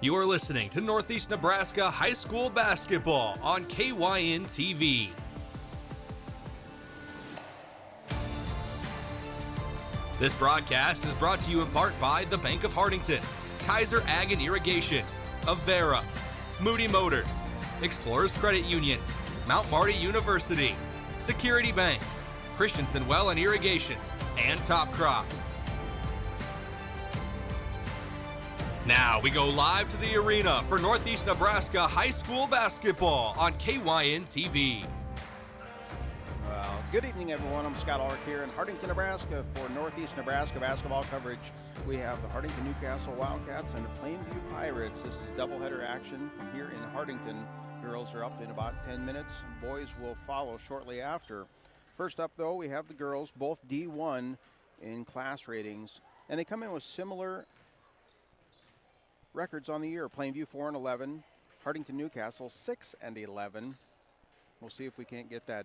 You are listening to Northeast Nebraska High School Basketball on KYN TV. This broadcast is brought to you in part by the Bank of Hartington, Kaiser Ag and Irrigation, Avera, Moody Motors, Explorers Credit Union, Mount Marty University, Security Bank, Christensen Well and Irrigation, and Top Crop. Now we go live to the arena for Northeast Nebraska High School Basketball on KYN TV. Good evening, everyone. I'm Scott Ulrich here in Hartington, Nebraska for Northeast Nebraska basketball coverage. We have the Hartington-Newcastle Wildcats and the Plainview Pirates. This is doubleheader action from here in Hartington. Girls are up in about 10 minutes. Boys will follow shortly after. First up, though, we have the girls, both D1 in class ratings, and they come in with similar records on the year. Plainview 4-11, Hartington-Newcastle 6-11. We'll see if we can't get the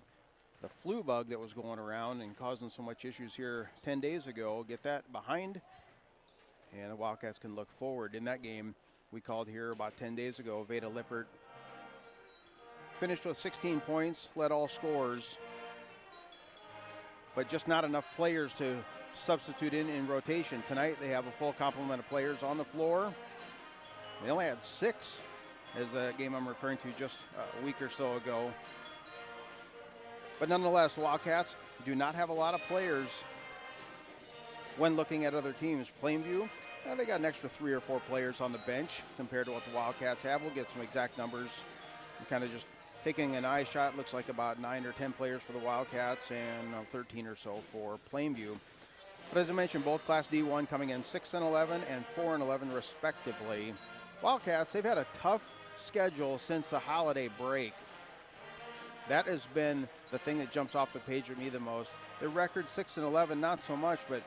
flu bug that was going around and causing so much issues here 10 days ago, get that behind, and the Wildcats can look forward. In that game we called here about 10 days ago, Veda Lippert finished with 16 points, led all scores, but just not enough players to substitute in rotation. Tonight they have a full complement of players on the floor. They only had 6, as a game I'm referring to just a week or so ago. But nonetheless, the Wildcats do not have a lot of players when looking at other teams. Plainview, they got an extra 3 or 4 players on the bench compared to what the Wildcats have. We'll get some exact numbers. I'm kind of just taking an eye shot. Looks like about 9 or 10 players for the Wildcats and 13 or so for Plainview. But as I mentioned, both Class D1 coming in 6-11 and 4-11 respectively. Wildcats, they've had a tough schedule since the holiday break. That has been the thing that jumps off the page at me the most. Their record 6-11, not so much, but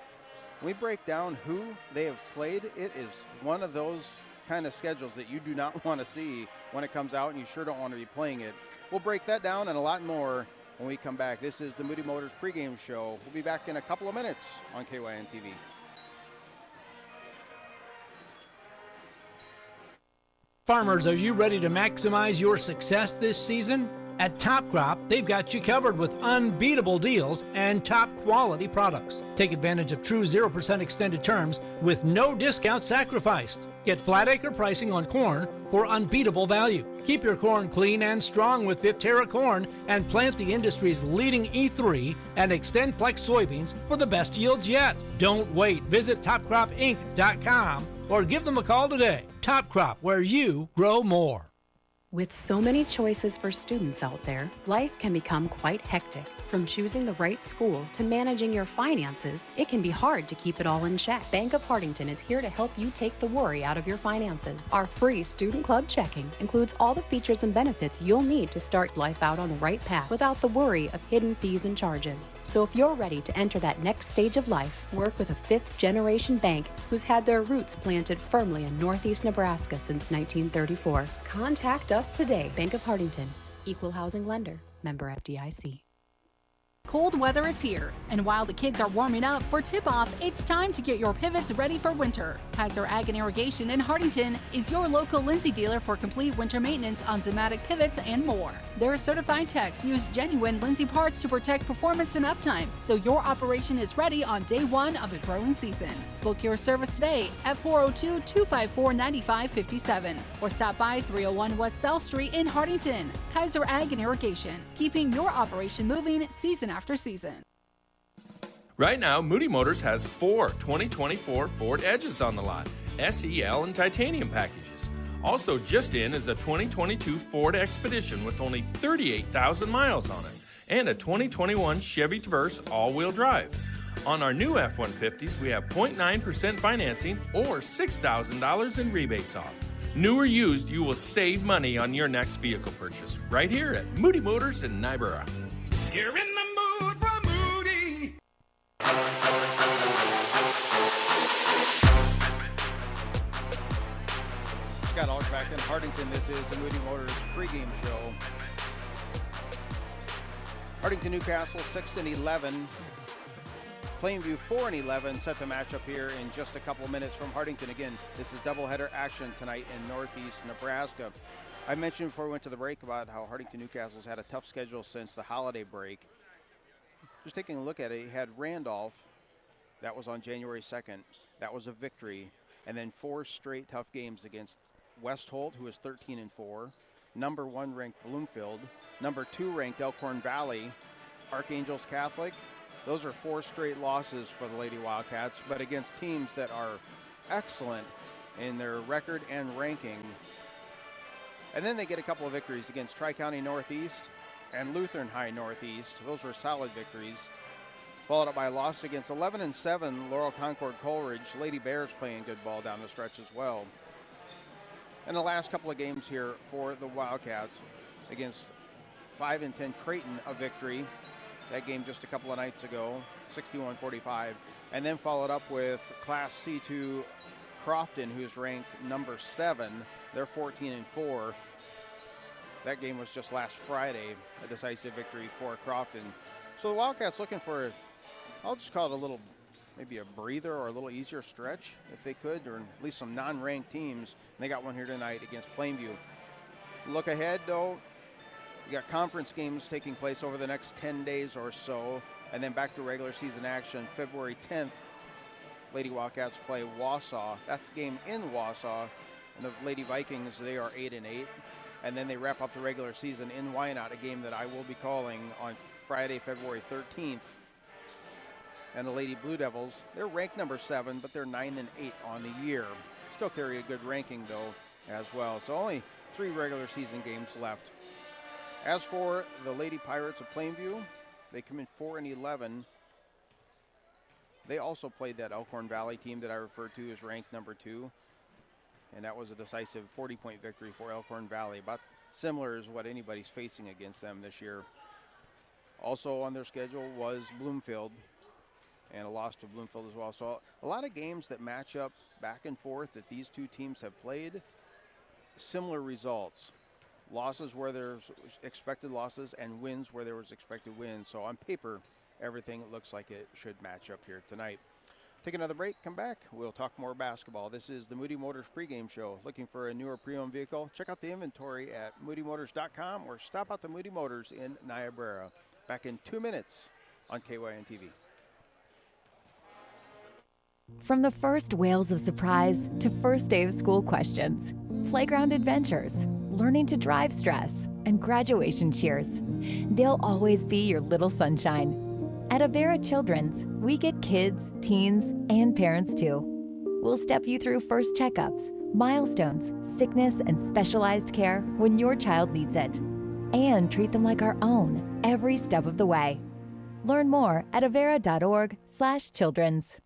when we break down who they have played, it is one of those kind of schedules that you do not want to see when it comes out, and you sure don't want to be playing it. We'll break that down and a lot more when we come back. This is the Moody Motors pregame show. We'll be back in a couple of minutes on KYN TV. Farmers, are you ready to maximize your success this season? At Top Crop, they've got you covered with unbeatable deals and top quality products. Take advantage of true 0% extended terms with no discount sacrificed. Get flat acre pricing on corn for unbeatable value. Keep your corn clean and strong with Viptera corn and plant the industry's leading E3 and Extend Flex soybeans for the best yields yet. Don't wait. Visit topcropinc.com or give them a call today. Top Crop, where you grow more. With so many choices for students out there, life can become quite hectic. From choosing the right school to managing your finances, it can be hard to keep it all in check. Bank of Hartington is here to help you take the worry out of your finances. Our free Student Club checking includes all the features and benefits you'll need to start life out on the right path without the worry of hidden fees and charges. So if you're ready to enter that next stage of life, work with a 5th-generation bank who's had their roots planted firmly in Northeast Nebraska since 1934. Contact us today. Bank of Hartington, Equal Housing Lender, member FDIC. Cold weather is here, and while the kids are warming up for tip-off, it's time to get your pivots ready for winter. Kaiser Ag and Irrigation in Hartington is your local Lindsay dealer for complete winter maintenance on Zimmatic pivots and more. Their certified techs use genuine Lindsay parts to protect performance and uptime, so your operation is ready on day 1 of the growing season. Book your service today at 402-254-9557 or stop by 301 West South Street in Hartington. Kaiser Ag and Irrigation, keeping your operation moving season after season. Right now, Moody Motors has 4 2024 Ford Edges on the lot, SEL and titanium packages. Also just in is a 2022 Ford Expedition with only 38,000 miles on it, and a 2021 Chevy Traverse all-wheel drive. On our new F-150s, we have 0.9% financing or $6,000 in rebates off. New or used, you will save money on your next vehicle purchase right here at Moody Motors in Nyborough. You're in the mood for Moody. Scott Ulrich back in Hartington. This is the Moody Motors pregame show. Hartington-Newcastle 6-11. Plainview 4-11, set to match up here in just a couple minutes from Hartington. Again, this is doubleheader action tonight in Northeast Nebraska. I mentioned before we went to the break about how Hartington-Newcastle's had a tough schedule since the holiday break. Just taking a look at it, he had Randolph. That was on January 2nd. That was a victory. And then 4 straight tough games against Westholt, who is 13-4. Number 1 ranked Bloomfield. Number 2 ranked Elkhorn Valley. Archangels Catholic. Those are 4 straight losses for the Lady Wildcats, but against teams that are excellent in their record and ranking. And then they get a couple of victories against Tri-County Northeast and Lutheran High Northeast. Those were solid victories. Followed up by a loss against 11-7 Laurel Concord Coleridge. Lady Bears playing good ball down the stretch as well. And the last couple of games here for the Wildcats against 5-10 Creighton, a victory. That game just a couple of nights ago, 61-45. And then followed up with Class C2 Crofton, who's ranked number 7. They're 14-4. That game was just last Friday, a decisive victory for Crofton. So the Wildcats looking for, I'll just call it a little, maybe a breather or a little easier stretch if they could, or at least some non-ranked teams. And they got one here tonight against Plainview. Look ahead, though. We got conference games taking place over the next 10 days or so, and then back to regular season action. February 10th, Lady Wildcats play Wausau. That's the game in Wausau. And the Lady Vikings, they are 8-8. And then they wrap up the regular season in Wynot, a game that I will be calling on Friday, February 13th. And the Lady Blue Devils, they're ranked number 7, but they're 9-8 on the year. Still carry a good ranking, though, as well. So only 3 regular season games left. As for the Lady Pirates of Plainview, they come in 4-11. They also played that Elkhorn Valley team that I referred to as ranked number 2. And that was a decisive 40-point victory for Elkhorn Valley. About similar as what anybody's facing against them this year. Also on their schedule was Bloomfield, and a loss to Bloomfield as well. So a lot of games that match up back and forth that these two teams have played. Similar results. Losses where there's expected losses and wins where there was expected wins. So on paper, everything looks like it should match up here tonight. Take another break, come back, we'll talk more basketball. This is the Moody Motors pregame show. Looking for a newer pre-owned vehicle? Check out the inventory at moodymotors.com or stop out to Moody Motors in Niobrara. Back in 2 minutes on KYN TV. From the first wails of surprise to first day of school questions, playground adventures, learning to drive stress, and graduation cheers, they'll always be your little sunshine. At Avera Children's, we get kids, teens, and parents too. We'll step you through first checkups, milestones, sickness, and specialized care when your child needs it, and treat them like our own every step of the way. Learn more at avera.org/children's.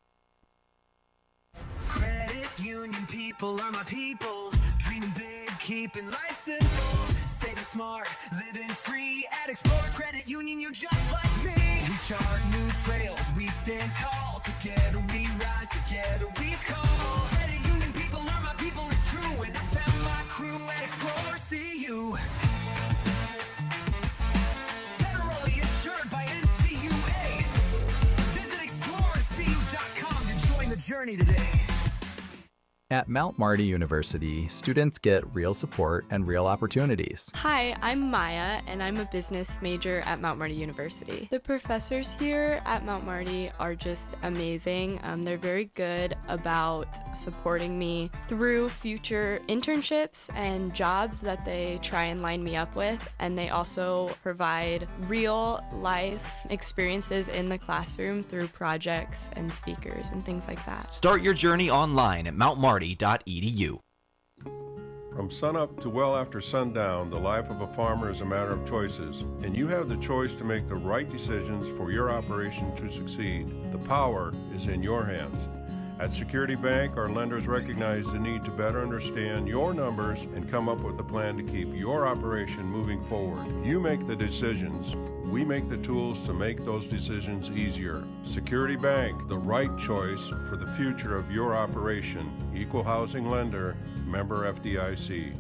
Credit union people are my people. Dreaming big, keeping life simple. Saving smart, living free. At Explorers Credit Union, you're just like me. We chart new trails, we stand tall. Together we rise, together we call. Credit union people are my people, it's true. And I found my crew at Explorers CU. Federally insured by NCUA. Visit explorerscu.com to join the journey today. At Mount Marty University, students get real support and real opportunities. Hi, I'm Maya, and I'm a business major at Mount Marty University. The professors here at Mount Marty are just amazing. They're very good about supporting me through future internships and jobs that they try and line me up with, and they also provide real life experiences in the classroom through projects and speakers and things like that. Start your journey online at mountmarty.edu. From sunup to well after sundown, the life of a farmer is a matter of choices, and you have the choice to make the right decisions for your operation to succeed. The power is in your hands. At Security Bank, our lenders recognize the need to better understand your numbers and come up with a plan to keep your operation moving forward. You make the decisions. We make the tools to make those decisions easier. Security Bank, the right choice for the future of your operation. Equal housing lender, member FDIC.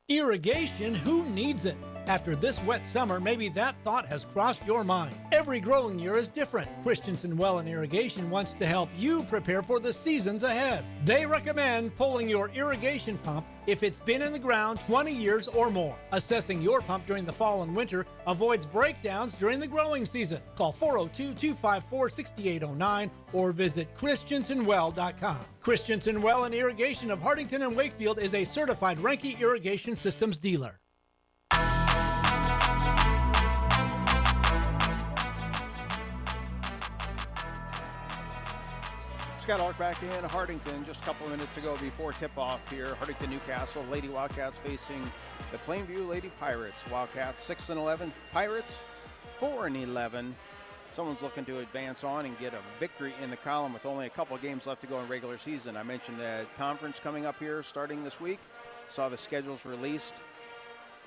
Irrigation, who needs it? After this wet summer, maybe that thought has crossed your mind. Every growing year is different. Christensen Well and Irrigation wants to help you prepare for the seasons ahead. They recommend pulling your irrigation pump if it's been in the ground 20 years or more. Assessing your pump during the fall and winter avoids breakdowns during the growing season. Call 402-254-6809 or visit christensenwell.com. Christensen Well and Irrigation of Hartington and Wakefield is a certified Renke Irrigation Systems dealer. Scott Ulrich back in Hartington, just a couple of minutes to go before tip-off here. Hartington-Newcastle, Lady Wildcats facing the Plainview Lady Pirates. Wildcats 6-11, Pirates 4-11. Someone's looking to advance on and get a victory in the column with only a couple of games left to go in regular season. I mentioned the conference coming up here starting this week. Saw the schedules released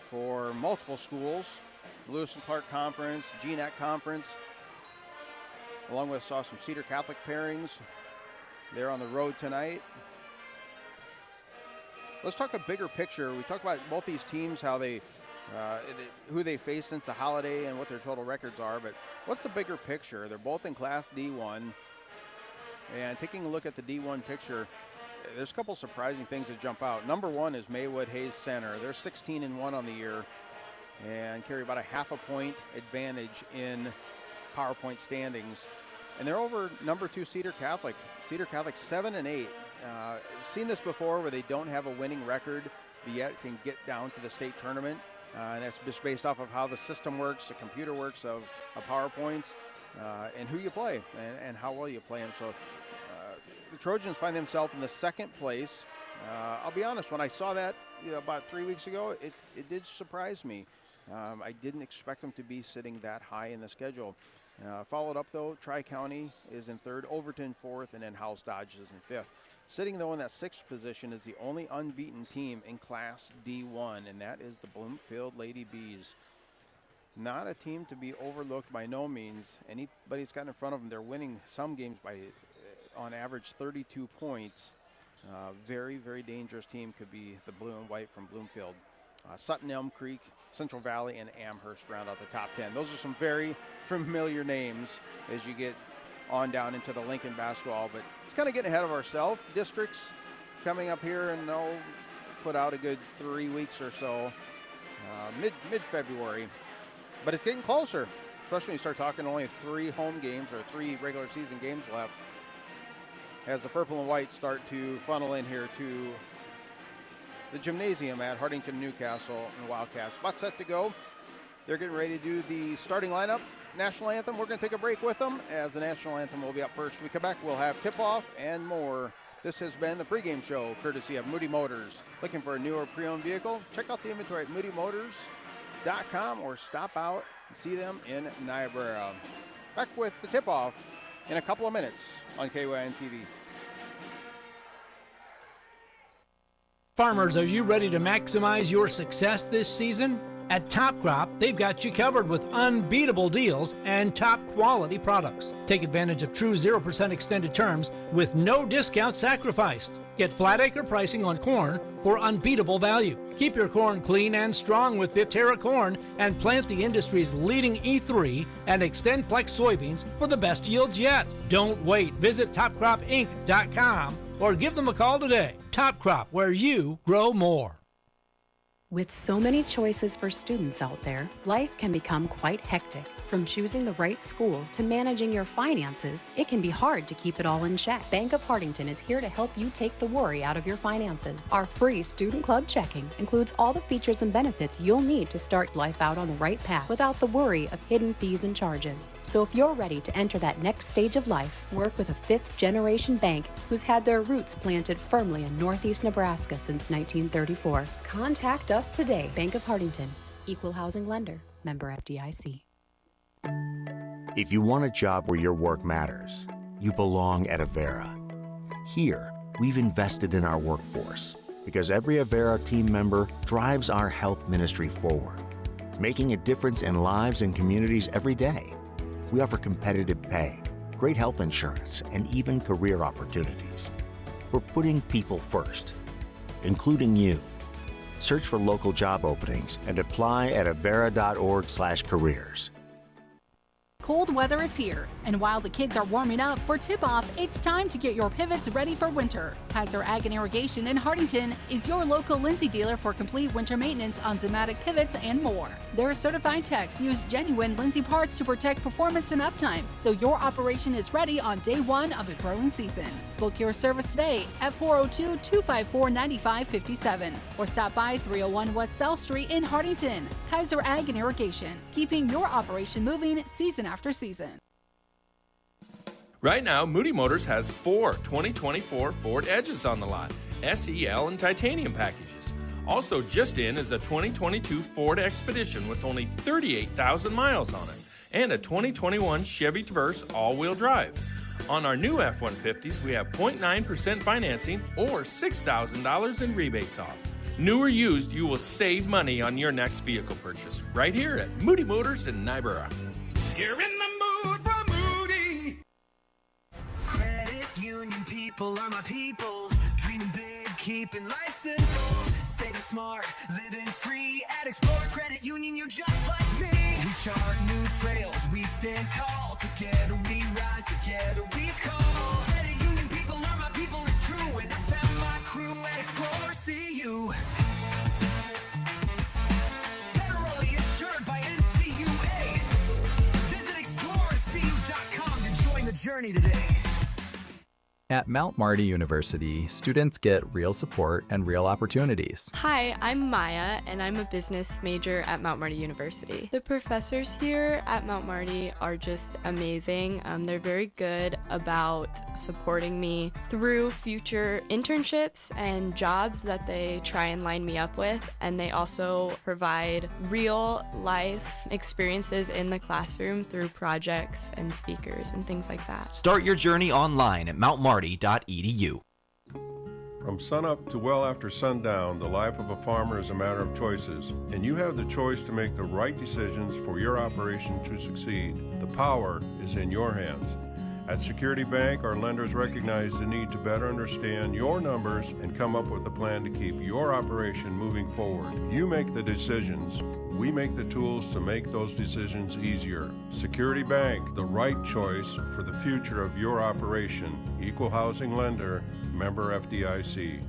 for multiple schools. Lewis and Clark Conference, GNAC Conference, along with saw some Cedar Catholic pairings. They're on the road tonight. Let's talk a bigger picture. We talked about both these teams, how they, who they face since the holiday and what their total records are, but what's the bigger picture? They're both in Class D1, and taking a look at the D1 picture, there's a couple surprising things that jump out. Number one is Maywood Hayes Center. They're 16-1 on the year and carry about a half a point advantage in PowerPoint standings. And they're over number two Cedar Catholic. Cedar Catholic 7-8. Seen this before where they don't have a winning record, but yet can get down to the state tournament. And that's just based off of how the system works, the computer works of PowerPoints, and who you play and how well you play them. So the Trojans find themselves in the second place. I'll be honest, when I saw that about 3 weeks ago, it did surprise me. I didn't expect them to be sitting that high in the schedule. Followed up, though, Tri-County is in third, Overton fourth, and then Howes Dodge is in fifth. Sitting, though, in that sixth position is the only unbeaten team in Class D1, and that is the Bloomfield Lady Bees. Not a team to be overlooked by no means. Anybody's gotten in front of them, they're winning some games by, on average, 32 points. Very, very dangerous team could be the blue and white from Bloomfield. Sutton, Elm Creek, Central Valley, and Amherst round out the top 10. Those are some very familiar names as you get on down into the Lincoln basketball, but it's kind of getting ahead of ourselves. Districts coming up here, and they'll put out a good 3 weeks or so, mid-February. But it's getting closer, especially when you start talking only 3 home games or 3 regular season games left as the purple and white start to funnel in here to the gymnasium at Hartington-Newcastle and Wildcats. About set to go. They're getting ready to do the starting lineup. National anthem, we're going to take a break with them as the national anthem will be up first. When we come back, we'll have tip-off and more. This has been the pregame show, courtesy of Moody Motors. Looking for a new or pre-owned vehicle? Check out the inventory at moodymotors.com or stop out and see them in Niobrara. Back with the tip-off in a couple of minutes on KYN TV. Farmers, are you ready to maximize your success this season? At Top Crop, they've got you covered with unbeatable deals and top quality products. Take advantage of true 0% extended terms with no discount sacrificed. Get flat acre pricing on corn for unbeatable value. Keep your corn clean and strong with Viptera corn and plant the industry's leading E3 and Extend Flex soybeans for the best yields yet. Don't wait. Visit topcropinc.com or give them a call today. Top Crop, where you grow more. With so many choices for students out there, life can become quite hectic. From choosing the right school to managing your finances, it can be hard to keep it all in check. Bank of Hartington is here to help you take the worry out of your finances. Our free Student Club checking includes all the features and benefits you'll need to start life out on the right path without the worry of hidden fees and charges. So if you're ready to enter that next stage of life, work with a fifth-generation bank who's had their roots planted firmly in Northeast Nebraska since 1934. Contact us today. Bank of Hartington, Equal Housing Lender, member FDIC. If you want a job where your work matters, you belong at Avera. Here, we've invested in our workforce because every Avera team member drives our health ministry forward, making a difference in lives and communities every day. We offer competitive pay, great health insurance, and even career opportunities. We're putting people first, including you. Search for local job openings and apply at avera.org/careers. Cold weather is here, and while the kids are warming up for tip-off, it's time to get your pivots ready for winter. Kaiser Ag and Irrigation in Hartington is your local Lindsay dealer for complete winter maintenance on Zematic pivots and more. Their certified techs use genuine Lindsay parts to protect performance and uptime, so your operation is ready on day one of the growing season. Book your service today at 402-254-9557 or stop by 301 West South Street in Hartington. Kaiser Ag and Irrigation, keeping your operation moving season after season. Right now, Moody Motors has 4 2024 Ford Edges on the lot, SEL and titanium packages. Also just in is a 2022 Ford Expedition with only 38,000 miles on it, and a 2021 Chevy Traverse all-wheel drive. On our new F-150s, we have 0.9% financing or $6,000 in rebates off. New or used, you will save money on your next vehicle purchase right here at Moody Motors in Nyborough. You're in the mood for Moody. Credit union people are my people. Dreaming big, keeping life simple. Saving smart, living free. At Explorers Credit Union, you're just like me. We chart new trails, we stand tall. Together we rise, together we call. Credit union people are my people, it's true. And I found my crew at Explorers CU. Federally insured by NCUA. Visit ExplorerCU.com to join the journey today. At Mount Marty University, students get real support and real opportunities. Hi, I'm Maya, and I'm a business major at Mount Marty University. The professors here at Mount Marty are just amazing. They're very good about supporting me through future internships and jobs that they try and line me up with, and they also provide real life experiences in the classroom through projects and speakers and things like that. Start your journey online at mountmarty.edu. From sunup to well after sundown, the life of a farmer is a matter of choices, and you have the choice to make the right decisions for your operation to succeed. The power is in your hands. At Security Bank, our lenders recognize the need to better understand your numbers and come up with a plan to keep your operation moving forward. You make the decisions. We make the tools to make those decisions easier. Security Bank, the right choice for the future of your operation. Equal housing lender, member FDIC.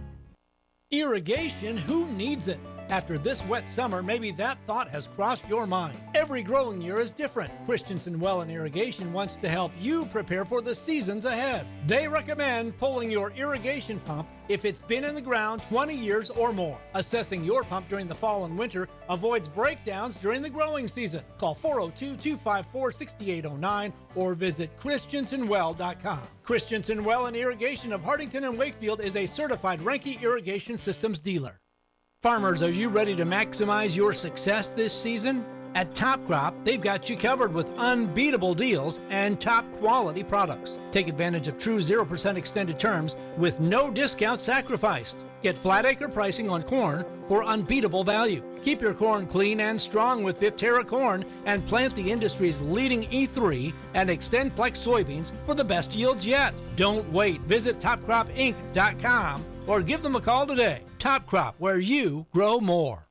Irrigation, who needs it? After this wet summer, maybe that thought has crossed your mind. Every growing year is different. Christensen Well and Irrigation wants to help you prepare for the seasons ahead. They recommend pulling your irrigation pump if it's been in the ground 20 years or more. Assessing your pump during the fall and winter avoids breakdowns during the growing season. Call 402-254-6809 or visit christensenwell.com. Christensen Well and Irrigation of Hartington and Wakefield is a certified Renke Irrigation Systems dealer. Farmers, are you ready to maximize your success this season? At Top Crop, they've got you covered with unbeatable deals and top quality products. Take advantage of true 0% extended terms with no discount sacrificed. Get flat acre pricing on corn for unbeatable value. Keep your corn clean and strong with Viptera corn and plant the industry's leading E3 and Extend Flex soybeans for the best yields yet. Don't wait. Visit topcropinc.com or give them a call today. Top Crop, where you grow more.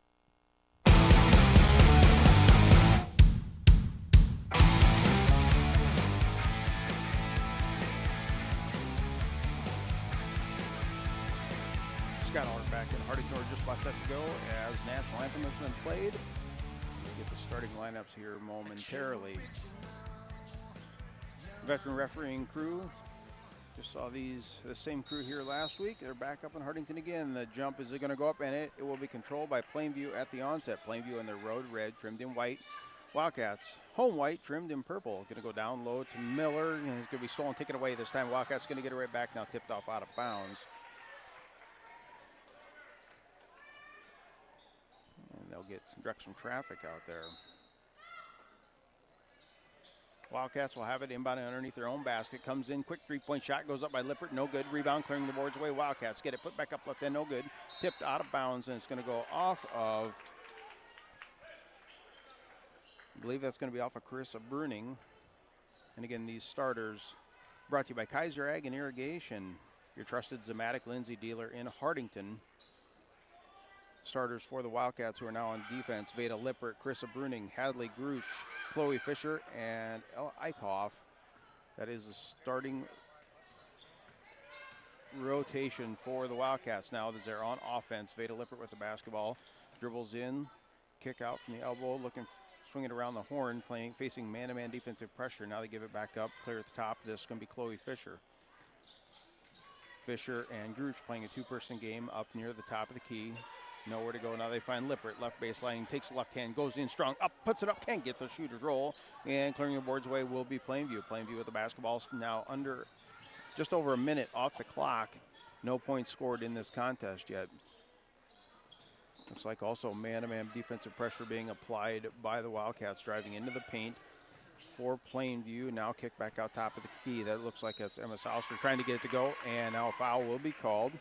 Scott Ulrich back in Hartington, just about set to go as National Anthem has been played. We'll get the starting lineups here momentarily. Veteran refereeing crew. Just saw the same crew here last week. They're back up in Hartington again. The jump is going to go up, and it will be controlled by Plainview at the onset. Plainview in their road red, trimmed in white. Wildcats, home white, trimmed in purple. Going to go down low to Miller, and it's going to be stolen, taken away this time. Wildcats going to get it right back now, tipped off out of bounds. And they'll direct some traffic out there. Wildcats will have it inbound underneath their own basket. Comes in, quick three-point shot, goes up by Lippert, no good. Rebound, clearing the boards away. Wildcats get it, put back up left end, no good. Tipped out of bounds, and it's going to go off of, I believe that's going to be off of Carissa Bruning. And again, these starters brought to you by Kaiser Ag and Irrigation, your trusted Zematic Lindsay dealer in Hartington. Starters for the Wildcats who are now on defense: Veda Lippert, Krista Bruning, Hadley Gruch, Chloe Fisher, and Ella Eichhoff. That is the starting rotation for the Wildcats. Now as they're on offense, Veda Lippert with the basketball, dribbles in, kick out from the elbow, swing it around the horn, facing man-to-man defensive pressure. Now they give it back up, clear at the top. This is going to be Chloe Fisher. Fisher and Gruch playing a two-person game up near the top of the key. Nowhere to go. Now they find Lippert, left baseline, takes the left hand, goes in strong, up, puts it up, can't get the shooter's roll, and clearing the boards away will be Plainview. Plainview with the basketball now under just over a minute off the clock. No points scored in this contest yet. Looks like also man-to-man defensive pressure being applied by the Wildcats, driving into the paint for Plainview. Now kick back out top of the key. That looks like it's Emma Sauster trying to get it to go, and now a foul will be called.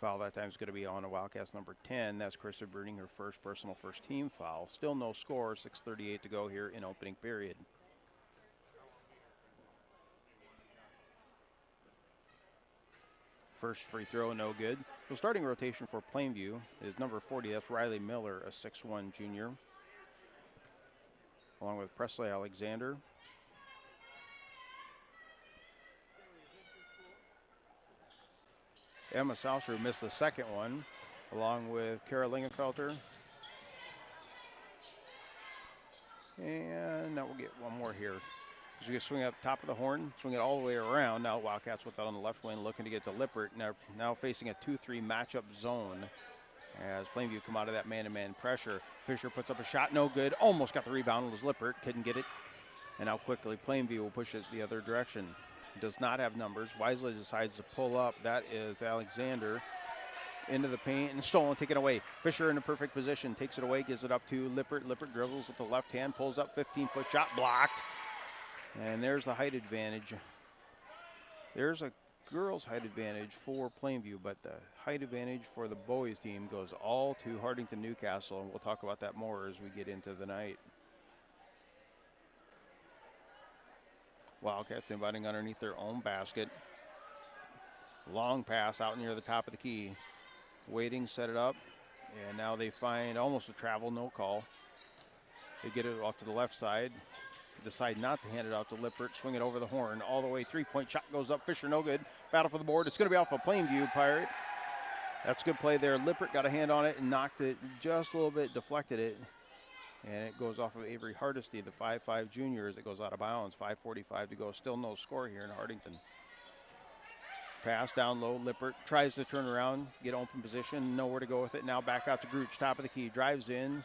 Foul that time is going to be on a Wildcats number 10. That's Krista Bruning, her first personal first team foul. Still no score, 6:38 to go here in opening period. First free throw, no good. The starting rotation for Plainview is number 40. That's Riley Miller, a 6'1 junior, along with Presley Alexander. Emma Sauster missed the second one, along with Kara Lingenfelter. And now we'll get one more here. As we swing up top of the horn, swing it all the way around. Now Wildcats with that on the left wing, looking to get to Lippert. Now facing a 2-3 matchup zone as Plainview come out of that man-to-man pressure. Fisher puts up a shot, no good. Almost got the rebound. It was Lippert, couldn't get it. And now quickly Plainview will push it the other direction. Does not have numbers. Wisely decides to pull up. That is Alexander into the paint and stolen, taken away. Fisher in a perfect position, takes it away, gives it up to Lippert. Lippert dribbles with the left hand, pulls up, 15-foot shot blocked. And there's the height advantage. There's a girls' height advantage for Plainview, but the height advantage for the boys team goes all to Hartington-Newcastle, and we'll talk about that more as we get into the night. Wildcats inviting underneath their own basket. Long pass out near the top of the key. Waiting, set it up, and now they find almost a travel, no call. They get it off to the left side. Decide not to hand it out to Lippert, swing it over the horn, all the way, three-point shot goes up, Fisher no good. Battle for the board, it's gonna be off a Plainview Pirate. That's good play there. Lippert got a hand on it and knocked it just a little bit, deflected it. And it goes off of Avery Hardesty, the 5'5 junior, as it goes out of bounds. 5:45 to go, still no score here in Hartington. Pass down low, Lippert tries to turn around, get open position, nowhere to go with it. Now back out to Gruch, top of the key, drives in,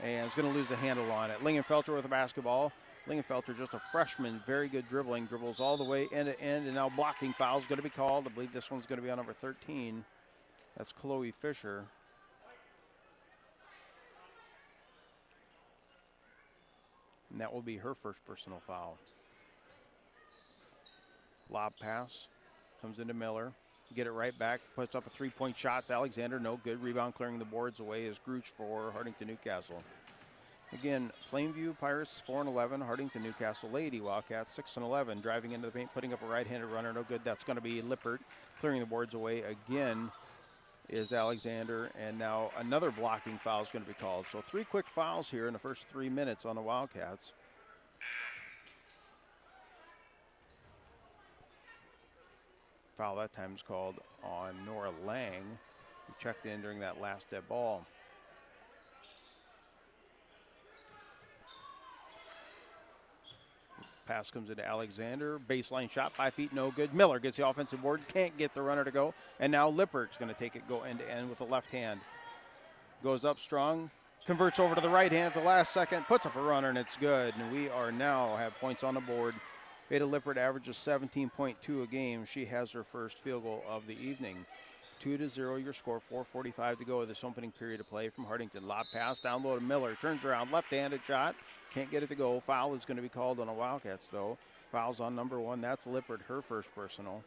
and is gonna lose the handle on it. Lingenfelter with the basketball. Lingenfelter, just a freshman, very good dribbling, dribbles all the way end to end, and now blocking foul is gonna be called. I believe this one's gonna be on number 13. That's Chloe Fisher. And that will be her first personal foul. Lob pass, comes into Miller. Get it right back, puts up a three-point shot. It's Alexander, no good. Rebound clearing the boards away is Gruch for Hartington-Newcastle. Again, Plainview Pirates 4-11, Hartington-Newcastle Lady Wildcats 6-11. Driving into the paint, putting up a right-handed runner, no good. That's going to be Lippert. Clearing the boards away again is Alexander, and now another blocking foul is going to be called. So 3 quick fouls here in the first 3 minutes on the Wildcats. Foul that time is called on Nora Lang, who checked in during that last dead ball. Pass comes into Alexander, baseline shot, 5 feet, no good. Miller gets the offensive board, can't get the runner to go, and now Lippert's going to take it, go end to end with the left hand. Goes up strong, converts over to the right hand at the last second, puts up a runner, and it's good. And we are now have points on the board. Ada Lippert averages 17.2 a game. She has her first field goal of the evening. 2-0 your score, 4:45 to go this opening period of play from Hartington. Lob pass, down low to Miller, turns around, left-handed shot, can't get it to go. Foul is going to be called on the Wildcats, though. Foul's on number 1, that's Lippert, her first personal.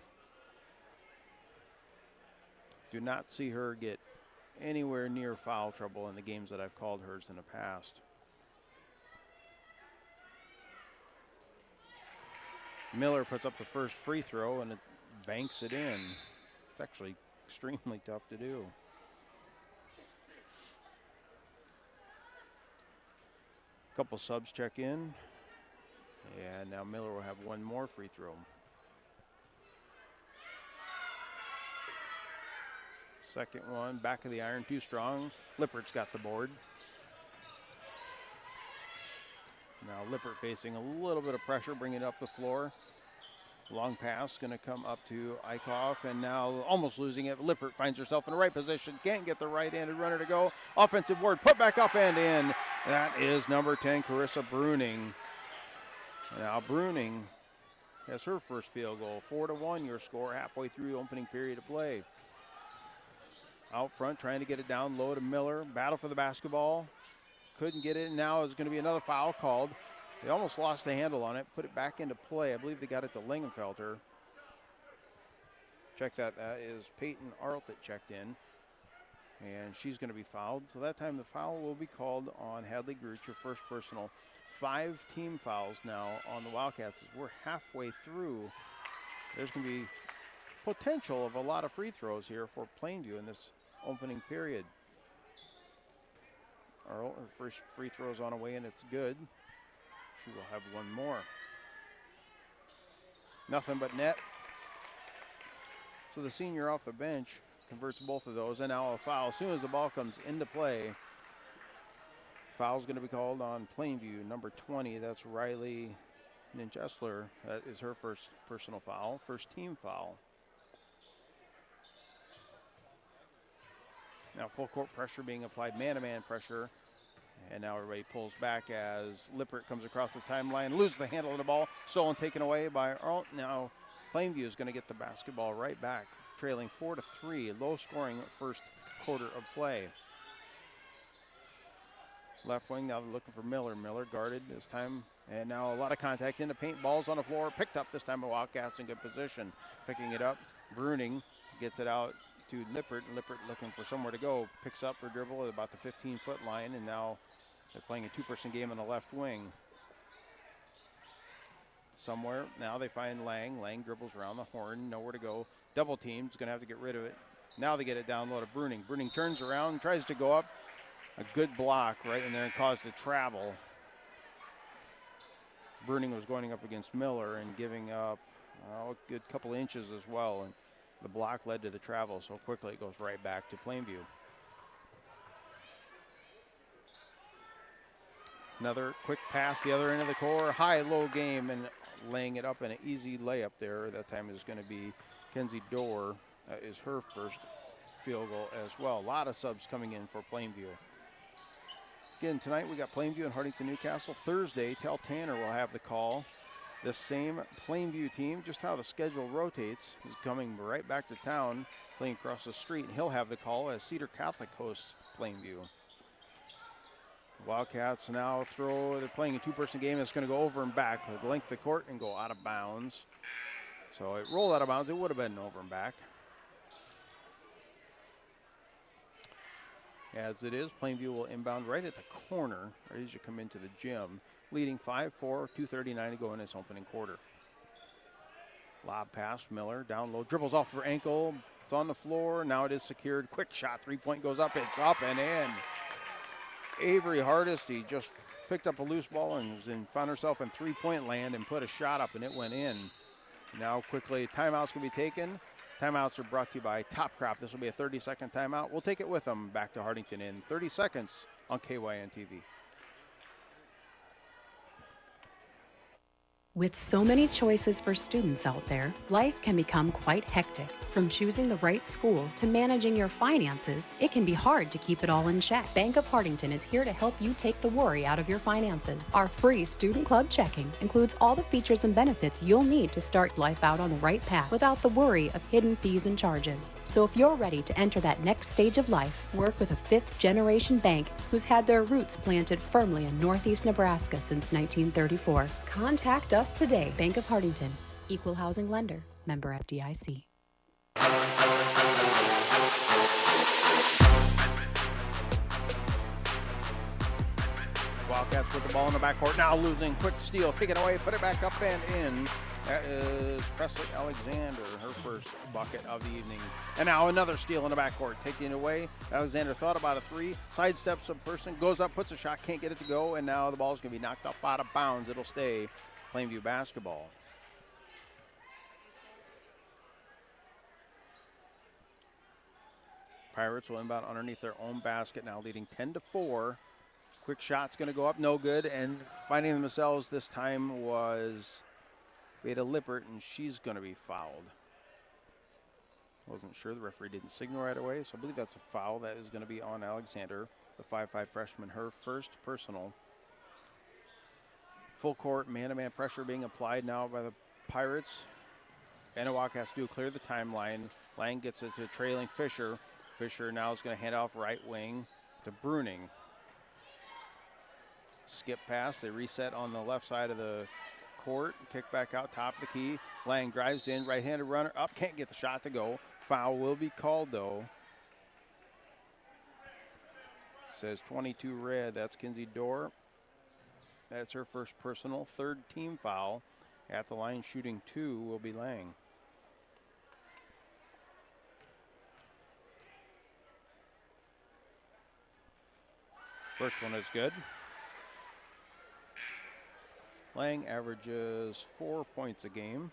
Do not see her get anywhere near foul trouble in the games that I've called hers in the past. Miller puts up the first free throw and it banks it in. It's actually extremely tough to do. A couple subs check in. And now Miller will have one more free throw. Second one, back of the iron, too strong. Lippert's got the board. Now Lippert facing a little bit of pressure, bringing it up the floor. Long pass going to come up to Eichhoff, and now almost losing it. Lippert finds herself in the right position, can't get the right-handed runner to go. Offensive board, put back up and in. That is number 10, Carissa Bruning. Now Bruning has her first field goal. 4-1 your score halfway through the opening period of play. Out front trying to get it down low to Miller. Battle for the basketball. Couldn't get it. Now is going to be another foul called. They almost lost the handle on it. Put it back into play. I believe they got it to Lingenfelter. Check that. That is Peyton Arlt that checked in. And she's going to be fouled. So that time the foul will be called on Hadley Grooch, your first personal. 5 team fouls now on the Wildcats as we're halfway through. There's going to be potential of a lot of free throws here for Plainview in this opening period. Earl, her first free throw's on the way, and it's good. She will have one more. Nothing but net. So the senior off the bench converts both of those, and now a foul. As soon as the ball comes into play, foul's going to be called on Plainview, number 20. That's Riley Ninchesler. That is her first personal foul, first team foul. Now full court pressure being applied, man-to-man pressure. And now everybody pulls back as Lippert comes across the timeline, loses the handle of the ball, stolen, taken away by Arlt. Now Plainview is going to get the basketball right back, trailing 4-3, low-scoring first quarter of play. Left wing, now they're looking for Miller. Miller guarded this time, and now a lot of contact in the paint. Balls on the floor, picked up this time by Wildcats in good position. Picking it up, Bruning gets it out to Lippert. Lippert looking for somewhere to go, picks up her dribble at about the 15-foot line, and now they're playing a two-person game on the left wing. Somewhere, now they find Lang. Lang dribbles around the horn, nowhere to go. Double team's gonna have to get rid of it. Now they get it down low to Bruning. Bruning turns around, tries to go up. A good block right in there and caused a travel. Bruning was going up against Miller and giving up a good couple inches as well. And the block led to the travel, so quickly it goes right back to Plainview. Another quick pass, the other end of the court, high-low game, and laying it up in an easy layup there. That time is going to be Kenzie Dorr. That is her first field goal as well. A lot of subs coming in for Plainview. Again, tonight we got Plainview and Hartington-Newcastle. Thursday, Tel Tanner will have the call. The same Plainview team, just how the schedule rotates, is coming right back to town, playing across the street. He'll have the call as Cedar Catholic hosts Plainview. Wildcats now they're playing a two-person game. It's going to go over and back with the length of the court and go out of bounds. So it rolled out of bounds. It would have been over and back. As it is, Plainview will inbound right at the corner, right as you come into the gym, leading 5-4, 2:39 to go in this opening quarter. Lob pass, Miller down low, dribbles off her ankle. It's on the floor. Now it is secured. Quick shot, three-point goes up. It's up and in. Avery Hardesty just picked up a loose ball and found herself in three-point land and put a shot up, and it went in. Now quickly, timeout's going to be taken. Timeouts are brought to you by Top Crop. This will be a 30-second timeout. We'll take it with them back to Hartington in 30 seconds on KYN TV. With so many choices for students out there, life can become quite hectic. From choosing the right school to managing your finances, it can be hard to keep it all in check. Bank of Hartington is here to help you take the worry out of your finances. Our free Student Club checking includes all the features and benefits you'll need to start life out on the right path without the worry of hidden fees and charges. So if you're ready to enter that next stage of life, work with a fifth-generation bank who's had their roots planted firmly in Northeast Nebraska since 1934. Contact us today. Bank of Hartington, Equal Housing Lender, member FDIC. Wildcats with the ball in the backcourt, now losing, quick steal, take it away, put it back up and in. That is Presley Alexander, her first bucket of the evening. And now another steal in the backcourt, taking it away. Alexander thought about a three, sidesteps a person, goes up, puts a shot, can't get it to go, and now the ball's going to be knocked up out of bounds. It'll stay Plainview basketball. Pirates will inbound underneath their own basket now, leading 10-4. Quick shot's going to go up, no good, and finding themselves this time was Veda Lippert, and she's going to be fouled. Wasn't sure, the referee didn't signal right away, so I believe that's a foul. That is going to be on Alexander, the 5'5" freshman, her first personal. Full court, man-to-man pressure being applied now by the Pirates. And the Wildcats do clear the timeline. Lang gets it to trailing Fisher. Fisher now is going to hand off right wing to Bruning. Skip pass, they reset on the left side of the court, kick back out, top of the key. Lang drives in, right-handed runner up, can't get the shot to go. Foul will be called though. Says 22 red, that's Kinsey Dorr. That's her first personal, third team foul. At the line shooting 2 will be Lang. First one is good. Lang averages 4 points a game.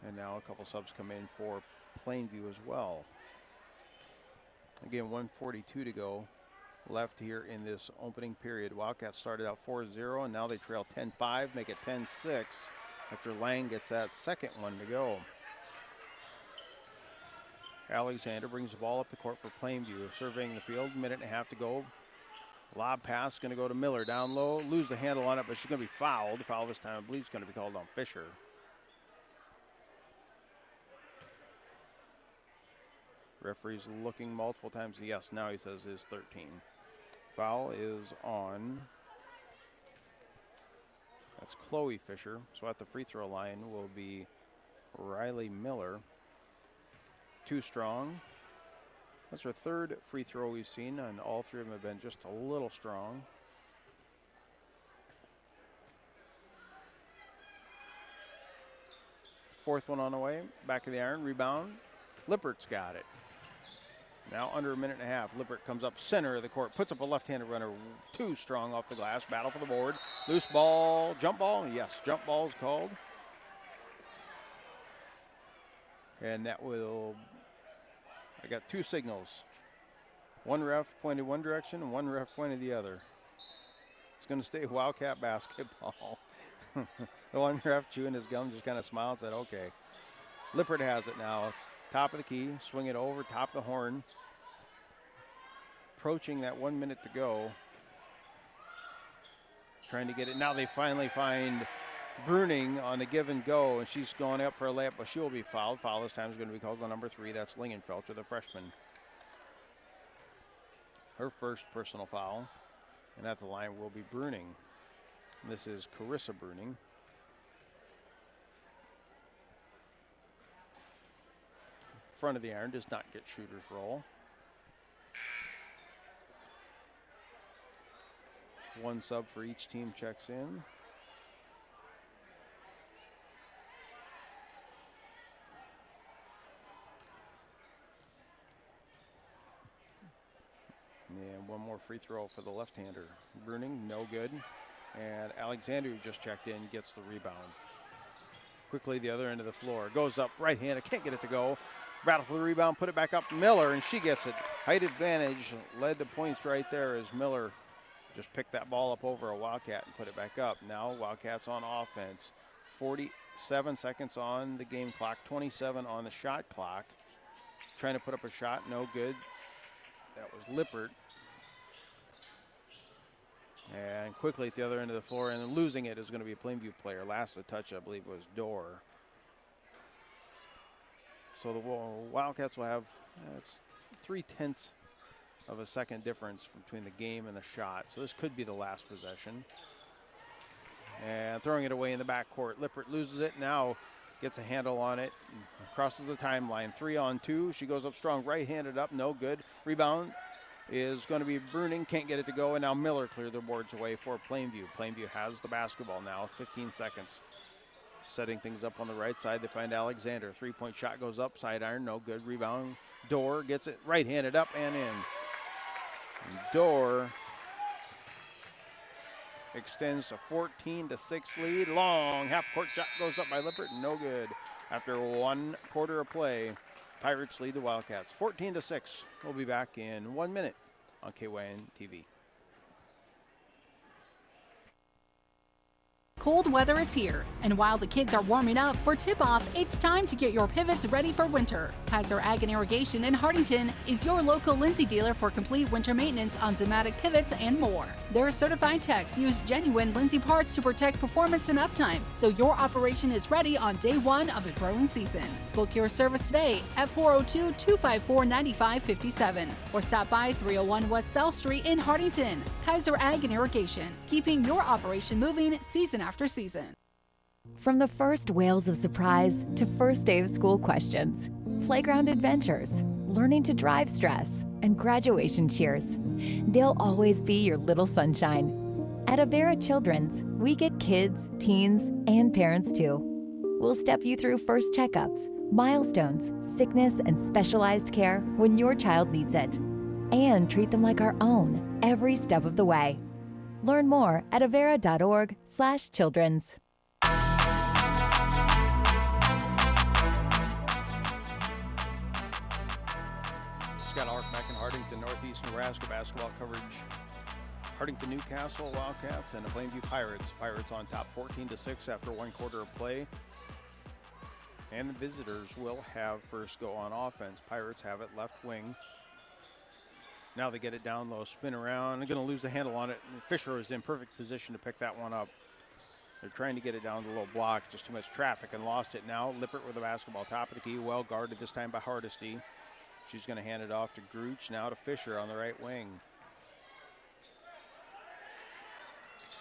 And now a couple subs come in for Plainview as well. Again, 1:42 to go left here in this opening period. Wildcats started out 4-0, and now they trail 10-5, make it 10-6 after Lang gets that second one to go. Alexander brings the ball up the court for Plainview, surveying the field, minute and a half to go. Lob pass going to go to Miller, down low, lose the handle on it, but she's going to be fouled. Foul this time, I believe, is going to be called on Fisher. Referee's looking multiple times. Yes, now he says is 13. Foul is on. That's Chloe Fisher. So at the free throw line will be Riley Miller. Too strong. That's her third free throw we've seen, and all three of them have been just a little strong. Fourth one on the way. Back of the iron. Rebound. Lippert's got it. Now under a minute and a half. Lippert comes up center of the court. Puts up a left-handed runner. Too strong off the glass. Battle for the board. Loose ball. Jump ball. Yes, jump ball is called. And that will... I got two signals. One ref pointed one direction and one ref pointed the other. It's going to stay Wildcat basketball. The one ref chewing his gum just kind of smiled and said, okay. Lippert has it now. Top of the key, swing it over, top of the horn. Approaching that 1 minute to go. Trying to get it. Now they finally find Bruning on the give and go, and she's going up for a layup, but she will be fouled. Foul this time is going to be called on number 3. That's Lingenfelter, the freshman. Her first personal foul. And at the line will be Bruning. This is Carissa Bruning. Front of the iron does not get shooter's roll. One sub for each team checks in. And one more free throw for the left-hander. Bruning, no good. And Alexander, who just checked in, gets the rebound. Quickly, the other end of the floor. Goes up, right-handed, can't get it to go. Battle for the rebound, put it back up. Miller, and she gets it. Height advantage led to points right there as Miller just picked that ball up over a Wildcat and put it back up. Now Wildcats on offense. 47 seconds on the game clock, 27 on the shot clock. Trying to put up a shot, no good. That was Lippert. And quickly at the other end of the floor, and losing it is going to be a Plainview player. Last touch, I believe, was Dorr. So the Wildcats will have 0.3 of a second difference between the game and the shot. So this could be the last possession. And throwing it away in the backcourt. Lippert loses it, now gets a handle on it, crosses the timeline. 3-on-2, she goes up strong, right-handed up, no good. Rebound is going to be Bruning, can't get it to go, and now Miller cleared the boards away for Plainview. Plainview has the basketball now, 15 seconds. Setting things up on the right side, they find Alexander. Three-point shot goes up, side iron, no good. Rebound, Dorr gets it right-handed up and in. And Dorr extends to 14-6 lead. Long half-court shot goes up by Lippert, no good. After 1 quarter of play, Pirates lead the Wildcats 14-6. We'll be back in 1 minute on KYN TV. Cold weather is here, and while the kids are warming up for tip-off, it's time to get your pivots ready for winter. Kaiser Ag and Irrigation in Hartington is your local Lindsay dealer for complete winter maintenance on Zimmatic pivots and more. Their certified techs use genuine Lindsay parts to protect performance and uptime, so your operation is ready on day 1 of the growing season. Book your service today at 402-254-9557 or stop by 301 West South Street in Hartington. Kaiser Ag and Irrigation, keeping your operation moving season after season. From the first wails of surprise to first day of school questions, playground adventures, learning to drive stress, and graduation cheers, they'll always be your little sunshine. At Avera Children's, we get kids, teens, and parents too. We'll step you through first checkups, milestones, sickness, and specialized care when your child needs it, and treat them like our own every step of the way. Learn more at avera.org/children's. Scott Ulrich back in Hartington, Northeast Nebraska basketball coverage. Hartington-Newcastle Wildcats and the Plainview Pirates. Pirates on top 14-6 after 1 quarter of play. And the visitors will have first go on offense. Pirates have it left wing. Now they get it down low, spin around. They're going to lose the handle on it. And Fisher is in perfect position to pick that one up. They're trying to get it down the low block. Just too much traffic and lost it now. Lippert with the basketball. Top of the key. Well guarded this time by Hardesty. She's going to hand it off to Gruch. Now to Fisher on the right wing.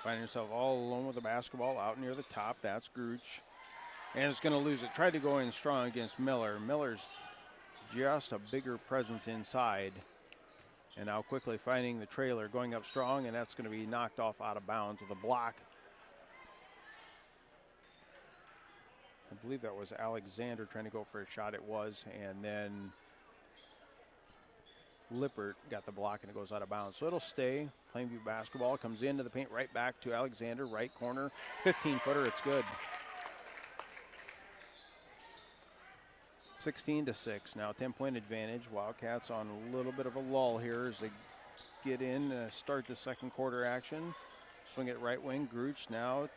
Finding herself all alone with the basketball out near the top. That's Gruch. And it's going to lose it. Tried to go in strong against Miller. Miller's just a bigger presence inside. And now quickly finding the trailer, going up strong, and that's going to be knocked off out of bounds with a block. I believe that was Alexander trying to go for a shot. It was. And then Lippert got the block, and it goes out of bounds. So it'll stay. Plainview basketball comes into the paint, right back to Alexander, right corner. 15-footer, it's good. 16-6 now, 10-point advantage. Wildcats on a little bit of a lull here as they get in, start the second quarter action. Swing it right wing, Gruch now.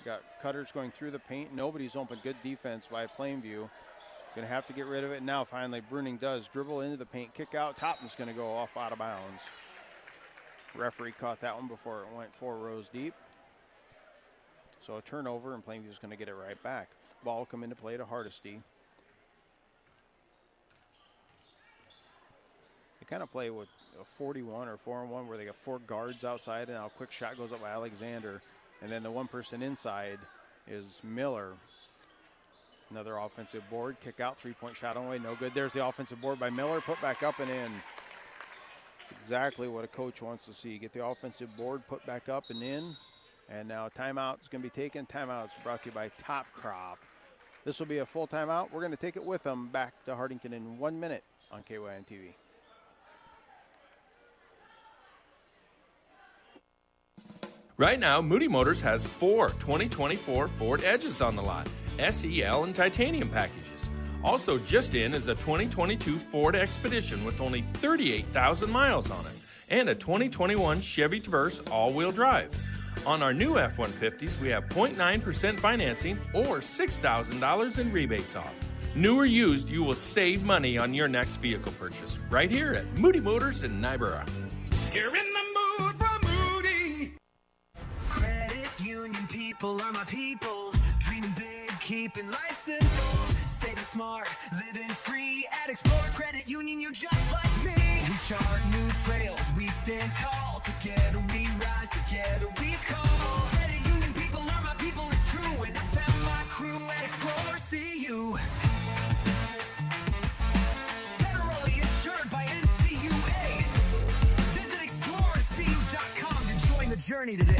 Got cutters going through the paint. Nobody's open. Good defense by Plainview. Gonna have to get rid of it now. Finally, Bruning does dribble into the paint, kick out. Topman's gonna go off out of bounds. Referee caught that one before it went 4 rows deep. So a turnover, and Plainview's gonna get it right back. Ball come into play to Hardesty. They kind of play with a 41 or 4-on-1 where they got 4 guards outside, and now a quick shot goes up by Alexander. And then the one person inside is Miller. Another offensive board, kick out, 3-point shot on the way, no good. There's the offensive board by Miller, put back up and in. It's exactly what a coach wants to see. Get the offensive board, put back up and in. And now timeout is going to be taken. Timeout's brought to you by Top Crop. This will be a full timeout. We're going to take it with them back to Hartington in 1 minute on KYN TV. Right now, Moody Motors has 4 2024 Ford Edges on the lot, SEL and titanium packages. Also just in is a 2022 Ford Expedition with only 38,000 miles on it, and a 2021 Chevy Traverse all-wheel drive. On our new F-150s, we have 0.9% financing or $6,000 in rebates off. New or used, you will save money on your next vehicle purchase right here at Moody Motors in Nyborough. You're in the mood for Moody. Credit union people are my people. Dreaming big, keeping life simple. Saving smart, living free. At Explorers Credit Union, you're just like me. We chart new trails, we stand tall. Together we rise, together we call. Credit union people are my people, it's true. And I found my crew at Explorers CU. Federally insured by NCUA. journey today.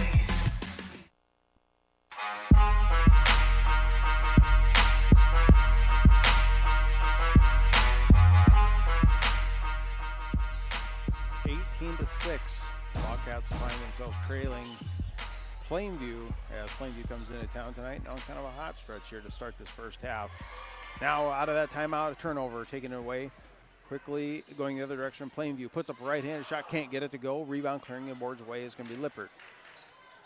To 6. Wildcats find themselves trailing Plainview as Plainview comes into town tonight. Now kind of a hot stretch here to start this first half. Now out of that timeout, a turnover taken away. Quickly going the other direction. Plainview puts up a right-handed shot, can't get it to go. Rebound clearing the boards away is going to be Lippert.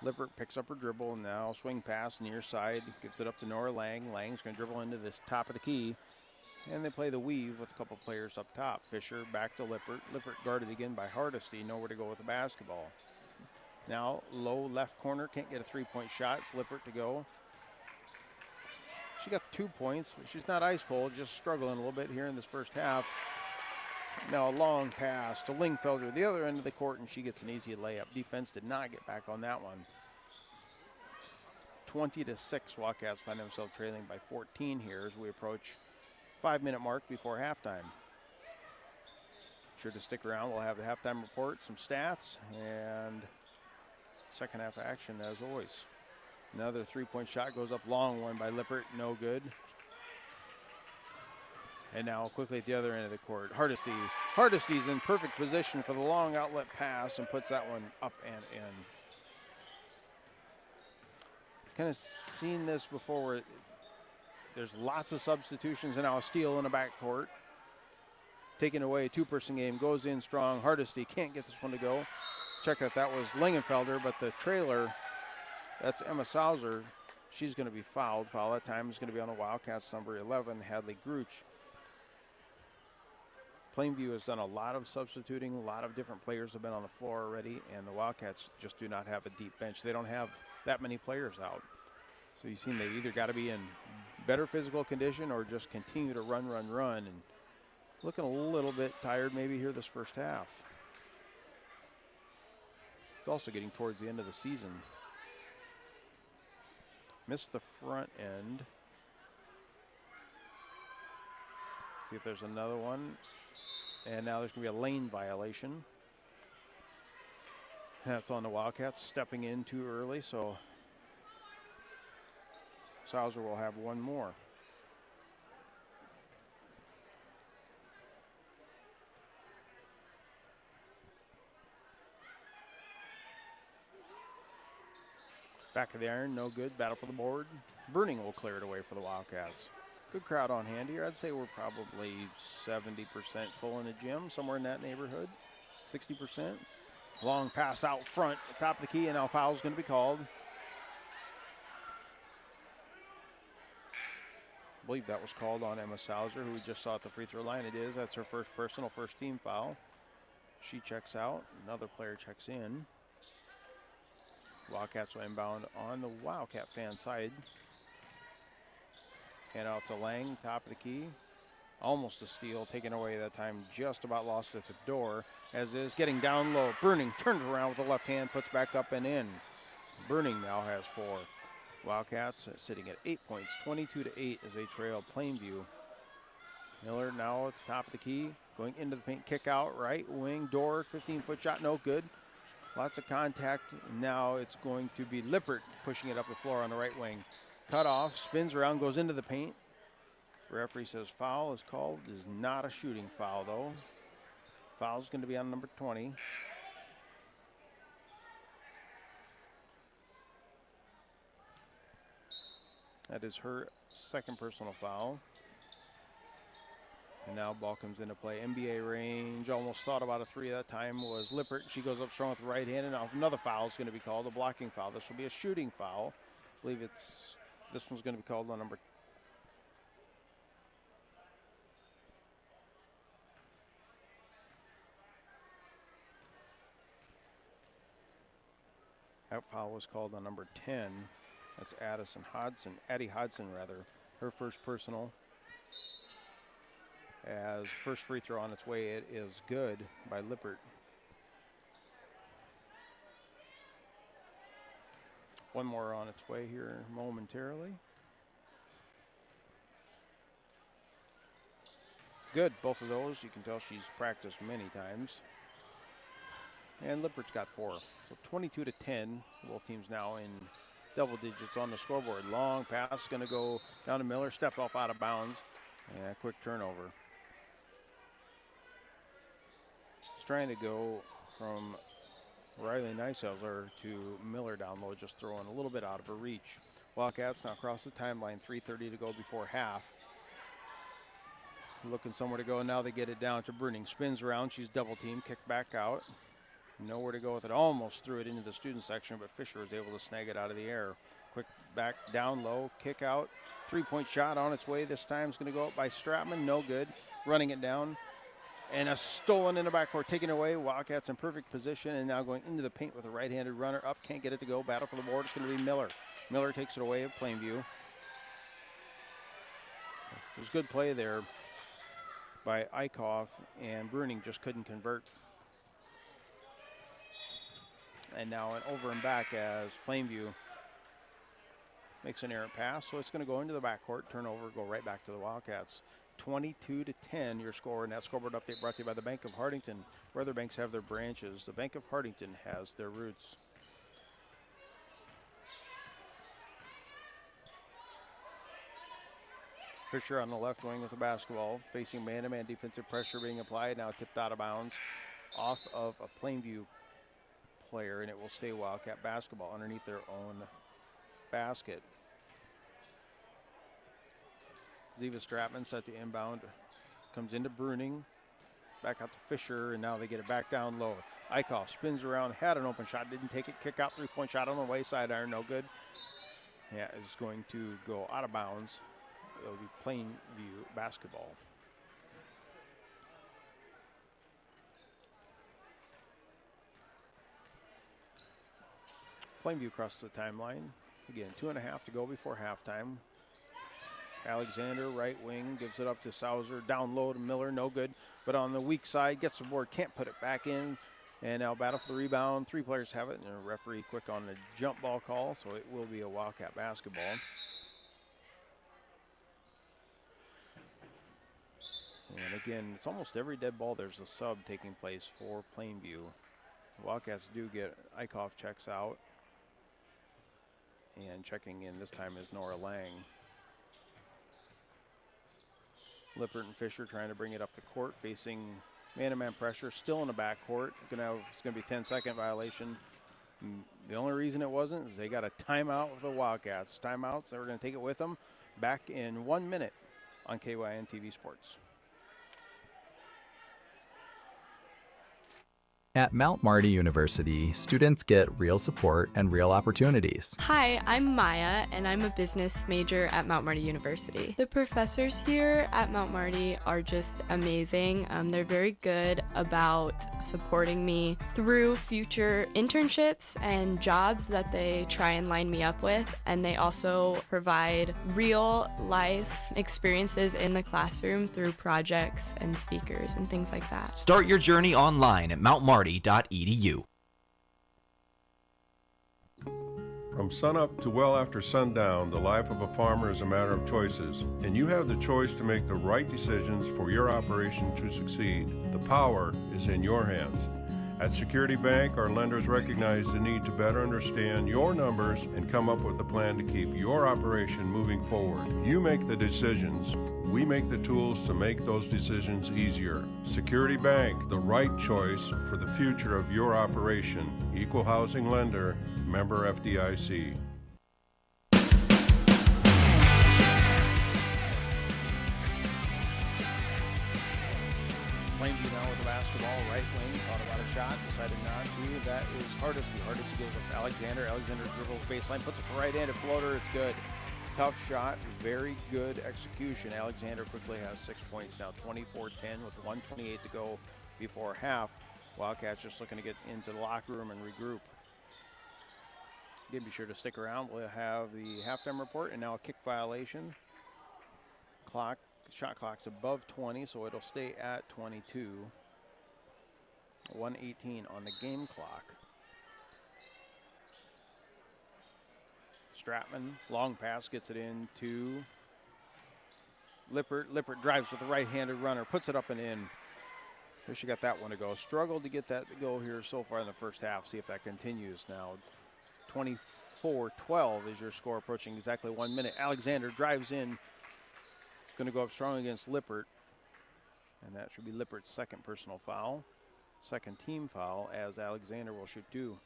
Lippert picks up her dribble and now swing pass near side. Gives it up to Nora Lang. Lang's going to dribble into this top of the key. And they play the weave with a couple players up top. Fisher back to Lippert. Lippert guarded again by Hardesty. Nowhere to go with the basketball. Now low left corner. Can't get a three-point shot. It's Lippert to go. She got 2 points. But she's not ice cold. Just struggling a little bit here in this first half. Now a long pass to Lingfelder, the other end of the court, and she gets an easy layup. Defense did not get back on that one. 20-6. Wildcats find themselves trailing by 14 here as we approach 5-minute mark before halftime. Sure to stick around. We'll have the halftime report, some stats, and second half action as always. Another three-point shot goes up long, one by Lippert, no good. And now quickly at the other end of the court, Hardesty. Hardesty's in perfect position for the long outlet pass and puts that one up and in. Kind of seen this before where there's lots of substitutions and now a steal in the backcourt. Taking away a two-person game, goes in strong. Hardesty can't get this one to go. Check that was Lingenfelder, but the trailer, that's Emma Sauser. She's going to be fouled. Foul that time is going to be on the Wildcats, number 11, Hadley Gruch. Plainview has done a lot of substituting. A lot of different players have been on the floor already, and the Wildcats just do not have a deep bench. They don't have that many players out. So you've seen they've either got to be in better physical condition or just continue to run, and looking a little bit tired maybe here this first half. It's also getting towards the end of the season. Missed the front end. See if there's another one. And now there's going to be a lane violation. That's on the Wildcats, stepping in too early, so Sauser will have one more. Back of the iron, no good. Battle for the board. Burning will clear it away for the Wildcats. Good crowd on hand here. I'd say we're probably 70% full in the gym, somewhere in that neighborhood. 60%. Long pass out front, top of the key, and now foul's going to be called. I believe that was called on Emma Sauser, who we just saw at the free throw line. It is. That's her first personal, first team foul. She checks out. Another player checks in. Wildcats will inbound on the Wildcat fan side. Hand off to Lang, top of the key. Almost a steal, taken away that time, just about lost at the door. As is getting down low. Burning turns around with the left hand, puts back up and in. Burning now has 4. Wildcats sitting at 8 points, 22-8 as they trail Plainview. Miller now at the top of the key, going into the paint, kick out, right wing, door, 15-foot shot, no good. Lots of contact. Now it's going to be Lippert pushing it up the floor on the right wing. Cut off, spins around, goes into the paint. Referee says foul is called. Is not a shooting foul though. Foul's going to be on number 20. That is her second personal foul. And now ball comes into play. NBA range, almost thought about a three at that time, was Lippert. She goes up strong with the right hand, and now another foul is going to be called, a blocking foul. This will be a shooting foul. I believe this one's going to be called on number. That foul was called on number 10. That's Addie Hodson rather. Her first personal. As first free throw on its way, it is good by Lippert. One more on its way here momentarily. Good, both of those. You can tell she's practiced many times. And Lippert's got 4. So 22-10. Both teams now in double digits on the scoreboard. Long pass going to go down to Miller. Stepped off out of bounds. And a quick turnover. He's trying to go from Riley Nicelser to Miller down low, just throwing a little bit out of her reach. Wildcats now across the timeline, 3:30 to go before half. Looking somewhere to go, now they get it down to Bruning. Spins around, she's double teamed, kicked back out. Nowhere to go with it, almost threw it into the student section, but Fisher was able to snag it out of the air. Quick back down low, kick out. 3-point shot on its way this time is going to go up by Stratman, no good. Running it down. And a stolen in the backcourt, taken away. Wildcats in perfect position and now going into the paint with a right-handed runner up. Can't get it to go. Battle for the board. It's going to be Miller. Miller takes it away at Plainview. It was good play there by Eichhoff, and Bruning just couldn't convert. And now an over and back as Plainview makes an errant pass. So it's going to go into the backcourt, turnover, go right back to the Wildcats. 22-10, your score, and that scoreboard update brought to you by the Bank of Hartington. Where other banks have their branches, the Bank of Hartington has their roots. Fisher on the left wing with the basketball, facing man-to-man defensive pressure being applied, now tipped out of bounds off of a Plainview player, and it will stay Wildcat basketball underneath their own basket. Ziva Stratman set the inbound, comes into Bruning, back out to Fisher, and now they get it back down low. Eichhoff spins around, had an open shot, didn't take it, kick out, 3-point shot on the way, side iron, no good. Yeah, it's going to go out of bounds. It'll be Plainview basketball. Plainview across the timeline. Again, 2.5 to go before halftime. Alexander, right wing, gives it up to Sauser. Down low to Miller, no good. But on the weak side, gets the board, can't put it back in. And now battle for the rebound. 3 players have it, and a referee quick on the jump ball call, so it will be a Wildcat basketball. And again, it's almost every dead ball there's a sub taking place for Plainview. The Wildcats do get Eichhoff checks out. And checking in this time is Nora Lang. Lippert and Fisher trying to bring it up the court, facing man-to-man pressure, still in the backcourt. It's going to be a 10-second violation. The only reason it wasn't is they got a timeout with the Wildcats. Timeouts, they were going to take it with them. Back in 1 minute on KYN TV Sports. At Mount Marty University, students get real support and real opportunities. Hi, I'm Maya, and I'm a business major at Mount Marty University. The professors here at Mount Marty are just amazing. They're very good about supporting me through future internships and jobs that they try and line me up with, and they also provide real life experiences in the classroom through projects and speakers and things like that. Start your journey online at mountmarty.edu. From sunup to well after sundown, the life of a farmer is a matter of choices, and you have the choice to make the right decisions for your operation to succeed. The power is in your hands. At Security Bank, our lenders recognize the need to better understand your numbers and come up with a plan to keep your operation moving forward. You make the decisions. We make the tools to make those decisions easier. Security Bank, the right choice for the future of your operation. Equal housing lender, member FDIC. Plainview now with the basketball, right wing, thought about a shot, decided not to. That is Hardesty. Hardesty goes up to Alexander. Alexander dribbles baseline, puts it for right-handed floater. It's good. Tough shot, very good execution. Alexander quickly has 6 points now, 24-10 with 1:28 to go before half. Wildcats just looking to get into the locker room and regroup. Again, be sure to stick around. We'll have the halftime report and now a kick violation. Shot clock's above 20, so it'll stay at 22. 1:18 on the game clock. Stratman, long pass, gets it in to Lippert. Lippert drives with the right-handed runner, puts it up and in. Here she got that one to go. Struggled to get that to go here so far in the first half. See if that continues now. 24-12 is your score, approaching exactly 1 minute. Alexander drives in. It's going to go up strong against Lippert. And that should be Lippert's second personal foul. Second team foul, as Alexander will shoot 2.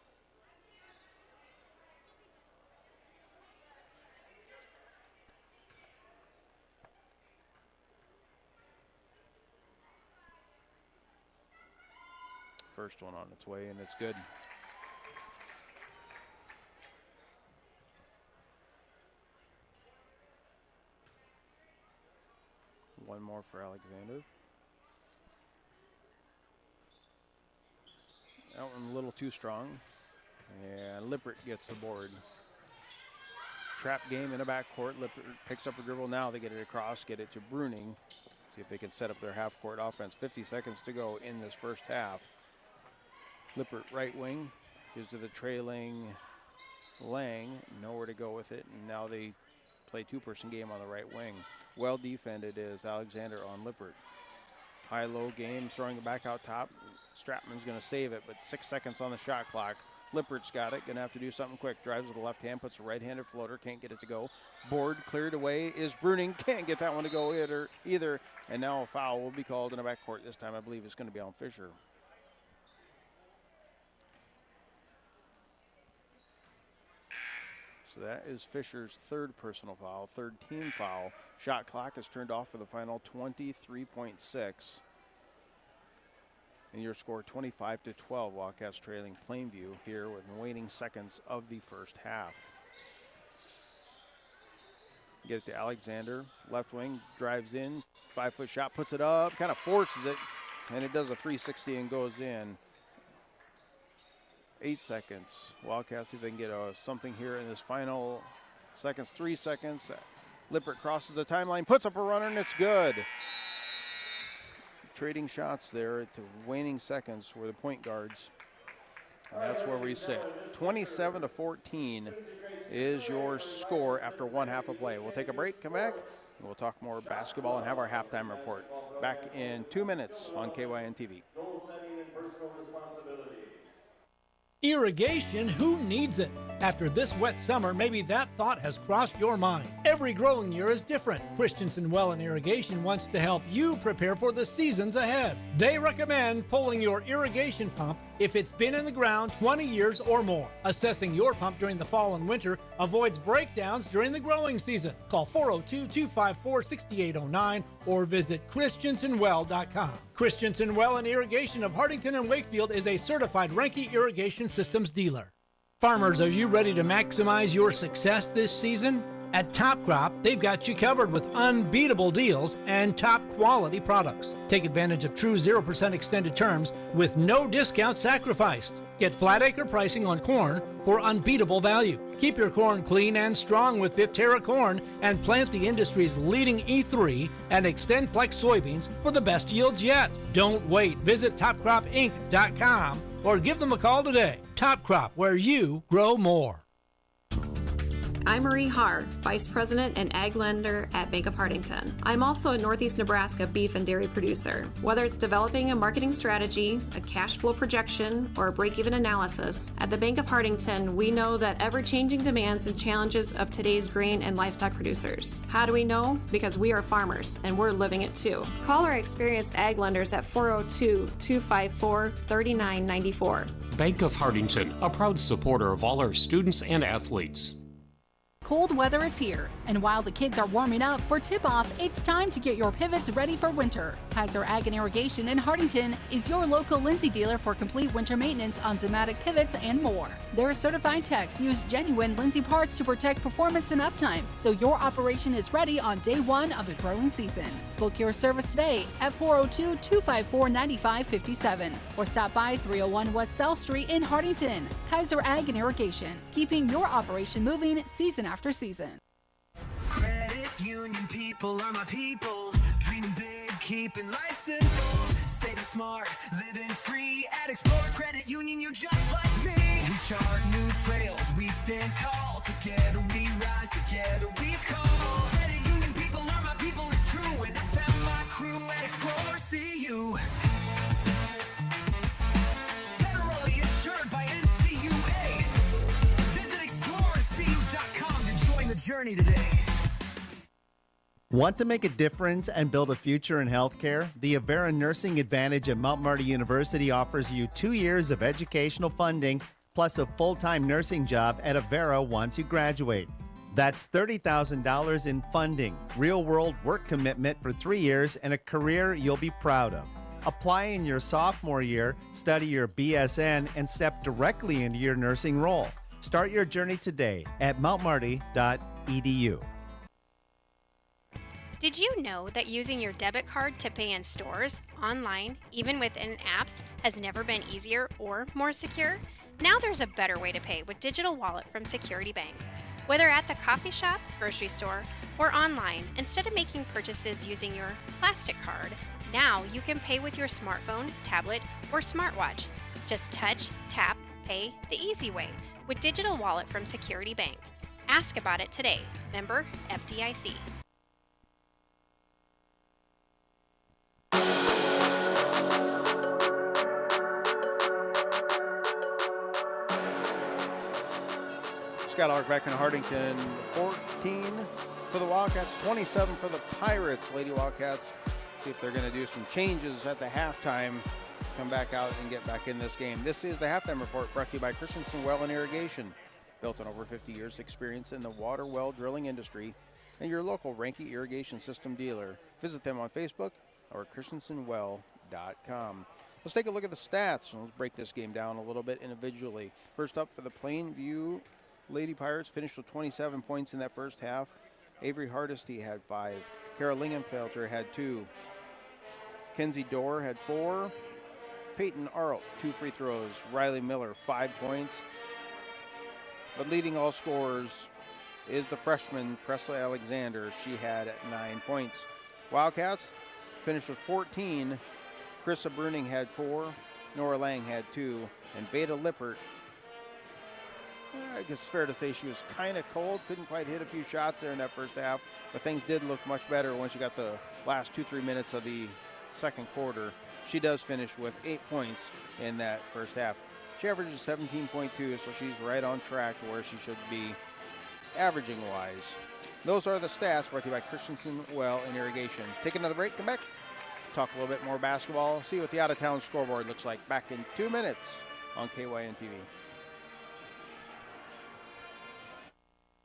First one on its way, and it's good. One more for Alexander. That one a little too strong. And Lippert gets the board. Trap game in the backcourt. Lippert picks up a dribble. Now they get it across, get it to Bruning. See if they can set up their half-court offense. 50 seconds to go in this first half. Lippert right wing. Gives to the trailing Lang. Nowhere to go with it. And now they play two-person game on the right wing. Well defended is Alexander on Lippert. High-low game, throwing it back out top. Stratman's going to save it, but 6 seconds on the shot clock. Lippert's got it, going to have to do something quick. Drives with the left hand, puts a right-handed floater, can't get it to go. Board cleared away is Bruning, can't get that one to go either. And now a foul will be called in the backcourt. This time I believe it's going to be on Fisher. So that is Fisher's third personal foul, third team foul. Shot clock is turned off for the final 23.6. And your score 25-12. Wildcats trailing Plainview here with the waning seconds of the first half. Get it to Alexander, left wing, drives in, 5-foot shot, puts it up, kind of forces it, and it does a 360 and goes in. 8 seconds. Wildcats see if they can get something here in this final seconds. 3 seconds. Lippert crosses the timeline, puts up a runner, and it's good. Trading shots there at the waning seconds were the point guards. And that's where we sit. 27-14 is your score after one half of play. We'll take a break, come back, and we'll talk more basketball and have our halftime report. Back in 2 minutes on KYN TV. Irrigation, who needs it? After this wet summer, maybe that thought has crossed your mind. Every growing year is different. Christensen Well and Irrigation wants to help you prepare for the seasons ahead. They recommend pulling your irrigation pump if it's been in the ground 20 years or more. Assessing your pump during the fall and winter avoids breakdowns during the growing season. Call 402-254-6809 or visit christensenwell.com. Christensen Well and Irrigation of Hartington and Wakefield is a certified Renke Irrigation Systems dealer. Farmers, are you ready to maximize your success this season? At Top Crop, they've got you covered with unbeatable deals and top quality products. Take advantage of true 0% extended terms with no discount sacrificed. Get flat acre pricing on corn for unbeatable value. Keep your corn clean and strong with Viptera corn and plant the industry's leading E3 and Extend Flex soybeans for the best yields yet. Don't wait. Visit topcropinc.com or give them a call today. Top Crop, where you grow more. I'm Marie Haar, Vice President and Ag Lender at Bank of Hartington. I'm also a Northeast Nebraska beef and dairy producer. Whether it's developing a marketing strategy, a cash flow projection, or a break-even analysis, at the Bank of Hartington, we know that ever-changing demands and challenges of today's grain and livestock producers. How do we know? Because we are farmers, and we're living it too. Call our experienced ag lenders at 402-254-3994. Bank of Hartington, a proud supporter of all our students and athletes. Cold weather is here, and while the kids are warming up for tip-off, it's time to get your pivots ready for winter. Kaiser Ag and Irrigation in Hartington is your local Lindsay dealer for complete winter maintenance on Zimmatic pivots and more. Their certified techs use genuine Lindsay parts to protect performance and uptime, so your operation is ready on day one of the growing season. Book your service today at 402-254-9557 or stop by 301 West South Street in Hartington. Kaiser Ag and Irrigation, keeping your operation moving season after season. Credit union people are my people. Dreaming big, keeping life simple. Saving smart, living free. At Explorers Credit Union, you're just like me. We chart new trails, we stand tall. Together we rise, together we call. Credit union people are my people, it's true. And I found my crew at Explorers CU. journey today. Want to make a difference and build a future in healthcare? The Avera Nursing Advantage at Mount Marty University offers you 2 years of educational funding plus a full-time nursing job at Avera once you graduate. That's $30,000 in funding, real-world work commitment for 3 years, and a career you'll be proud of. Apply in your sophomore year, study your BSN, and step directly into your nursing role. Start your journey today at mountmarty.edu. Did you know that using your debit card to pay in stores, online, even within apps, has never been easier or more secure? Now there's a better way to pay with Digital Wallet from Security Bank. Whether at the coffee shop, grocery store, or online, instead of making purchases using your plastic card, now you can pay with your smartphone, tablet, or smartwatch. Just touch, tap, pay the easy way with Digital Wallet from Security Bank. Ask about it today. Member FDIC. Scott Ulrich back in Hartington. 14 for the Wildcats, 27 for the Pirates. Lady Wildcats see if they're going to do some changes at the halftime. Come back out and get back in this game. This is the halftime report brought to you by Christensen Well and Irrigation. Built on over 50 years experience in the water well drilling industry and your local Ranke irrigation system dealer. Visit them on Facebook or christensenwell.com. Let's take a look at the stats and let's break this game down a little bit individually. First up for the Plainview Lady Pirates, finished with 27 points in that first half. Avery Hardesty had 5. Kara Lingenfelter had 2. Kenzie Dorr had 4. Peyton Arlt, 2 free throws. Riley Miller, 5 points. But leading all scorers is the freshman Presley Alexander. She had 9 points. Wildcats finished with 14. Krista Bruning had 4. Nora Lang had 2. And Veda Lippert, I guess it's fair to say she was kind of cold, couldn't quite hit a few shots there in that first half, but things did look much better once you got the last 2-3 minutes of the second quarter. She does finish with 8 points in that first half. She averages 17.2, so she's right on track to where she should be averaging-wise. Those are the stats brought to you by Christensen Well and Irrigation. Take another break, come back, talk a little bit more basketball, see what the out-of-town scoreboard looks like back in 2 minutes on KYN TV.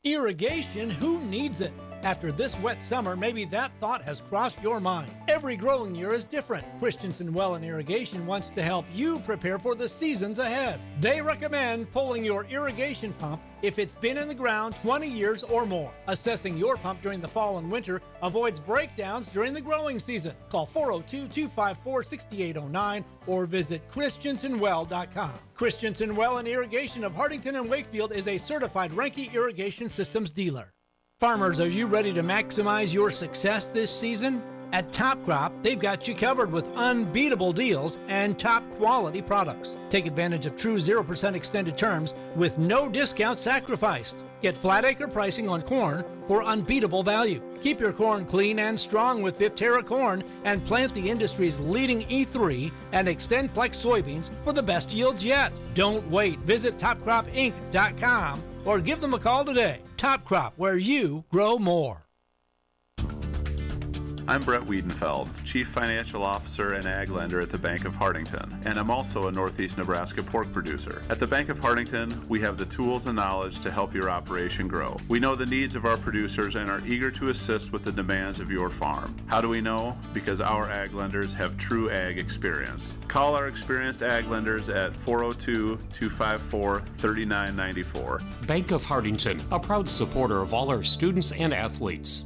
Irrigation, who needs it? After this wet summer, maybe that thought has crossed your mind. Every growing year is different. Christensen Well and Irrigation wants to help you prepare for the seasons ahead. They recommend pulling your irrigation pump if it's been in the ground 20 years or more. Assessing your pump during the fall and winter avoids breakdowns during the growing season. Call 402-254-6809 or visit christensenwell.com. Christensen Well and Irrigation of Hartington and Wakefield is a certified Ranke Irrigation Systems dealer. Farmers, are you ready to maximize your success this season? At Top Crop, they've got you covered with unbeatable deals and top quality products. Take advantage of true 0% extended terms with no discount sacrificed. Get flat acre pricing on corn for unbeatable value. Keep your corn clean and strong with Viptera corn and plant the industry's leading E3 and Extend Flex soybeans for the best yields yet. Don't wait. Visit topcropinc.com or give them a call today. Top Crop, where you grow more. I'm Brett Wiedenfeld, Chief Financial Officer and Ag Lender at the Bank of Hartington, and I'm also a Northeast Nebraska pork producer. At the Bank of Hartington, we have the tools and knowledge to help your operation grow. We know the needs of our producers and are eager to assist with the demands of your farm. How do we know? Because our Ag Lenders have true Ag experience. Call our experienced Ag Lenders at 402-254-3994. Bank of Hartington, a proud supporter of all our students and athletes.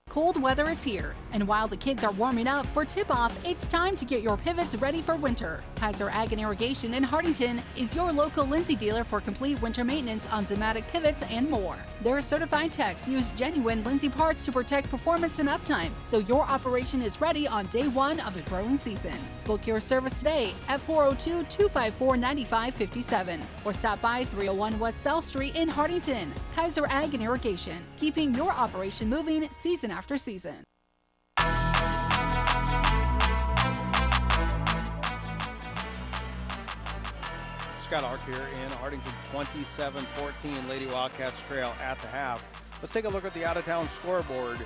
Cold weather is here, and while the kids are warming up for tip-off, it's time to get your pivots ready for winter. Kaiser Ag and Irrigation in Hartington is your local Lindsay dealer for complete winter maintenance on Zimmatic pivots and more. Their certified techs use genuine Lindsay parts to protect performance and uptime, so your operation is ready on day one of the growing season. Book your service today at 402-254-9557 or stop by 301 West South Street in Hartington. Kaiser Ag and Irrigation, keeping your operation moving season after season. Scott Hawk here in Hartington, 27-14. Lady Wildcats trail at the half. Let's take a look at the out-of-town scoreboard.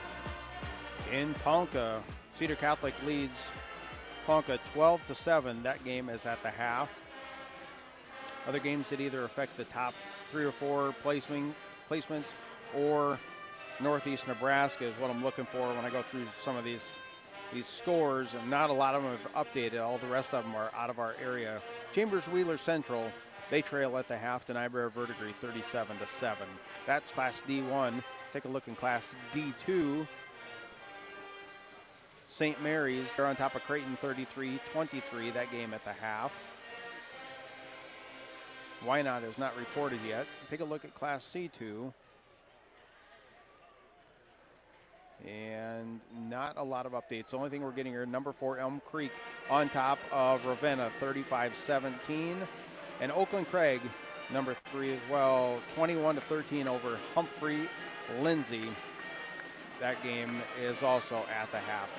In Ponca, Cedar Catholic leads Ponca 12-7. That game is at the half. Other games that either affect the top 3 or 4 placements or Northeast Nebraska is what I'm looking for when I go through some of these scores, and not a lot of them have updated. All the rest of them are out of our area. Chambers Wheeler Central, they trail at the half to Niobrara Verdigris 37-7. That's Class D1. Take a look in Class D2. St. Mary's, they're on top of Creighton 33-23, that game at the half. Wynot is not reported yet. Take a look at Class C2. And not a lot of updates. The only thing we're getting here, number 4 Elm Creek on top of Ravenna 35-17. And Oakland Craig, number 3 as well, 21-13 over Humphrey Lindsay. That game is also at the half.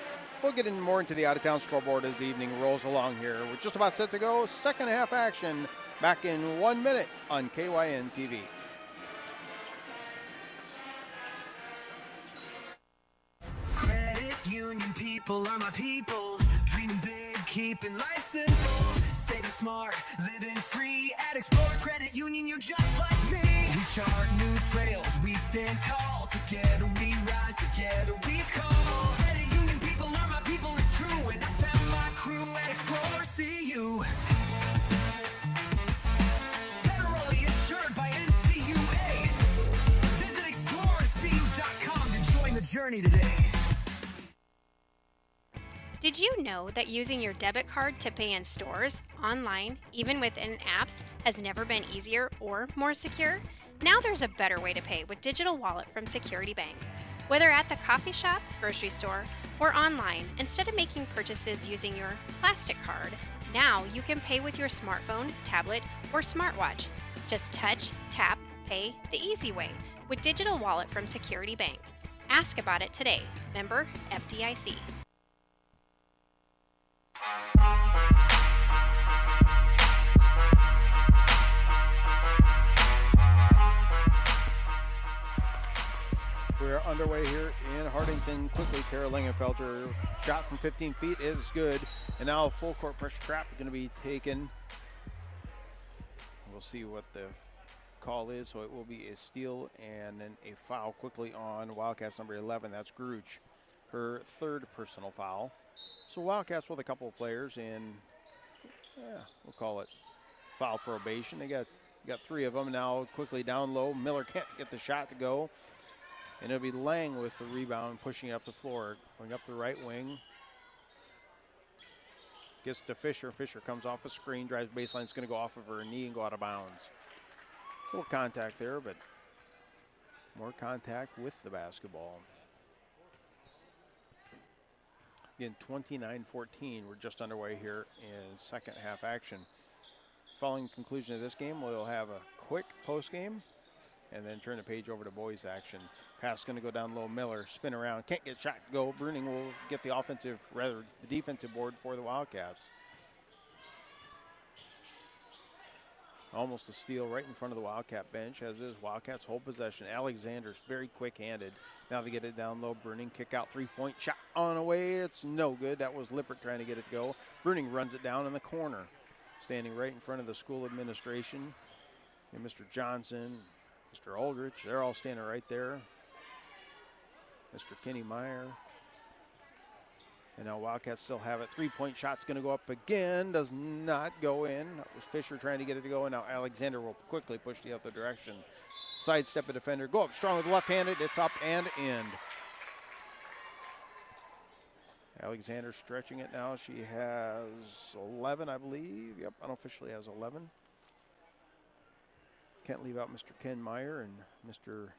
We'll get more into the out-of-town scoreboard as the evening rolls along here. We're just about set to go. Second half action back in 1 minute on KYN TV. Credit union people are my people. Dreaming big, keeping life simple. Saving smart, living free. At Explorers Credit Union, you're just like me. We chart new trails, we stand tall. Together we rise, together we call. Credit union people are my people, it's true. And I found my crew at Explorers CU. Federally insured by NCUA. Visit explorerscu.com to join the journey today. Did you know that using your debit card to pay in stores, online, even within apps, has never been easier or more secure? Now there's a better way to pay with Digital Wallet from Security Bank. Whether at the coffee shop, grocery store, or online, instead of making purchases using your plastic card, now you can pay with your smartphone, tablet, or smartwatch. Just touch, tap, pay the easy way with Digital Wallet from Security Bank. Ask about it today. Member FDIC. We're underway here in Hartington. Quickly, Tara Lingenfelter shot from 15 feet is good. And now a full court pressure trap is going to be taken. We'll see what the call is. So it will be a steal and then a foul quickly on Wildcats number 11. That's Gruch, her 3rd personal foul. So Wildcats with a couple of players in, we'll call it foul probation. They got 3 of them. Now quickly down low. Miller can't get the shot to go. And it'll be Lang with the rebound, pushing it up the floor, going up the right wing. Gets to Fisher. Fisher comes off a screen, drives baseline. It's going to go off of her knee and go out of bounds. A little contact there, but more contact with the basketball. Again, 29-14. We're just underway here in second half action. Following conclusion of this game, we'll have a quick post game and then turn the page over to boys action. Pass going to go down low. Miller spin around, can't get shot to go. Bruning will get the the defensive board for the Wildcats. Almost a steal right in front of the Wildcat bench, as is Wildcats hold possession. Alexander's very quick-handed. Now they get it down low. Bruning kick out, 3-point shot on away. It's no good. That was Lippert trying to get it to go. Bruning runs it down in the corner. Standing right in front of the school administration. And Mr. Johnson, Mr. Ulrich, they're all standing right there. Mr. Kenny Meyer. And now Wildcats still have it. 3-point shot's going to go up again. Does not go in. That was Fisher trying to get it to go. And now Alexander will quickly push the other direction. Sidestep a defender. Go up strong with the left-handed. It's up and in. Alexander stretching it now. She has 11, I believe. Yep, unofficially has 11. Can't leave out Mr. Ken Meyer and Mr.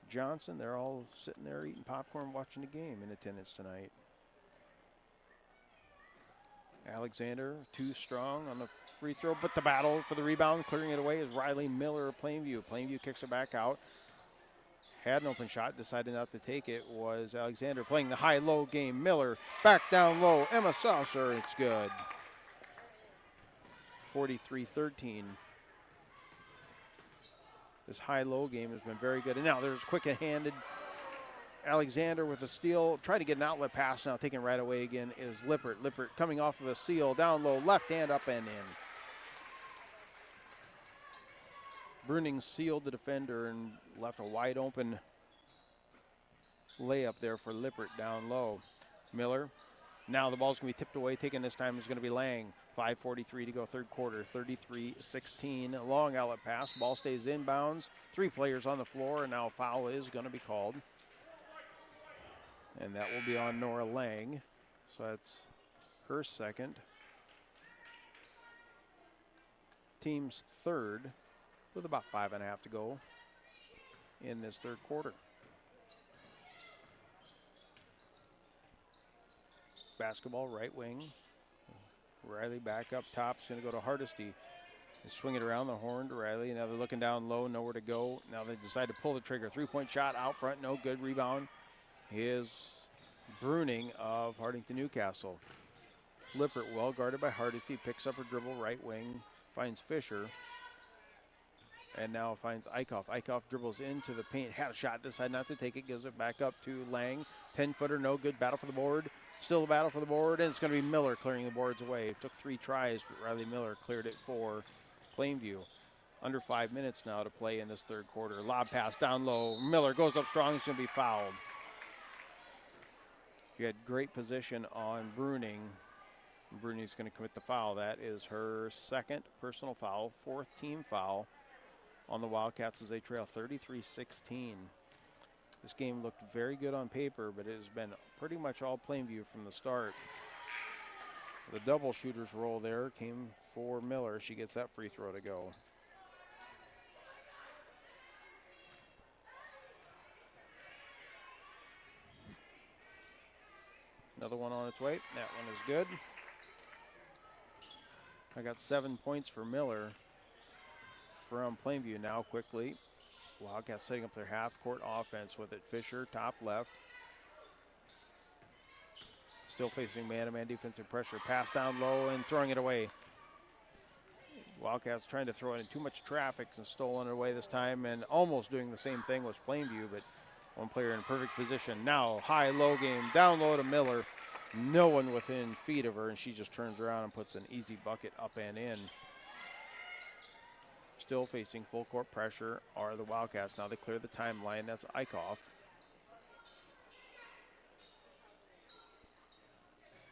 Johnson. They're all sitting there eating popcorn, watching the game in attendance tonight. Alexander, too strong on the free throw, but the battle for the rebound, clearing it away, is Riley Miller of Plainview. Plainview kicks it back out. Had an open shot, decided not to take it, was Alexander playing the high-low game. Miller back down low. Emma Saucer, it's good. 43-13. This high-low game has been very good. And now there's quick-handed Alexander with a steal. Trying to get an outlet pass now. Taken right away again is Lippert. Lippert coming off of a seal. Down low, left hand up and in. Bruning sealed the defender and left a wide open layup there for Lippert down low. Miller. Now the ball's going to be tipped away. Taking this time is going to be Lang. 5:43 to go third quarter. 33-16. Long outlet pass. Ball stays inbounds. 3 players on the floor, and now a foul is going to be called. And that will be on Nora Lang. So that's her second. Team's third with about 5.5 to go in this third quarter. Basketball, right wing. Riley back up top. It's going to go to Hardesty. They swing it around the horn to Riley. Now they're looking down low, nowhere to go. Now they decide to pull the trigger. 3-point shot out front, no good. Rebound is Bruning of Hartington-Newcastle. Lippert well guarded by Hardesty. Picks up her dribble, right wing. Finds Fisher. And now finds Eichhoff. Eichhoff dribbles into the paint. Had a shot, decided not to take it. Gives it back up to Lang. 10-footer, no good. Battle for the board. Still a battle for the board, and it's going to be Miller clearing the boards away. It took 3 tries, but Riley Miller cleared it for Plainview. Under 5 minutes now to play in this third quarter. Lob pass down low. Miller goes up strong. He's going to be fouled. You had great position on Bruning. Bruning's going to commit the foul. That is her second personal foul, 4th team foul on the Wildcats as they trail 33-16. This game looked very good on paper, but it has been pretty much all Plainview from the start. The double shooter's roll there came for Miller. She gets that free throw to go. Another one on its way. That one is good. I got 7 points for Miller from Plainview now quickly. Wildcats setting up their half-court offense with it. Fisher, top left. Still facing man-to-man defensive pressure. Pass down low and throwing it away. Wildcats trying to throw it in too much traffic and stolen it away this time, and almost doing the same thing was Plainview, but one player in perfect position. Now high-low game. Down low to Miller. No one within feet of her, and she just turns around and puts an easy bucket up and in. Still facing full court pressure are the Wildcats. Now they clear the timeline. That's Eichhoff.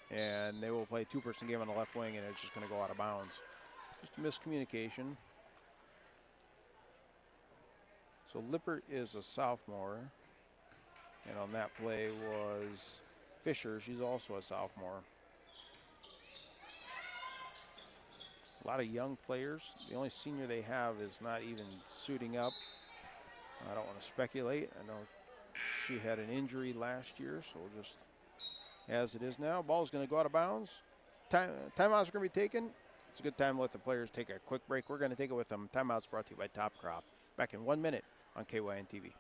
And they will play a 2-person game on the left wing, and it's just going to go out of bounds. Just a miscommunication. So Lippert is a sophomore. And on that play was Fisher. She's also a sophomore. A lot of young players. The only senior they have is not even suiting up. I don't want to speculate. I know she had an injury last year, so we'll just, as it is now, ball's going to go out of bounds. Timeouts are going to be taken. It's a good time to let the players take a quick break. We're going to take it with them. Timeouts brought to you by Top Crop. Back in 1 minute on KYN TV.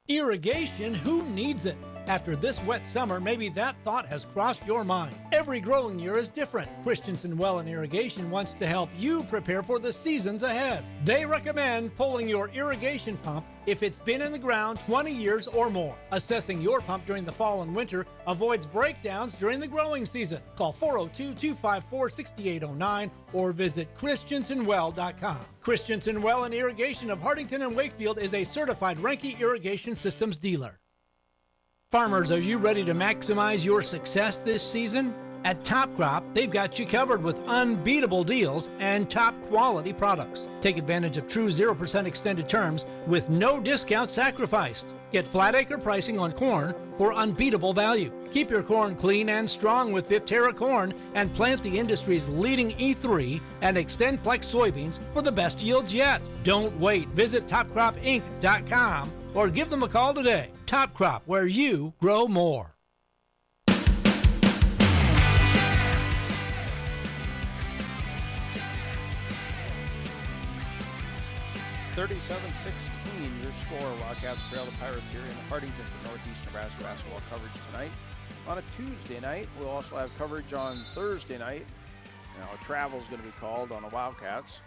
Irrigation, who needs it? After this wet summer, maybe that thought has crossed your mind. Every growing year is different. Christensen Well and Irrigation wants to help you prepare for the seasons ahead. They recommend pulling your irrigation pump if it's been in the ground 20 years or more. Assessing your pump during the fall and winter avoids breakdowns during the growing season. Call 402-254-6809 or visit christensenwell.com. Christensen Well and Irrigation of Hartington and Wakefield is a certified Renke Irrigation Systems dealer. Farmers, are you ready to maximize your success this season? At Top Crop, they've got you covered with unbeatable deals and top quality products. Take advantage of true 0% extended terms with no discount sacrificed. Get flat acre pricing on corn for unbeatable value. Keep your corn clean and strong with Viptera corn and plant the industry's leading E3 and Extend Flex soybeans for the best yields yet. Don't wait. Visit topcropinc.com or give them a call today. Top Crop, where you grow more. 37-16, your score. Wildcats trail the Pirates here in Hartington for Northeast Nebraska basketball coverage tonight. on a Tuesday night. We'll also have coverage on Thursday night. Now, travel is going to be called on the Wildcats.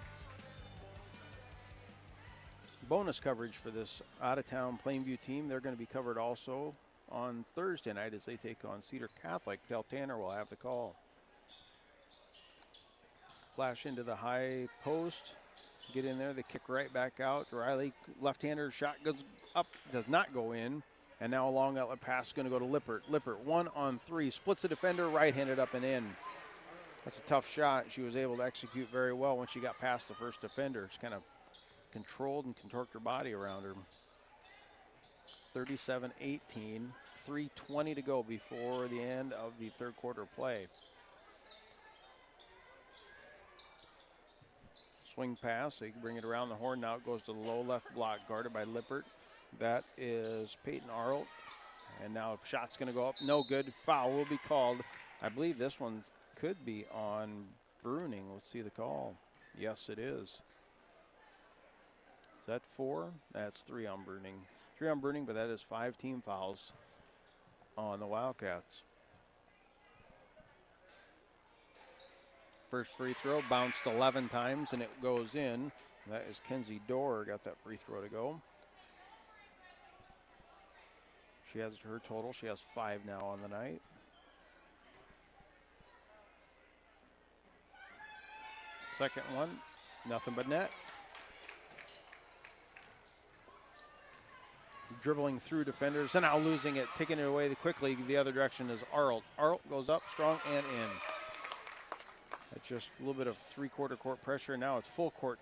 Bonus coverage for this out-of-town Plainview team. They're going to be covered also on Thursday night as they take on Cedar Catholic. Del Tanner will have the call. Flash into the high post. Get in there. They kick right back out. Riley, left-hander shot goes up, does not go in. And now a long outlet pass is going to go to Lippert. Lippert 1-on-3, splits the defender, right-handed up and in. That's a tough shot. She was able to execute very well when she got past the first defender. It's kind of controlled and contorted her body around her. 37-18, 3:20 to go before the end of the third quarter play. Swing pass, they can bring it around the horn. Now it goes to the low left block, guarded by Lippert. That is Peyton Arlt. And now a shot's going to go up. No good. Foul will be called. I believe this one could be on Bruning. Let's see the call. Yes, it is. Is that 4? That's 3 on Bruning. 3 on Bruning, but that is 5 team fouls on the Wildcats. First free throw bounced 11 times and it goes in. That is Kenzie Dorr got that free throw to go. She has her total. She has 5 now on the night. Second one, nothing but net. Dribbling through defenders and now losing it, taking it away quickly. The other direction is Arlt. Arlt goes up strong and in. That's just a little bit of three-quarter court pressure. Now it's full court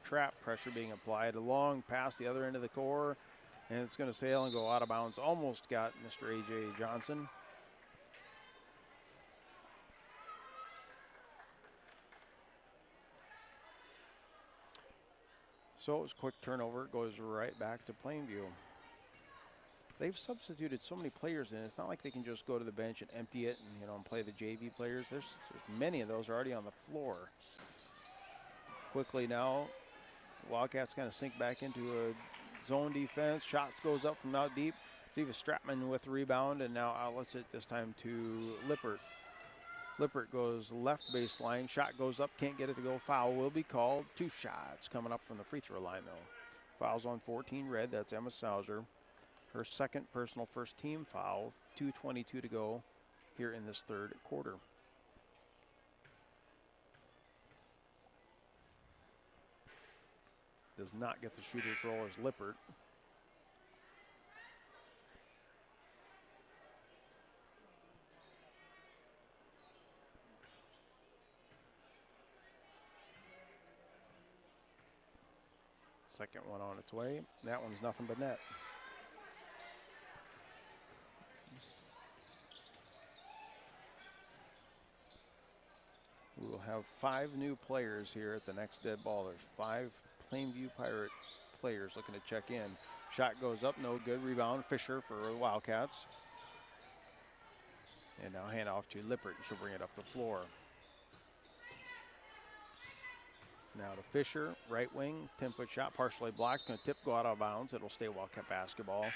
trap pressure being applied. A long pass the other end of the core, and it's going to sail and go out of bounds. Almost got Mr. A.J. Johnson. So it was a quick turnover. It goes right back to Plainview. They've substituted so many players in. It's not like they can just go to the bench and empty it and, and play the JV players. There's many of those already on the floor. Quickly now, Wildcats kind of sink back into a zone defense. Shots goes up from out deep. Steve Stratman with the rebound, and now outlets it this time to Lippert. Lippert goes left baseline. Shot goes up, can't get it to go. Foul will be called. 2 shots coming up from the free throw line, though. Fouls on 14 red. That's Emma Sauser. Her second personal first team foul. 2:22 to go here in this third quarter. Does not get the shooter's roll as Lippert. Second one on its way. That one's nothing but net. We will have 5 new players here at the next dead ball. There's 5 Plainview Pirate players looking to check in. Shot goes up, no good. Rebound, Fisher for the Wildcats. And now hand off to Lippert. She'll bring it up the floor. Now to Fisher, right wing, 10-foot shot, partially blocked. Going to tip, go out of bounds. It'll stay Wildcat basketball.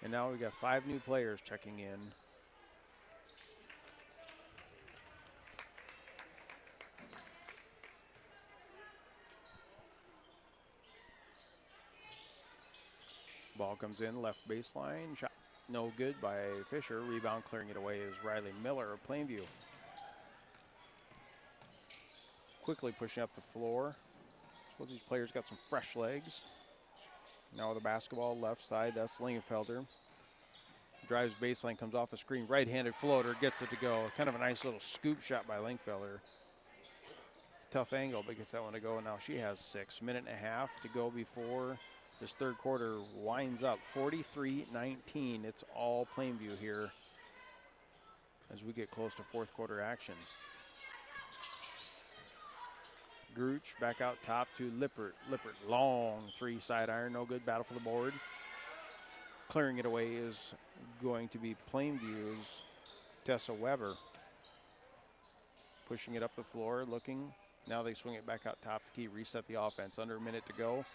And now we got 5 new players checking in. Ball comes in, left baseline, shot no good by Fisher. Rebound clearing it away is Riley Miller of Plainview. Quickly pushing up the floor. Suppose these players got some fresh legs. Now with the basketball left side, that's Lingenfelder. Drives baseline, comes off a screen, right-handed floater, gets it to go. Kind of a nice little scoop shot by Lingenfelder. Tough angle, but gets that one to go. Now she has 6. Minute and a half to go before this third quarter winds up. 43-19. It's all Plainview here as we get close to fourth quarter action. Gruch back out top to Lippert. Lippert, long 3 side iron, no good. Battle for the board. Clearing it away is going to be Plainview's Tessa Weber. Pushing it up the floor, looking. Now they swing it back out top the key, reset the offense. Under a minute to go.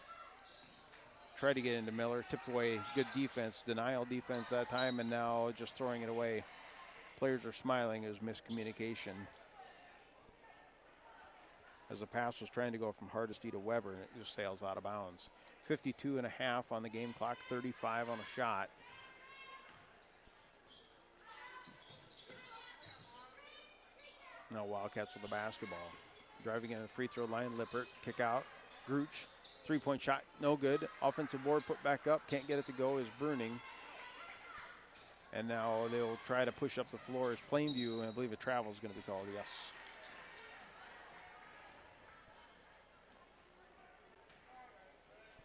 Try to get into Miller, tipped away. Good defense, denial defense that time, and now just throwing it away. Players are smiling. It was miscommunication. As the pass was trying to go from Hardesty to Weber, and it just sails out of bounds. 52.5 on the game clock, 35 on the shot. Now Wildcats with the basketball. Driving in the free throw line, Lippert, kick out. Gruch, three-point shot, no good. Offensive board put back up, can't get it to go, is Bruning. And now they'll try to push up the floor as Plainview, and I believe a travel is going to be called, yes.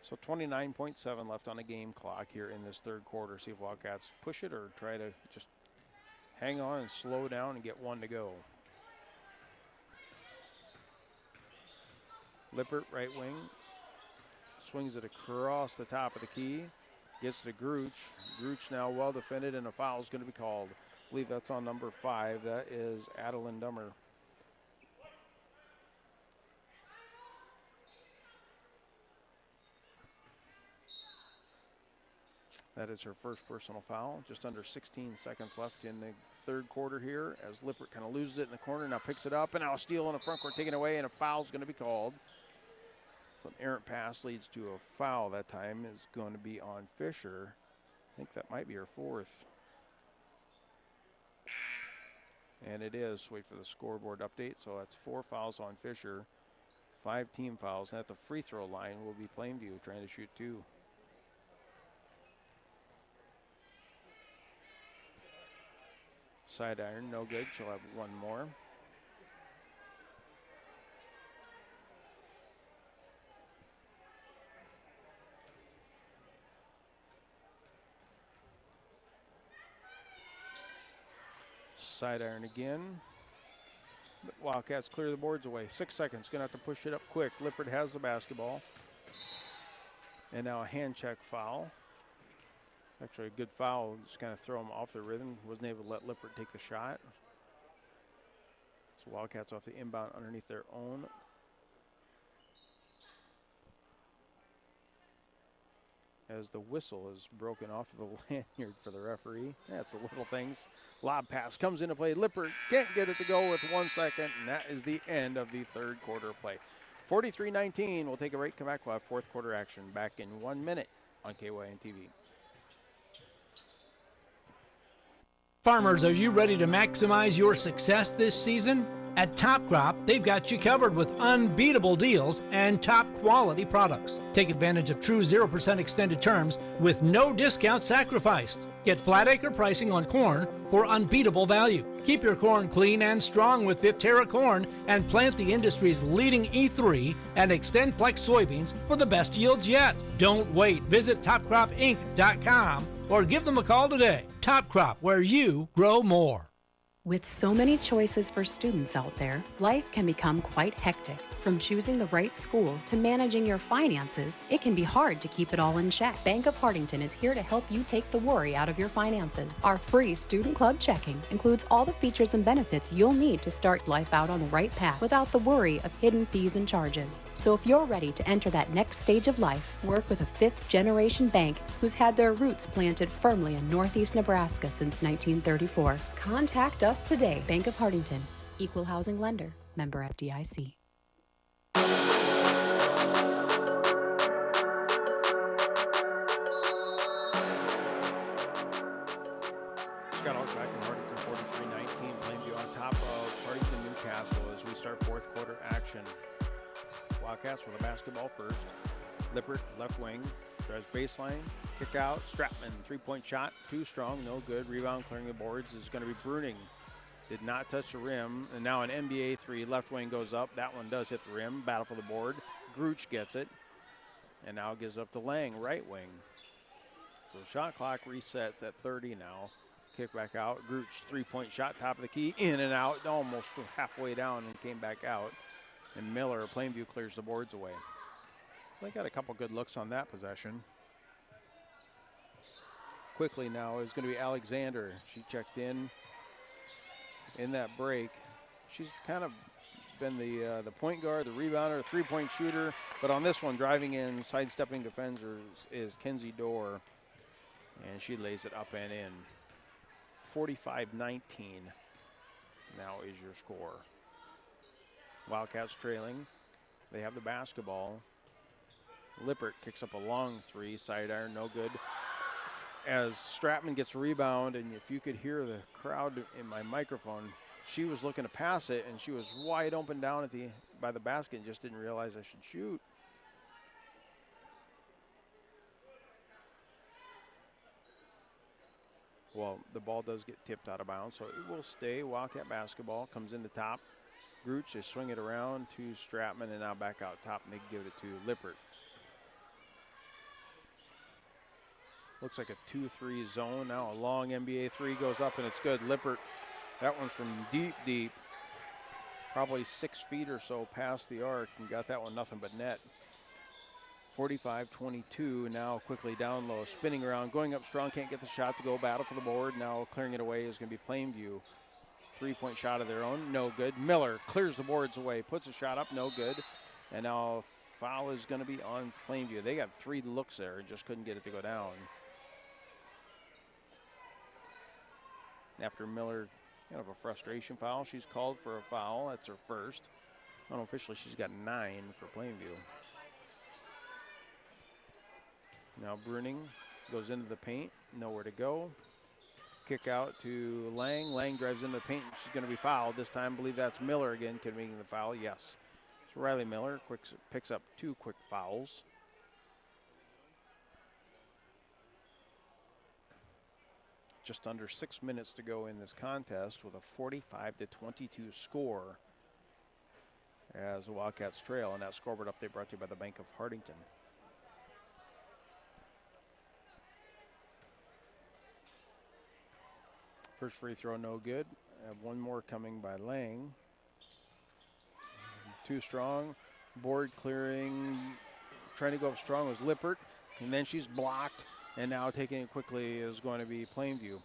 So 29.7 left on the game clock here in this third quarter. See if Wildcats push it or try to just hang on and slow down and get one to go. Lippert, right wing, swings it across the top of the key, gets to Gruch. Gruch now well defended, and a foul is going to be called. I believe that's on number 5. That is Adeline Dummer. That is her first personal foul. Just under 16 seconds left in the third quarter here as Lippert kind of loses it in the corner, now picks it up, and now a steal in the front court taken away, and a foul is going to be called. So an errant pass leads to a foul. That time is going to be on Fisher. I think that might be her 4th. And it is. Wait for the scoreboard update. So that's 4 fouls on Fisher, 5 team fouls. And at the free throw line will be Plainview trying to shoot 2. Side iron, no good. She'll have 1 more. Side iron again. But Wildcats clear the boards away. 6 seconds. Going to have to push it up quick. Lippert has the basketball. And now a hand check foul. Actually a good foul. Just kind of throw them off the rhythm. Wasn't able to let Lippert take the shot. So Wildcats off the inbound underneath their own. As the whistle is broken off of the lanyard for the referee. That's the little things. Lob pass comes into play. Lippert can't get it to go with 1 second, and that is the end of the third quarter of play. 43-19. We'll take a break, come back. We'll have fourth quarter action back in 1 minute on KYN TV. Farmers, are you ready to maximize your success this season? At Top Crop, they've got you covered with unbeatable deals and top quality products. Take advantage of true 0% extended terms with no discount sacrificed. Get flat acre pricing on corn for unbeatable value. Keep your corn clean and strong with Viptera corn and plant the industry's leading E3 and Extend Flex soybeans for the best yields yet. Don't wait. Visit topcropinc.com or give them a call today. Top Crop, where you grow more. With so many choices for students out there, life can become quite hectic. From choosing the right school to managing your finances, it can be hard to keep it all in check. Bank of Hartington is here to help you take the worry out of your finances. Our free Student Club checking includes all the features and benefits you'll need to start life out on the right path without the worry of hidden fees and charges. So if you're ready to enter that next stage of life, work with a fifth-generation bank who's had their roots planted firmly in Northeast Nebraska since 1934. Contact us today. Bank of Hartington, Equal Housing Lender, member FDIC. Scott Ulrich back in Hartington, 43-19. Plainview on top of Hartington-Newcastle as we start fourth quarter action. Wildcats with a basketball first. Lippert, left wing, drives baseline, kick out. Stratman, three-point shot, too strong, no good. Rebound clearing the boards is going to be Bruning. Did not touch the rim, and now an NBA 3, left wing goes up. That one does hit the rim, battle for the board. Gruch gets it, and now gives up to Lang, right wing. So shot clock resets at 30 now. Kick back out, Gruch, three-point shot, top of the key, in and out, almost halfway down and came back out. And Miller, Plainview, clears the boards away. They got a couple good looks on that possession. Quickly now is going to be Alexander. She checked in that break. She's kind of been the point guard, the rebounder, three-point shooter, but on this one, driving in, sidestepping defenders is Kenzie Dorr, and she lays it up and in. 45-19 now is your score. Wildcats trailing. They have the basketball. Lippert kicks up a long three, side iron, no good. As Stratman gets a rebound, and if you could hear the crowd in my microphone, she was looking to pass it, and she was wide open down by the basket and just didn't realize I should shoot. Well, the ball does get tipped out of bounds, so it will stay. Wildcat basketball comes in the top. Grooch, they swing it around to Stratman, and now back out top, and they give it to Lippert. Looks like a 2-3 zone. Now a long NBA three goes up, and it's good. Lippert, that one's from deep, deep. Probably 6 feet or so past the arc, and got that one nothing but net. 45-22, now quickly down low, spinning around, going up strong, can't get the shot to go, battle for the board. Now clearing it away is going to be Plainview. 3-point shot of their own, no good. Miller clears the boards away, puts a shot up, no good. And now foul is going to be on Plainview. They got 3 looks there and just couldn't get it to go down. After Miller, kind of a frustration foul, she's called for a foul. That's her first. Unofficially, she's got 9 for Plainview. Now Bruning goes into the paint, nowhere to go. Kick out to Lang. Lang drives into the paint. She's going to be fouled this time. I believe that's Miller again committing the foul. Yes. So Riley Miller picks up 2 quick fouls. Just under 6 minutes to go in this contest with a 45-22 score as the Wildcats trail. And that scoreboard update brought to you by the Bank of Hartington. First free throw, no good. One more coming by Lang. Too strong. Board clearing. Trying to go up strong was Lippert. And then she's blocked. And now taking it quickly is going to be Plainview.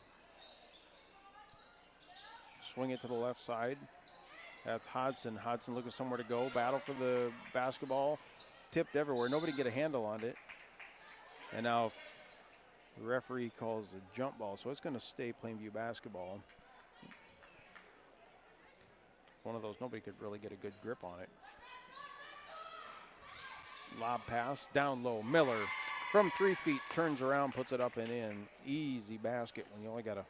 Swing it to the left side. That's Hodson. Hodson looking somewhere to go. Battle for the basketball. Tipped everywhere. Nobody get a handle on it. And now the referee calls a jump ball, so it's going to stay Plainview basketball. One of those, nobody could really get a good grip on it. Lob pass, down low. Miller from 3 feet, turns around, puts it up and in. Easy basket when you only got to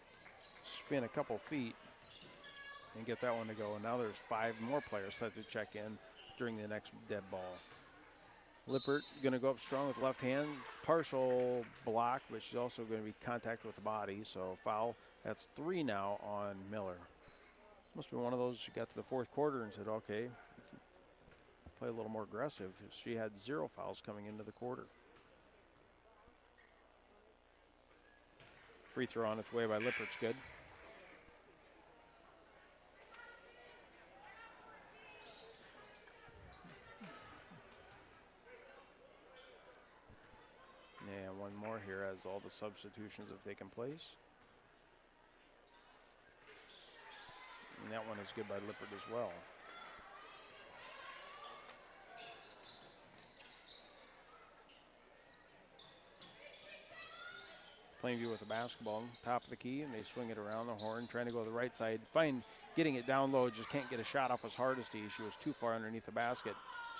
spin a couple feet and get that one to go. And now there's 5 more players set to check in during the next dead ball. Lippert going to go up strong with left hand. Partial block, but she's also going to be contact with the body. So foul. That's 3 now on Miller. Must be one of those she got to the 4th quarter and said, okay, play a little more aggressive. She had 0 fouls coming into the quarter. Free throw on its way by Lippert's good. And one more here as all the substitutions have taken place. And that one is good by Lippert as well. Plainview with the basketball, top of the key, and they swing it around the horn, trying to go to the right side. Getting it down low, just can't get a shot off as Hardesty. She was too far underneath the basket.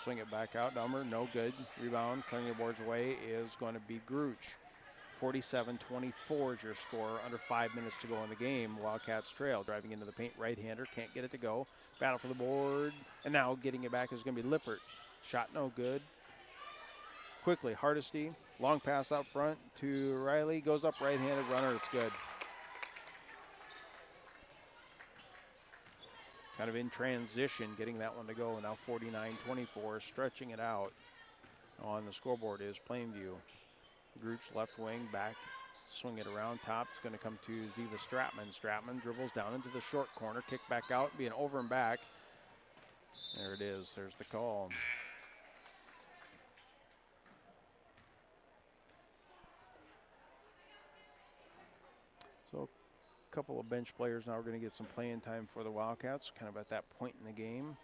Swing it back out, Dummer, no good. Rebound, clearing the boards away is going to be Grooch. 47-24 is your score, under 5 minutes to go in the game. Wildcats trail, driving into the paint, right-hander, can't get it to go. Battle for the board, and now getting it back is going to be Lippert. Shot no good. Quickly, Hardesty, long pass up front to Riley, goes up right-handed runner, it's good. Kind of in transition, getting that one to go. Now 49-24, stretching it out on the scoreboard is Plainview. Grooch left wing, back, swing it around top. It's going to come to Ziva Stratman. Stratman dribbles down into the short corner, kick back out, being over and back. There it is, there's the call. So a couple of bench players now are going to get some playing time for the Wildcats, kind of at that point in the game.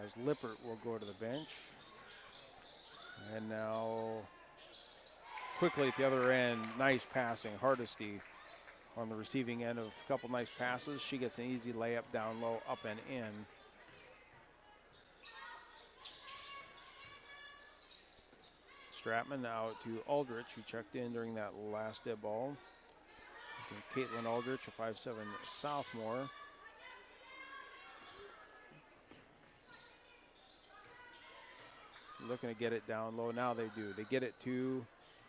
As Lippert will go to the bench. And now quickly at the other end, nice passing. Hardesty on the receiving end of a couple nice passes. She gets an easy layup down low, up and in. Stratman out to Ulrich, who checked in during that last dead ball. Caitlin Ulrich, a 5'7" sophomore. Looking to get it down low. Now they do. They get it to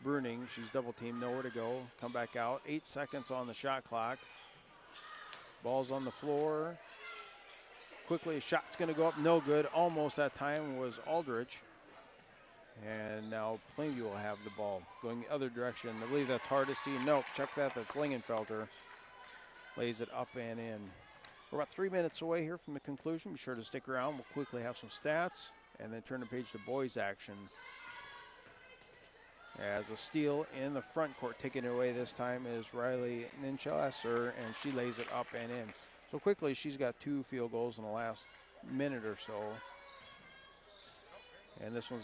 Bruning. She's double teamed, nowhere to go. Come back out. 8 seconds on the shot clock. Ball's on the floor. Quickly, a shot's going to go up. No good. Almost that time was Aldrich. And now Plainview will have the ball going the other direction. I believe that's Hardesty. Nope, check that. That's Lingenfelter. Lays it up and in. We're about 3 minutes away here from the conclusion. Be sure to stick around. We'll quickly have some stats and then turn the page to boys action. As a steal in the front court, taking it away this time is Riley Ninchelsser, and she lays it up and in. So quickly, she's got 2 field goals in the last minute or so. And this one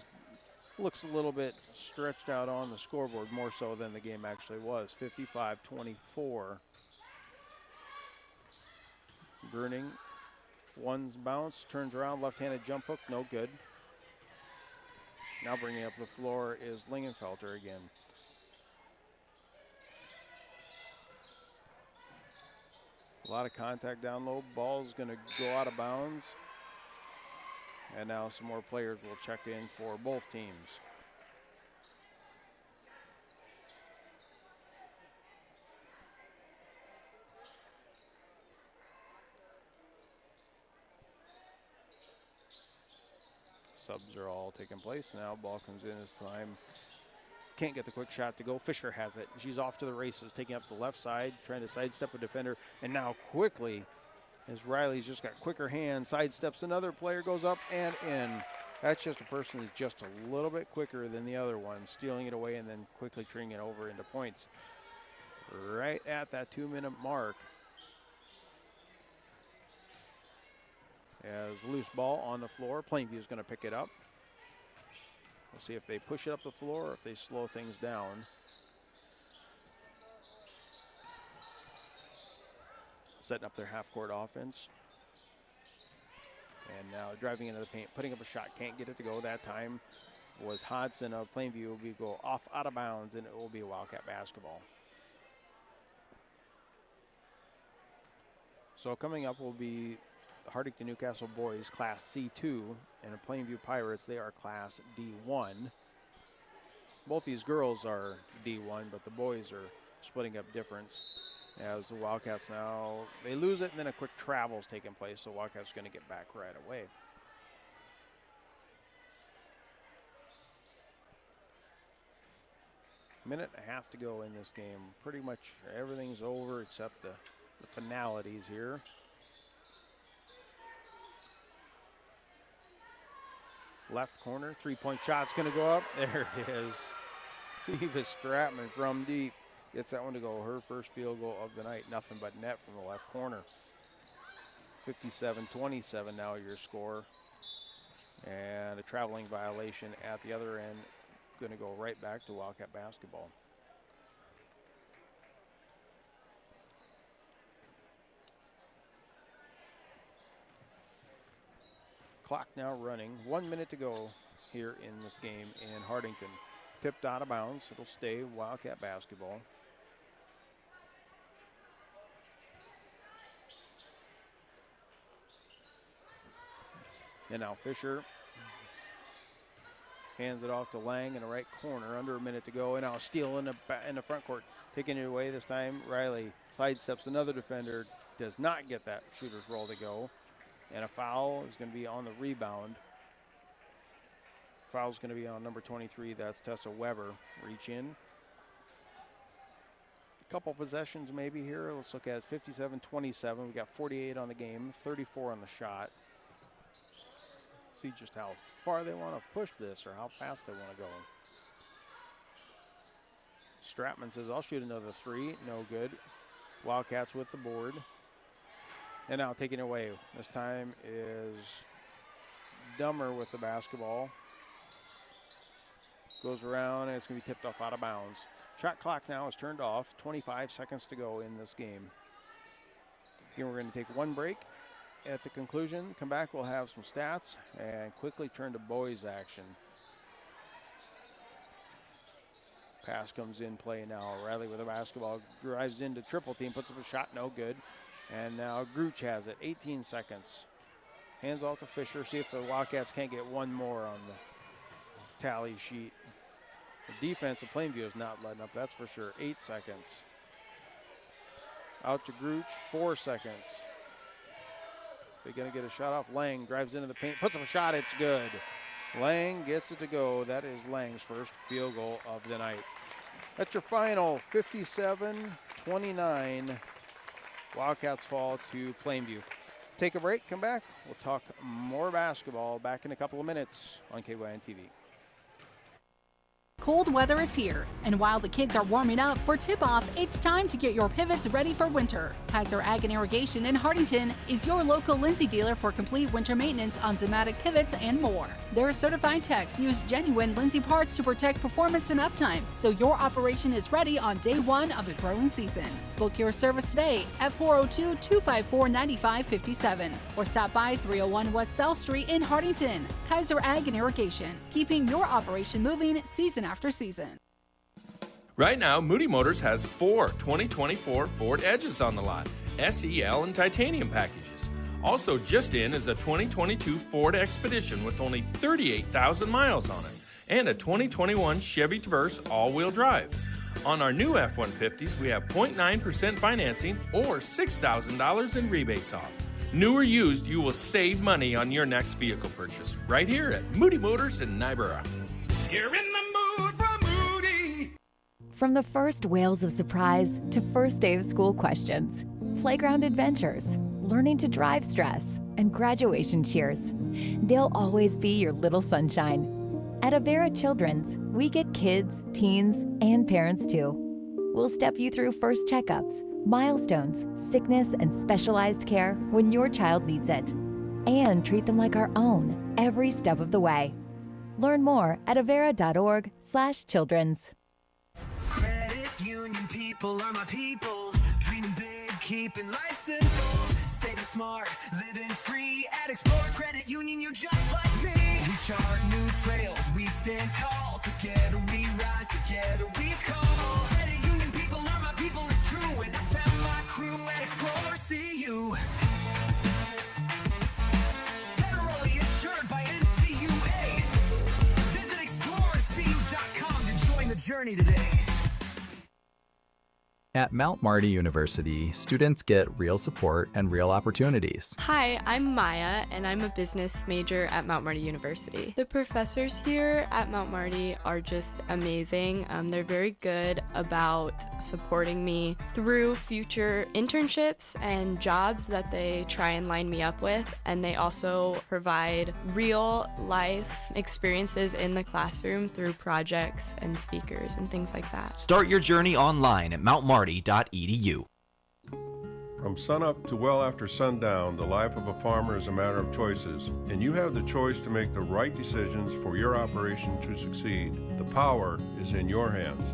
looks a little bit stretched out on the scoreboard, more so than the game actually was. 55-24. Bruning, one's bounce, turns around, left-handed jump hook, no good. Now bringing up the floor is Lingenfelter again. A lot of contact down low. Ball's going to go out of bounds. And now some more players will check in for both teams. Subs are all taking place now. Ball comes in this time. Can't get the quick shot to go. Fisher has it. She's off to the races, taking up the left side, trying to sidestep a defender. And now quickly, as Riley's just got quicker hands, sidesteps another player, goes up and in. That's just a person who's just a little bit quicker than the other one, stealing it away and then quickly turning it over into points. Right at that 2-minute mark. As loose ball on the floor, Plainview is going to pick it up. We'll see if they push it up the floor or if they slow things down. Setting up their half-court offense. And now driving into the paint, putting up a shot, can't get it to go. That time was Hodson of Plainview. Will be go off out of bounds, and it will be a Wildcat basketball. So coming up will be the Hartington-Newcastle boys, Class C2, and the Plainview Pirates, they are Class D1. Both these girls are D1, but the boys are splitting up difference. As the Wildcats now, they lose it, and then a quick travel's taking place, so Wildcats are going to get back right away. Minute and a half to go in this game. Pretty much everything's over except the finalities here. Left corner, three-point shot's going to go up. There it is. Siva Stratman from deep gets that one to go. Her first field goal of the night. Nothing but net from the left corner. 57-27 now your score. And a traveling violation at the other end. It's going to go right back to Wildcat basketball. Clock now running. 1 minute to go here in this game in Hartington. Tipped out of bounds. It'll stay Wildcat basketball. And now Fisher hands it off to Lang in the right corner. Under a minute to go. And now a steal in the front court. Taking it away this time. Riley sidesteps another defender. Does not get that shooter's roll to go. And a foul is going to be on the rebound. Foul's going to be on number 23. That's Tessa Weber. Reach in. A couple possessions maybe here. Let's look at 57-27. We got 48 on the game, 34 on the shot. See just how far they want to push this or how fast they want to go. Stratman says, I'll shoot another three. No good. Wildcats with the board. And now taking it away. This time is Dummer with the basketball. goes around, and it's going to be tipped off out of bounds. Shot clock now is turned off. 25 seconds to go in this game. Again, we're going to take one break. At the conclusion, come back, we'll have some stats and quickly turn to boys action. Pass comes in play now. Riley with a basketball, drives into triple team, puts up a shot, no good. And now Gruch has it, 18 seconds. Hands off to Fisher, see if the Wildcats can't get one more on the tally sheet. The defense of Plainview is not letting up, that's for sure. 8 seconds. Out to Gruch, 4 seconds. They're going to get a shot off. Lang drives into the paint, puts up a shot, it's good. Lang gets it to go. That is Lang's first field goal of the night. That's your final, 57-29. Wildcats fall to Plainview. Take a break, come back. We'll talk more basketball back in a couple of minutes on KYN TV. Cold weather is here, and while the kids are warming up for tip-off, it's time to get your pivots ready for winter. Kaiser Ag and Irrigation in Hartington is your local Lindsay dealer for complete winter maintenance on Zimmatic pivots and more. Their certified techs use genuine Lindsay parts to protect performance and uptime, so your operation is ready on day one of the growing season. Book your service today at 402-254-9557 or stop by 301 West South Street in Hartington. Kaiser Ag and Irrigation, keeping your operation moving season after season. Right now, Moody Motors has 4 2024 Ford Edges on the lot, SEL and titanium packages. Also just in is a 2022 Ford Expedition with only 38,000 miles on it, and a 2021 Chevy Traverse all-wheel drive. On our new F-150s, we have 0.9% financing or $6,000 in rebates off. New or used, you will save money on your next vehicle purchase right here at Moody Motors in Nyborough. You're in the mood for Moody. From the first wails of surprise to first day of school questions, playground adventures, learning to drive stress, and graduation cheers, they'll always be your little sunshine. At Avera Children's, we get kids, teens, and parents too. We'll step you through first checkups, milestones, sickness, and specialized care when your child needs it, and treat them like our own every step of the way. Learn more at avera.org/children's. Credit union people are my people. Dreaming big, keeping life simple. Saving smart, living free. At Explorers Credit Union, you're just like me. We chart new trails, we stand tall. Together we rise, together we call. Credit union people are my people, it's true. And I found my crew at Explorers CU. Federally insured by NCUA. Visit explorerscu.com to join the journey today. At Mount Marty University, students get real support and real opportunities. Hi, I'm Maya, and I'm a business major at Mount Marty University. The professors here at Mount Marty are just amazing. They're very good about supporting me through future internships and jobs that they try and line me up with, and they also provide real life experiences in the classroom through projects and speakers and things like that. Start your journey online at mountmarty.edu. From sunup to well after sundown, the life of a farmer is a matter of choices, and you have the choice to make the right decisions for your operation to succeed. The power is in your hands.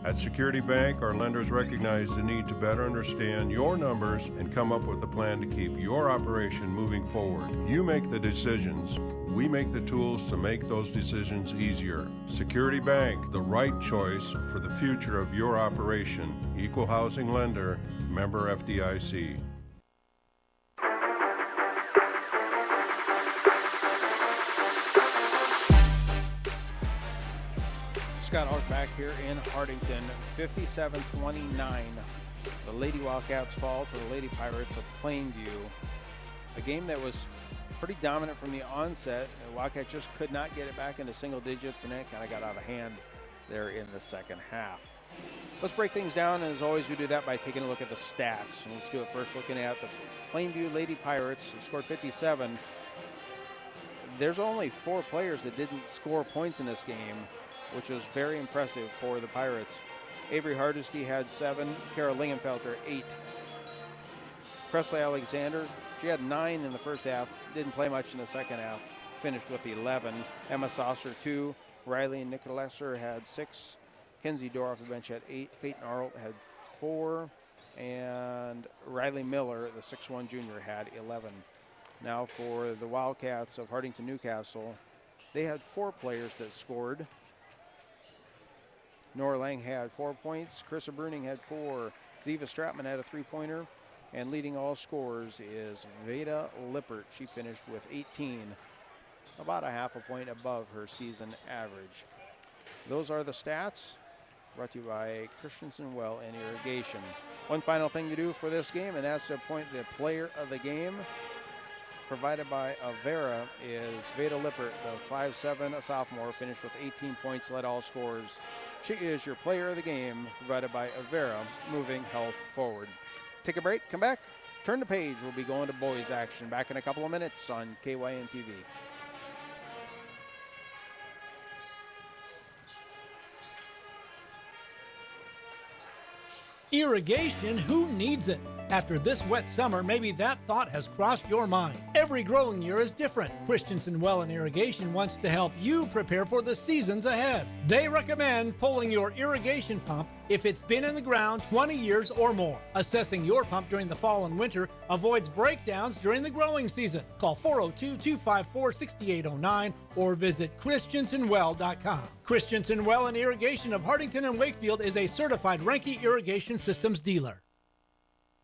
At Security Bank, our lenders recognize the need to better understand your numbers and come up with a plan to keep your operation moving forward. You make the decisions. We make the tools to make those decisions easier. Security Bank, the right choice for the future of your operation. Equal housing lender, member FDIC. Scott Ulrich back here in Hartington, 57-29. The Lady Wildcats fall to the Lady Pirates of Plainview. A game that was pretty dominant from the onset. The Wildcats just could not get it back into single digits, and it kind of got out of hand there in the second half. Let's break things down, and as always, we do that by taking a look at the stats. And let's do it first looking at the Plainview Lady Pirates, who scored 57. There's only 4 players that didn't score points in this game, which was very impressive for the Pirates. Avery Hardesty had 7, Kara Lingenfelter 8. Presley Alexander, she had 9 in the first half, didn't play much in the second half, finished with 11. Emma Saucer 2, Riley Nicolesser had 6. Kenzie Dorr off the bench had 8. Peyton Arlt had 4. And Riley Miller, the 6'1 junior, had 11. Now for the Wildcats of Hartington-Newcastle, they had 4 players that scored. Nora Lang had 4 points. Carissa Bruning had 4. Ziva Stratman had a 3-pointer. And leading all scorers is Veda Lippert. She finished with 18, about a half a point above her season average. Those are the stats brought to you by Christensen Well and Irrigation. One final thing to do for this game, and that's to appoint the player of the game. Provided by Avera is Veda Lippert, the 5'7", a sophomore, finished with 18 points, led all scorers. She is your player of the game, provided by Avera, moving health forward. Take a break, come back, turn the page. We'll be going to boys action back in a couple of minutes on KYN TV. Irrigation, who needs it? After this wet summer, maybe that thought has crossed your mind. Every growing year is different. Christensen Well and Irrigation wants to help you prepare for the seasons ahead. They recommend pulling your irrigation pump if it's been in the ground 20 years or more. Assessing your pump during the fall and winter avoids breakdowns during the growing season. Call 402-254-6809 or visit christensenwell.com. Christensen Well and Irrigation of Hartington and Wakefield is a certified Renke Irrigation Systems dealer.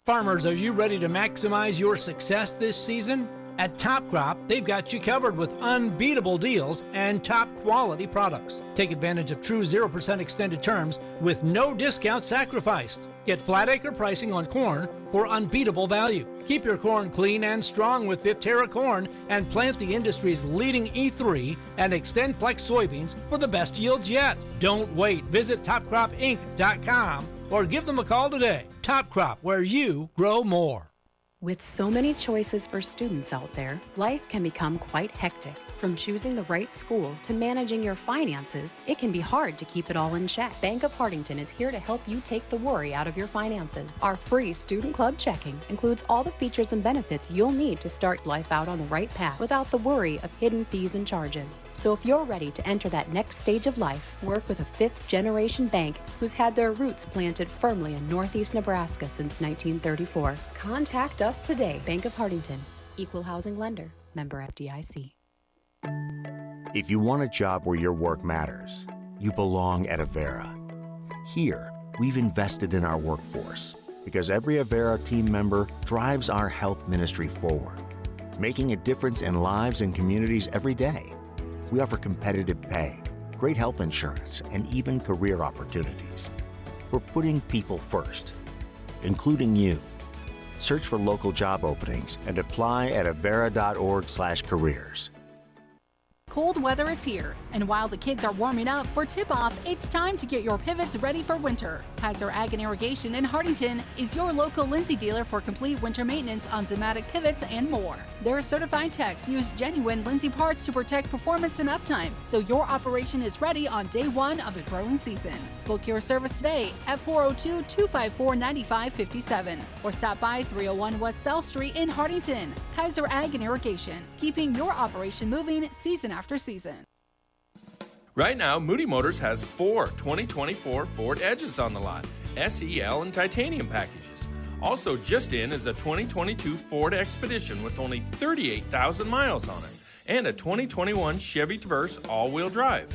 Farmers, are you ready to maximize your success this season? At Top Crop, they've got you covered with unbeatable deals and top quality products. Take advantage of true 0% extended terms with no discount sacrificed. Get flat acre pricing on corn for unbeatable value. Keep your corn clean and strong with Viptera corn and plant the industry's leading E3 and Extend Flex soybeans for the best yields yet. Don't wait. Visit topcropinc.com or give them a call today. Top Crop, where you grow more. With so many choices for students out there, life can become quite hectic. From choosing the right school to managing your finances, it can be hard to keep it all in check. Bank of Hartington is here to help you take the worry out of your finances. Our free Student Club checking includes all the features and benefits you'll need to start life out on the right path without the worry of hidden fees and charges. So if you're ready to enter that next stage of life, work with a 5th-generation bank who's had their roots planted firmly in Northeast Nebraska since 1934. Contact us today. Bank of Hartington, Equal Housing Lender, member FDIC. If you want a job where your work matters, you belong at Avera. Here, we've invested in our workforce because every Avera team member drives our health ministry forward, making a difference in lives and communities every day. We offer competitive pay, great health insurance, and even career opportunities. We're putting people first, including you. Search for local job openings and apply at avera.org/careers. Cold weather is here, and while the kids are warming up for tip-off, it's time to get your pivots ready for winter. Kaiser Ag and Irrigation in Hartington is your local Lindsay dealer for complete winter maintenance on Zimmatic pivots and more. Their certified techs use genuine Lindsay parts to protect performance and uptime, so your operation is ready on day one of the growing season. Book your service today at 402-254-9557 or stop by 301 West South Street in Hartington. Kaiser Ag and Irrigation, keeping your operation moving season after season. Right now, Moody Motors has 4 2024 Ford Edges on the lot, SEL and titanium packages. Also just in is a 2022 Ford Expedition with only 38,000 miles on it, and a 2021 Chevy Traverse all-wheel drive.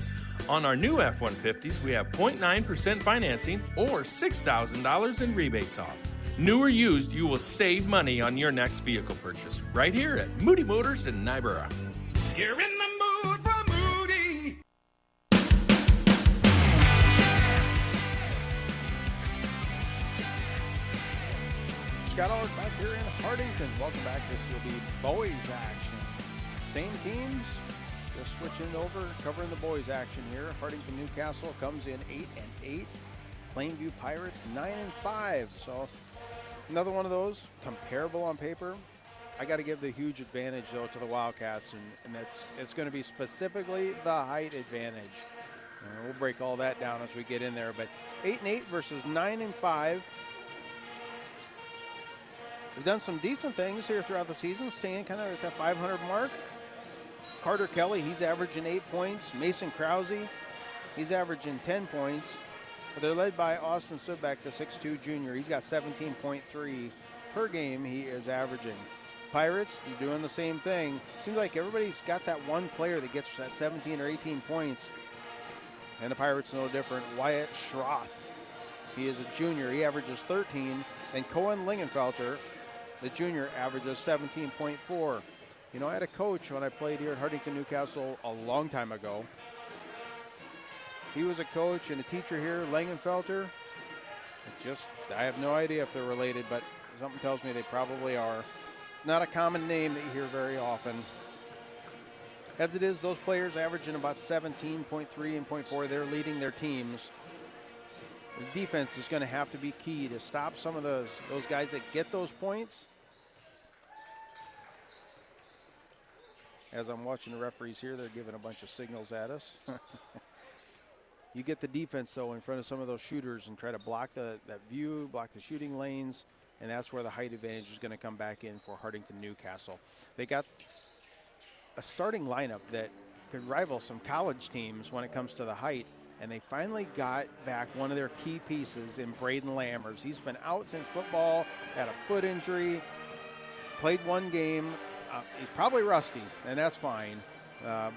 On our new F-150s, we have 0.9% financing or $6,000 in rebates off. New or used, you will save money on your next vehicle purchase right here at Moody Motors in Nyborough. You're in the mood for Moody. Scott Ulrich back here in Hartington. Welcome back. This will be boys action. Same teams, just switching over, covering the boys action here. Hartington-Newcastle comes in 8-8. Plainview Pirates 9-5. So another one of those comparable on paper. I got to give the huge advantage though to the Wildcats, and it's going to be specifically the height advantage. We'll break all that down as we get in there. But 8-8 versus 9-5. We've done some decent things here throughout the season, staying kind of at that 500 mark. Carter Kelly, he's averaging 8 points. Mason Krause, he's averaging 10 points. But they're led by Austin Sudbeck, the 6'2 junior. He's got 17.3 per game he is averaging. Pirates, they're doing the same thing. Seems like everybody's got that one player that gets that 17 or 18 points. And the Pirates no different. Wyatt Schroth, he is a junior. He averages 13. And Cohen Lingenfelter, the junior, averages 17.4. You know, I had a coach when I played here at Hartington-Newcastle a long time ago. He was a coach and a teacher here, Langenfelter. I have no idea if they're related, but something tells me they probably are. Not a common name that you hear very often. As it is, those players averaging about 17.3 and .4. They're leading their teams. The defense is going to have to be key to stop some of those guys that get those points. As I'm watching the referees here, they're giving a bunch of signals at us. You get the defense, though, in front of some of those shooters and try to block that view, block the shooting lanes, and that's where the height advantage is going to come back in for Hartington-Newcastle. They got a starting lineup that could rival some college teams when it comes to the height, and they finally got back one of their key pieces in Braden Lammers. He's been out since football, had a foot injury, played one game. He's probably rusty, and that's fine.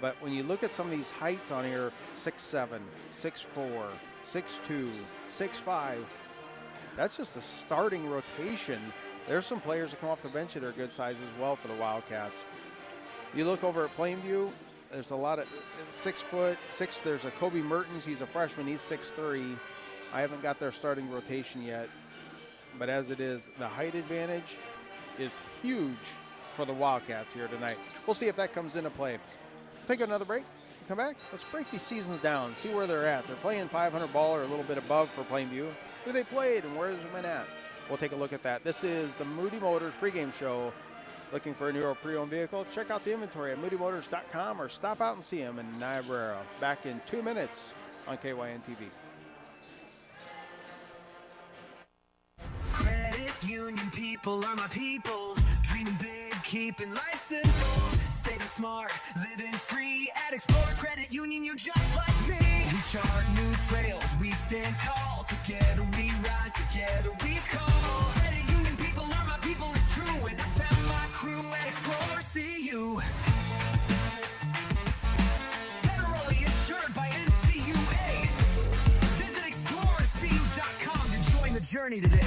But when you look at some of these heights on here, 6'7", 6'4", 6'2", 6'5", that's just a starting rotation. There's some players that come off the bench that are good size as well for the Wildcats. You look over at Plainview, there's a lot of 6'6". There's a Kobe Mertens, he's a freshman, he's 6'3". I haven't got their starting rotation yet. But as it is, the height advantage is huge for the Wildcats here tonight. We'll see if that comes into play. Take another break. Come back. Let's break these seasons down, see where they're at. They're playing 500 ball or a little bit above for Plainview. Who they played and where has it been at? We'll take a look at that. This is the Moody Motors pregame show. Looking for a new or pre-owned vehicle? Check out the inventory at moodymotors.com or stop out and see them in Niobrara. Back in 2 minutes on KYN TV. Credit union people are my people. Dreaming big, keeping life simple. Saving smart, living free. At Explorers Credit Union, you're just like me. We chart new trails, we stand tall. Together we rise, together we call. Credit union people are my people, it's true. And I found my crew at Explorers CU. Federally insured by NCUA. Visit explorerscu.com to join the journey today.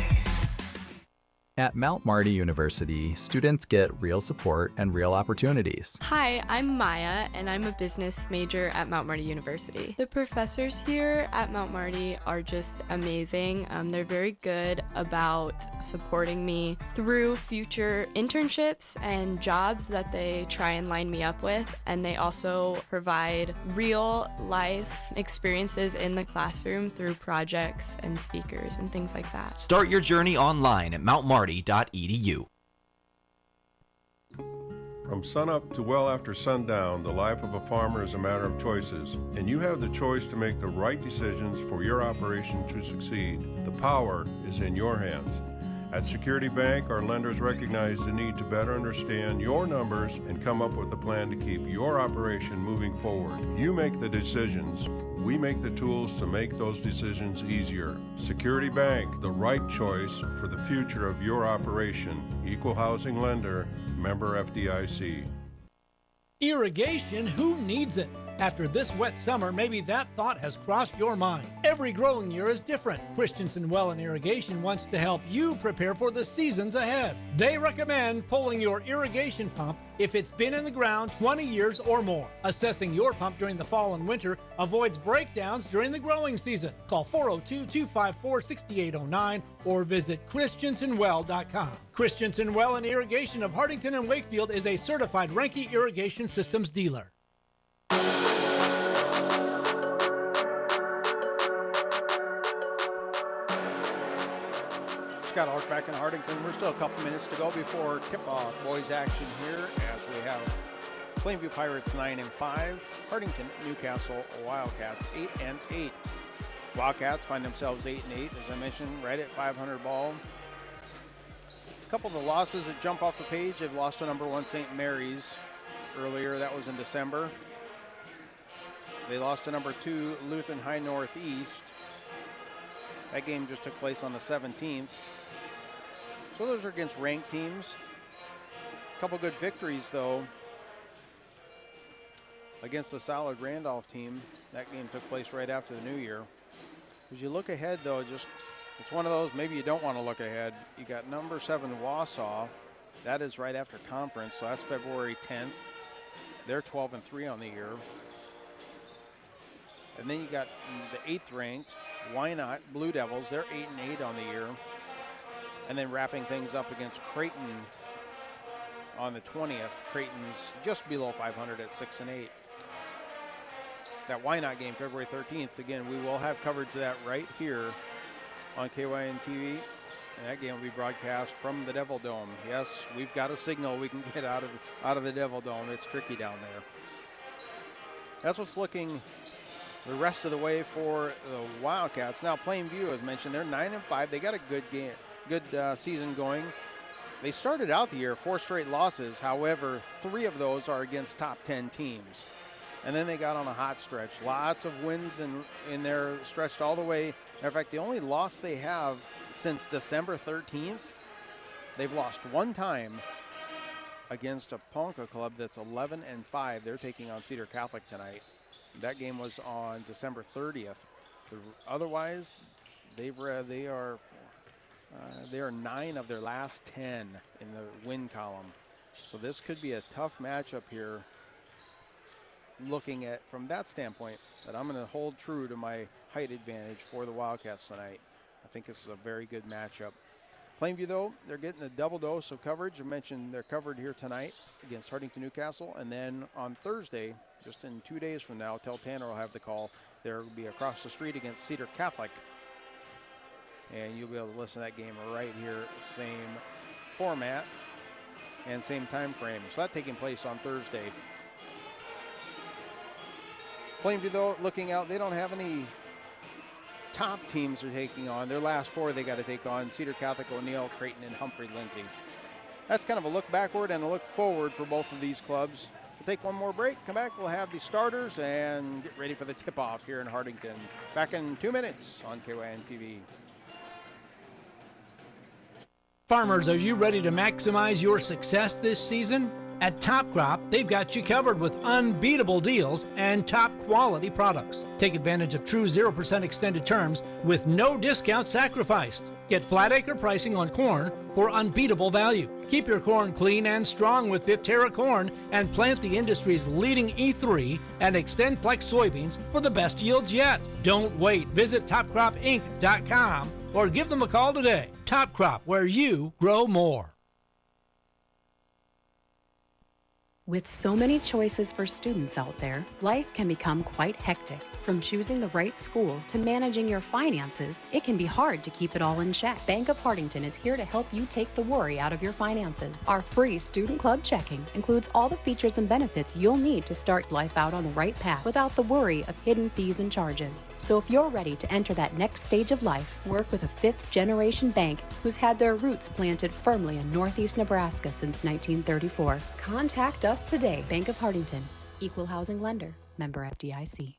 At Mount Marty University, students get real support and real opportunities. Hi, I'm Maya, and I'm a business major at Mount Marty University. The professors here at Mount Marty are just amazing. They're very good about supporting me through future internships and jobs that they try and line me up with, and they also provide real life experiences in the classroom through projects and speakers and things like that. Start your journey online at mountmarty.edu. From sunup to well after sundown, the life of a farmer is a matter of choices, and you have the choice to make the right decisions for your operation to succeed. The power is in your hands. At Security Bank, our lenders recognize the need to better understand your numbers and come up with a plan to keep your operation moving forward. You make the decisions. We make the tools to make those decisions easier. Security Bank, the right choice for the future of your operation. Equal housing lender, member FDIC. Irrigation, who needs it? After this wet summer, maybe that thought has crossed your mind. Every growing year is different. Christensen Well and Irrigation wants to help you prepare for the seasons ahead. They recommend pulling your irrigation pump if it's been in the ground 20 years or more. Assessing your pump during the fall and winter avoids breakdowns during the growing season. Call 402-254-6809 or visit christensenwell.com. Christensen Well and Irrigation of Hartington and Wakefield is a certified Renke Irrigation Systems dealer. Scott Ulrich back in Hartington. We're still a couple minutes to go before tip-off boys action here as we have Plainview Pirates 9-5, Hartington-Newcastle Wildcats 8-8. Wildcats find themselves 8-8, as I mentioned, right at 500 ball. A couple of the losses that jump off the page. They've lost to number 1 St. Mary's. earlier. That was in December. They lost to number 2 Lutheran High Northeast. That game just took place on the 17th. So those are against ranked teams. A couple good victories, though, against the solid Randolph team. That game took place right after the new year. As you look ahead, though, it's one of those, maybe you don't want to look ahead. You got number 7 Wausau. That is right after conference, so that's February 10th. They're 12-3 on the year. And then you got the 8th ranked Wynot Blue Devils. They're 8-8 on the year. And then wrapping things up against Creighton on the 20th. Creighton's just below 500 at 6-8. That Wynot game, February 13th. Again, we will have coverage of that right here on KYN TV. And that game will be broadcast from the Devil Dome. Yes, we've got a signal we can get out of the Devil Dome. It's tricky down there. That's what's looking the rest of the way for the Wildcats. Now, Plainview, as mentioned, they're 9-5. They got a good season going. They started out the year 4 straight losses. However, 3 of those are against top 10 teams. And then they got on a hot stretch. Lots of wins in there, stretched all the way. In fact, the only loss they have since December 13th, they've lost 1 time against a Ponca club that's 11-5. They're taking on Cedar Catholic tonight. That game was on December 30th. Otherwise, they are 9 of their last 10 in the win column. So this could be a tough matchup here. Looking at from that standpoint, that I'm going to hold true to my height advantage for the Wildcats tonight. I think this is a very good matchup. Plainview, though, they're getting a double dose of coverage. I mentioned they're covered here tonight against Hartington-Newcastle, and then on Thursday, just in 2 days from now, Tel Tanner will have the call. They'll be across the street against Cedar Catholic, and you'll be able to listen to that game right here, same format and same time frame. So that's taking place on Thursday. Plainview, though, looking out, they don't have any top teams they're taking on. Their last 4 they got to take on: Cedar Catholic, O'Neill, Creighton, and Humphrey-Lindsay. That's kind of a look backward and a look forward for both of these clubs. We'll take one more break, come back, we'll have the starters and get ready for the tip-off here in Hartington. Back in 2 minutes on KYN TV. Farmers, are you ready to maximize your success this season? At Top Crop, they've got you covered with unbeatable deals and top quality products. Take advantage of true 0% extended terms with no discount sacrificed. Get flat acre pricing on corn for unbeatable value. Keep your corn clean and strong with Viptera corn and plant the industry's leading E3 and Extend Flex soybeans for the best yields yet. Don't wait. Visit topcropinc.com or give them a call today. Top Crop, where you grow more. With so many choices for students out there, life can become quite hectic. From choosing the right school to managing your finances, it can be hard to keep it all in check. Bank of Hartington is here to help you take the worry out of your finances. Our free Student Club checking includes all the features and benefits you'll need to start life out on the right path without the worry of hidden fees and charges. So if you're ready to enter that next stage of life, work with a 5th-generation bank who's had their roots planted firmly in Northeast Nebraska since 1934. Contact us today. Bank of Hartington, Equal Housing Lender, member FDIC.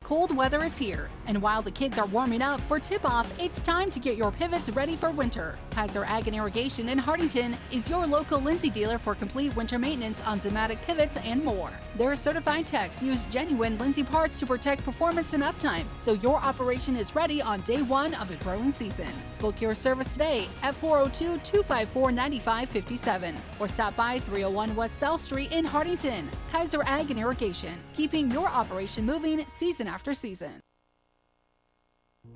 Cold weather is here, and while the kids are warming up for tip-off, it's time to get your pivots ready for winter. Kaiser Ag and Irrigation in Hartington is your local Lindsay dealer for complete winter maintenance on Zimmatic pivots and more. Their certified techs use genuine Lindsay parts to protect performance and uptime, so your operation is ready on day 1 of the growing season. Book your service today at 402-254-9557 or stop by 301 West South Street in Hartington. Kaiser Ag and Irrigation, keeping your operation moving season after season.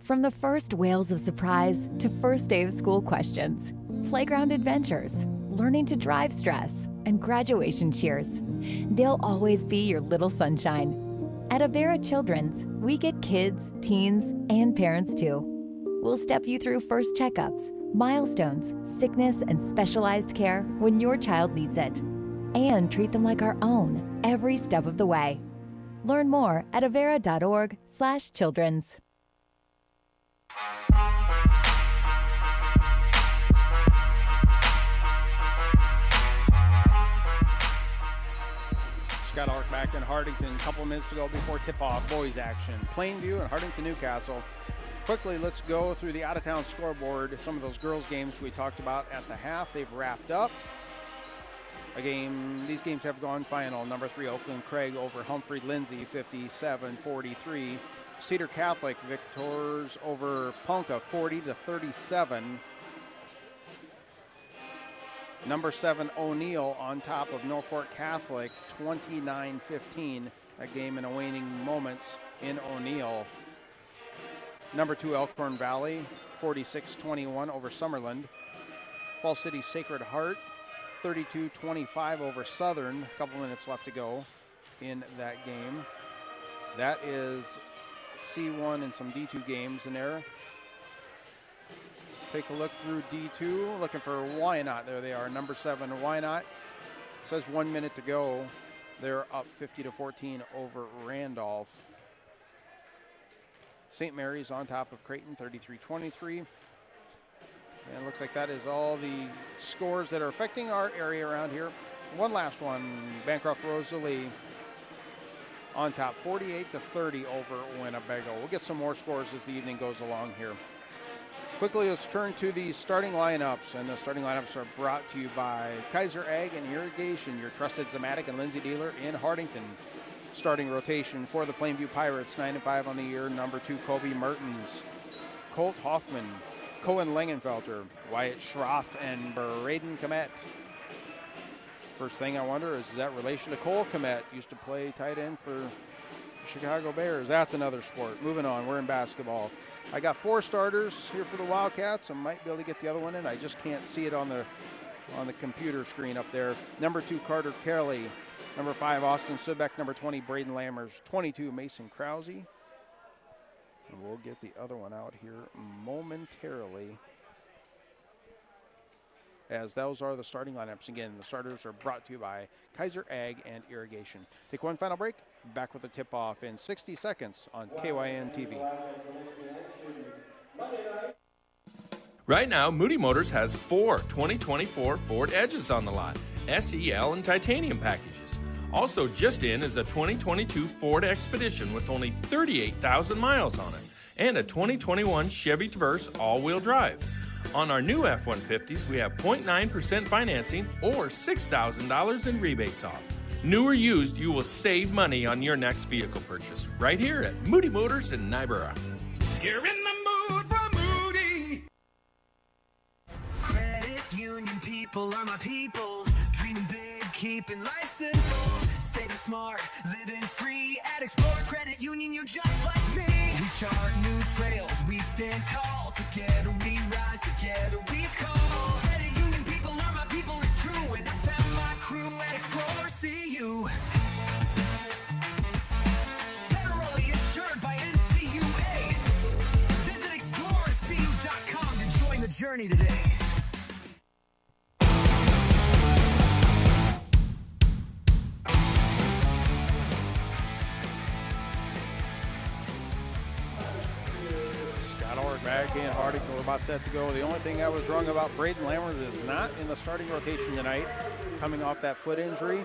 From the first wails of surprise to first day of school questions, playground adventures, learning to drive stress, and graduation cheers, they'll always be your little sunshine. At Avera Children's, we get kids, teens, and parents too. We'll step you through first checkups, milestones, sickness, and specialized care when your child needs it, and treat them like our own every step of the way. Learn more at avera.org/children's. Hartington. A couple of minutes to go before tip-off. Boys action. Plainview and Hartington-Newcastle. Quickly, let's go through the out-of-town scoreboard. Some of those girls' games we talked about at the half, they've wrapped up. These games have gone final. Number 3, Oakland Craig over Humphrey Lindsay, 57-43. Cedar Catholic victors over Ponca, 40-37. Number 7, O'Neill on top of Norfolk Catholic, 29-15. That game in a waning moments in O'Neill. Number 2, Elkhorn Valley, 46-21 over Summerland. Falls City Sacred Heart, 32-25 over Southern. A couple minutes left to go in that game. That is C1 and some D2 games in there. Take a look through D2, looking for Wynot. There they are, number 7, Wynot. Says 1 minute to go. They're up 50-14 over Randolph. St. Mary's on top of Creighton, 33-23. And it looks like that is all the scores that are affecting our area around here. One last one, Bancroft Rosalie on top, 48-30 over Winnebago. We'll get some more scores as the evening goes along here. Quickly, let's turn to the starting lineups, and the starting lineups are brought to you by Kaiser Ag and Irrigation, your trusted Zematic and Lindsay dealer in Hartington. Starting rotation for the Plainview Pirates, 9-5 on the year. Number 2, Kobe Mertens, Colt Hoffman, Cohen Langenfelter, Wyatt Schroff, and Braden Komet. First thing I wonder is that relation to Cole Komet? Used to play tight end for Chicago Bears. That's another sport. Moving on, we're in basketball. I got 4 starters here for the Wildcats. I might be able to get the other one in. I just can't see it on the computer screen up there. Number 2, Carter Kelly. Number 5, Austin Subeck. Number 20, Braden Lammers. 22, Mason Krause. And we'll get the other one out here momentarily, as those are the starting lineups. Again, the starters are brought to you by Kaiser Ag and Irrigation. Take one final break. Back with the tip-off in 60 seconds on KYN TV. Right now, Moody Motors has 4 2024 Ford Edges on the lot, SEL and titanium packages. Also just in is a 2022 Ford Expedition with only 38,000 miles on it, and a 2021 Chevy Traverse all-wheel drive. On our new F-150s, we have 0.9% financing or $6,000 in rebates off. New or used, you will save money on your next vehicle purchase right here at Moody Motors in Nyborough. You're in the mood for Moody. Credit union people are my people. Dreaming big, keeping life simple. Saving smart, living free. At Explorers Credit Union, you're just like me. We chart new trails, we stand tall. Together we rise, together we call. Credit union people are my people, it's true. And I found my crew at Explorers CU. Federally insured by NCUA. Visit explorerscu.com to join the journey today. Back in Hartington, we're about set to go. The only thing I was wrong about Braden Lammers is not in the starting rotation tonight, coming off that foot injury.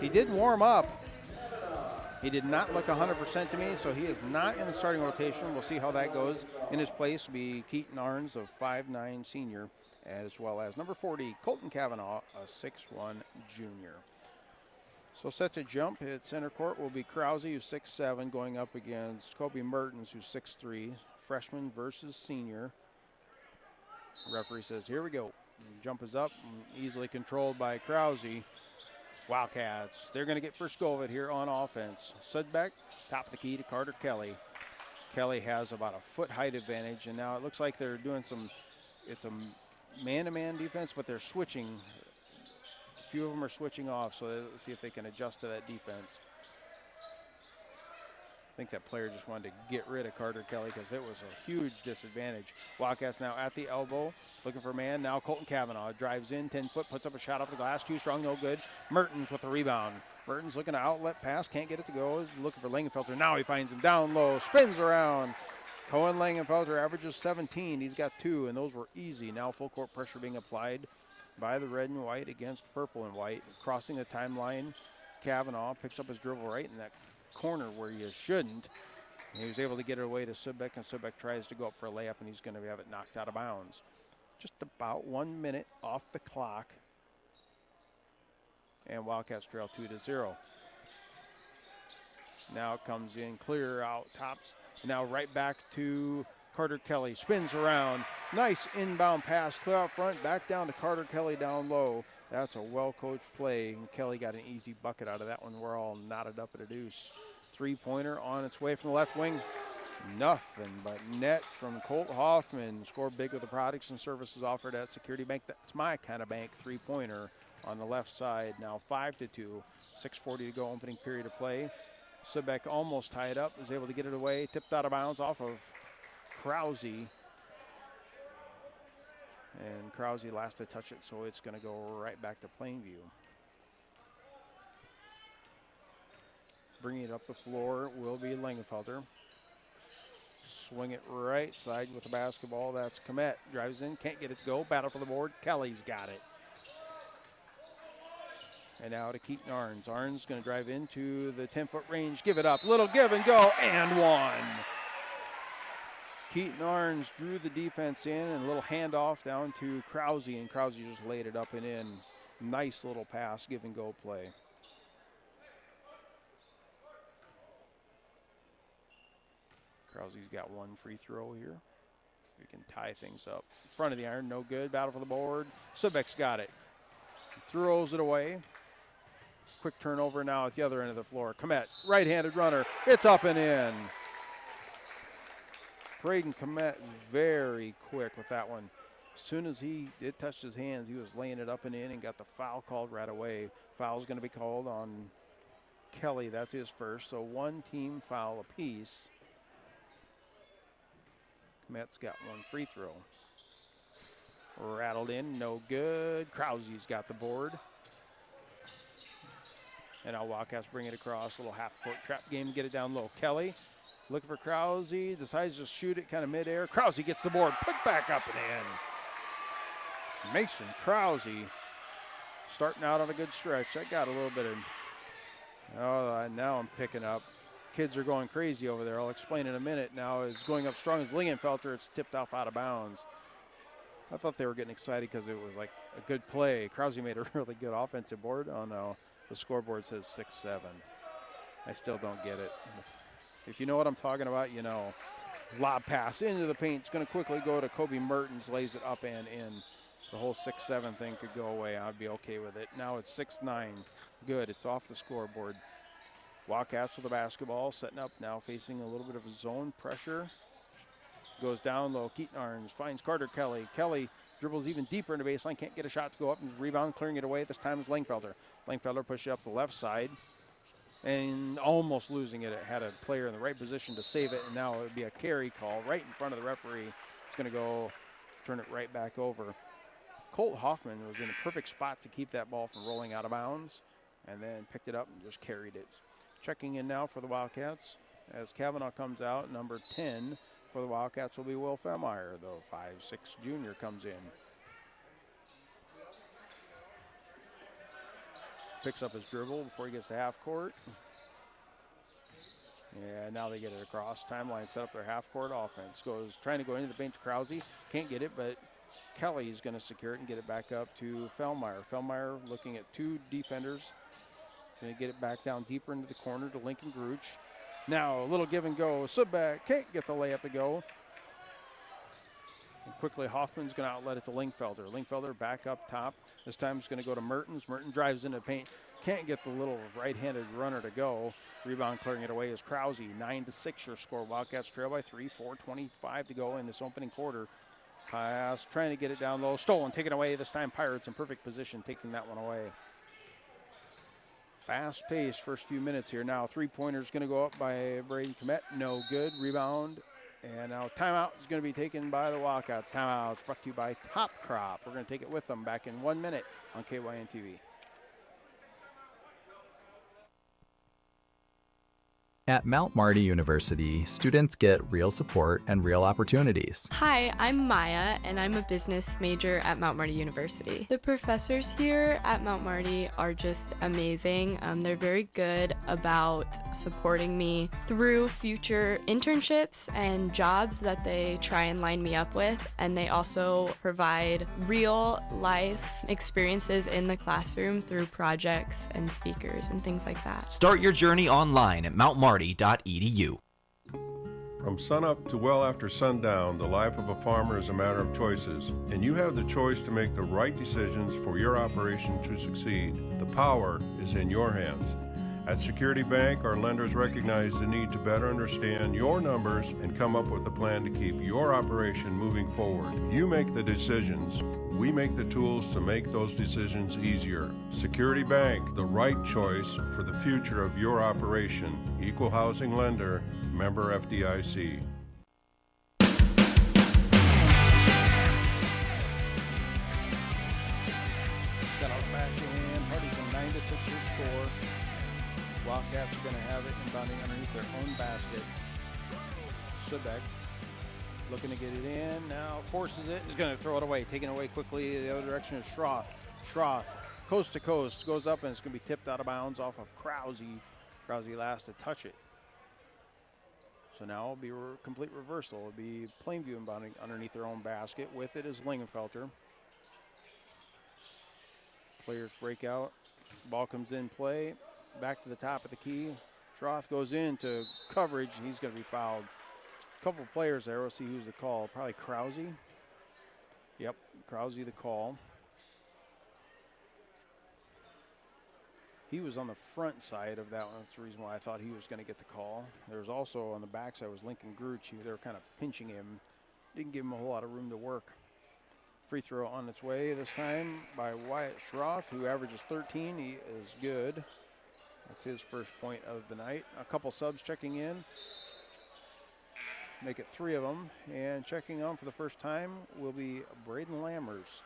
He did warm up. He did not look 100% to me, so he is not in the starting rotation. We'll see how that goes. In his place will be Keaton Arns, of 5'9" senior, as well as number 40, Colton Cavanaugh, a 6'1" junior. So set to jump at center court will be Krause, who's 6'7", going up against Kobe Mertens, who's 6'3", freshman versus senior. Referee says, here we go. Jump is up, easily controlled by Krause. Wildcats, they're going to get first go of it here on offense. Sudbeck, top of the key to Carter Kelly. Kelly has about a foot height advantage, and now it looks like they're doing it's a man-to-man defense, but they're switching. A few of them are switching off, so let's see if they can adjust to that defense. I think that player just wanted to get rid of Carter Kelly because it was a huge disadvantage. Wildcats now at the elbow, looking for a man. Now Colton Cavanaugh drives in, 10 foot, puts up a shot off the glass. Too strong, no good. Mertens with the rebound. Mertens looking to outlet pass, can't get it to go. Looking for Langenfelter. Now he finds him down low, spins around. Cohen Langenfelter averages 17. He's got 2, and those were easy. Now full court pressure being applied by the red and white against purple and white. Crossing the timeline, Kavanaugh picks up his dribble right in that corner where you shouldn't. And he was able to get it away to Subek, and Subek tries to go up for a layup, and he's going to have it knocked out of bounds. Just about 1 minute off the clock. And Wildcats trail 2-0. Now it comes in clear out tops. Now right back to Carter Kelly. Spins around. Nice inbound pass. Clear out front. Back down to Carter Kelly down low. That's a well-coached play. And Kelly got an easy bucket out of that one. We're all knotted up at a deuce. Three-pointer on its way from the left wing. Nothing but net from Colt Hoffman. Score big with the products and services offered at Security Bank. That's my kind of bank. Three-pointer on the left side. Now 5-2. 6:40 to go, opening period of play. Subek almost tied up. Is able to get it away. Tipped out of bounds off of Krause. And Krause last to touch it, so it's going to go right back to Plainview. Bringing it up the floor will be Langenfelder. Swing it right side with the basketball. That's Komet. Drives in, can't get it to go. Battle for the board. Kelly's got it. And now to Keaton Arns. Arns going to drive into the 10-foot range. Give it up. Little give and go. And one. Keaton Arns drew the defense in, and a little handoff down to Krause. And Krause just laid it up and in. Nice little pass. Give and go play. Krause's got one free throw here. We can tie things up. Front of the iron, no good. Battle for the board. Subek's got it. Throws it away. Quick turnover now at the other end of the floor. Komet, right-handed runner. It's up and in. Braden Komet very quick with that one. As soon as it touched his hands, he was laying it up and in and got the foul called right away. Foul's going to be called on Kelly. That's his first. So one team foul apiece. Komet's got one free throw. Rattled in, no good. Krause's got the board. And now Wildcats bring it across. A little half-court trap game, get it down low. Kelly looking for Krause. Decides to shoot it kind of midair. Krause gets the board. Put back up and in. Mason Krause starting out on a good stretch. That got a little bit of, now I'm picking up. Kids are going crazy over there. I'll explain in a minute. Now is going up strong as Lingenfelter. It's tipped off out of bounds. I thought they were getting excited because it was like a good play. Krause made a really good offensive board. Oh no, the scoreboard says 6-7. I still don't get it. If you know what I'm talking about, you know. Lob pass into the paint. It's going to quickly go to Kobe Mertens. Lays it up and in. The whole 6-7 thing could go away. I'd be okay with it. Now it's 6-9. Good. It's off the scoreboard. Wildcats with the basketball. Setting up now, facing a little bit of zone pressure. Goes down low. Keaton Arns finds Carter Kelly. Kelly dribbles even deeper into baseline. Can't get a shot to go up. And rebound, clearing it away. This time is Langfelder. Langfelder pushes up the left side. And almost losing it. It had a player in the right position to save it. And now it would be a carry call right in front of the referee. It's going to go turn it right back over. Colt Hoffman was in a perfect spot to keep that ball from rolling out of bounds. And then picked it up and just carried it. Checking in now for the Wildcats. As Kavanaugh comes out, number 10 for the Wildcats will be Will Fellmeyer. The 5'6" junior comes in. Picks up his dribble before he gets to half court. Yeah, now they get it across. Timeline set up their half court offense. Goes trying to go into the paint to Krause. Can't get it, but Kelly's going to secure it and get it back up to Fellmeyer. Fellmeyer looking at two defenders. Going to get it back down deeper into the corner to Lincoln Gruch. Now a little give and go. Subek can't get the layup to go. And quickly Hoffman's going to outlet it to Lingfelder. Lingfelder back up top. This time it's going to go to Mertens. Mertens drives into the paint. Can't get the little right-handed runner to go. Rebound clearing it away is Krause. 9-6 your score. Wildcats trail by 3. 4:25 to go in this opening quarter. Pass trying to get it down low. Stolen, taken away. This time Pirates in perfect position taking that one away. Fast-paced first few minutes here. Now three-pointer's going to go up by Braden Komet. No good. Rebound. And now timeout is going to be taken by the Wildcats. Timeout is brought to you by Top Crop. We're going to take it with them back in 1 minute on KYN TV. At Mount Marty University, students get real support and real opportunities. Hi, I'm Maya, and I'm a business major at Mount Marty University. The professors here at Mount Marty are just amazing. They're very good about supporting me through future internships and jobs that they try and line me up with, and they also provide real life experiences in the classroom through projects and speakers and things like that. Start your journey online at mountmarty.edu. From sunup to well after sundown, the life of a farmer is a matter of choices, and you have the choice to make the right decisions for your operation to succeed. The power is in your hands. At Security Bank, our lenders recognize the need to better understand your numbers and come up with a plan to keep your operation moving forward. You make the decisions. We make the tools to make those decisions easier. Security Bank, the right choice for the future of your operation. Equal housing lender, member FDIC. Got out back in Hartington, 9-6 your score. Wildcats are going to have it inbounding underneath their own basket. Sudbeck looking to get it in. Now forces it. He's going to throw it away. Taking it away quickly. The other direction is Schroth. Schroth, coast to coast, goes up and it's going to be tipped out of bounds off of Krause. Krause last to touch it. So now it'll be a complete reversal. It'll be Plainview inbounding underneath their own basket. With it is Lingenfelter. Players break out. Ball comes in play. Back to the top of the key. Schroth goes into coverage. He's going to be fouled. A couple of players there. We'll see who's the call. Probably Krause. Yep, Krause the call. He was on the front side of that one. That's the reason why I thought he was going to get the call. There was also on the back side was Lincoln Gruch. They were kind of pinching him. Didn't give him a whole lot of room to work. Free throw on its way this time by Wyatt Schroth, who averages 13. He is good. That's his first point of the night. A couple subs checking in. Make it 3 of them. And checking on for the first time will be Braden Lammers.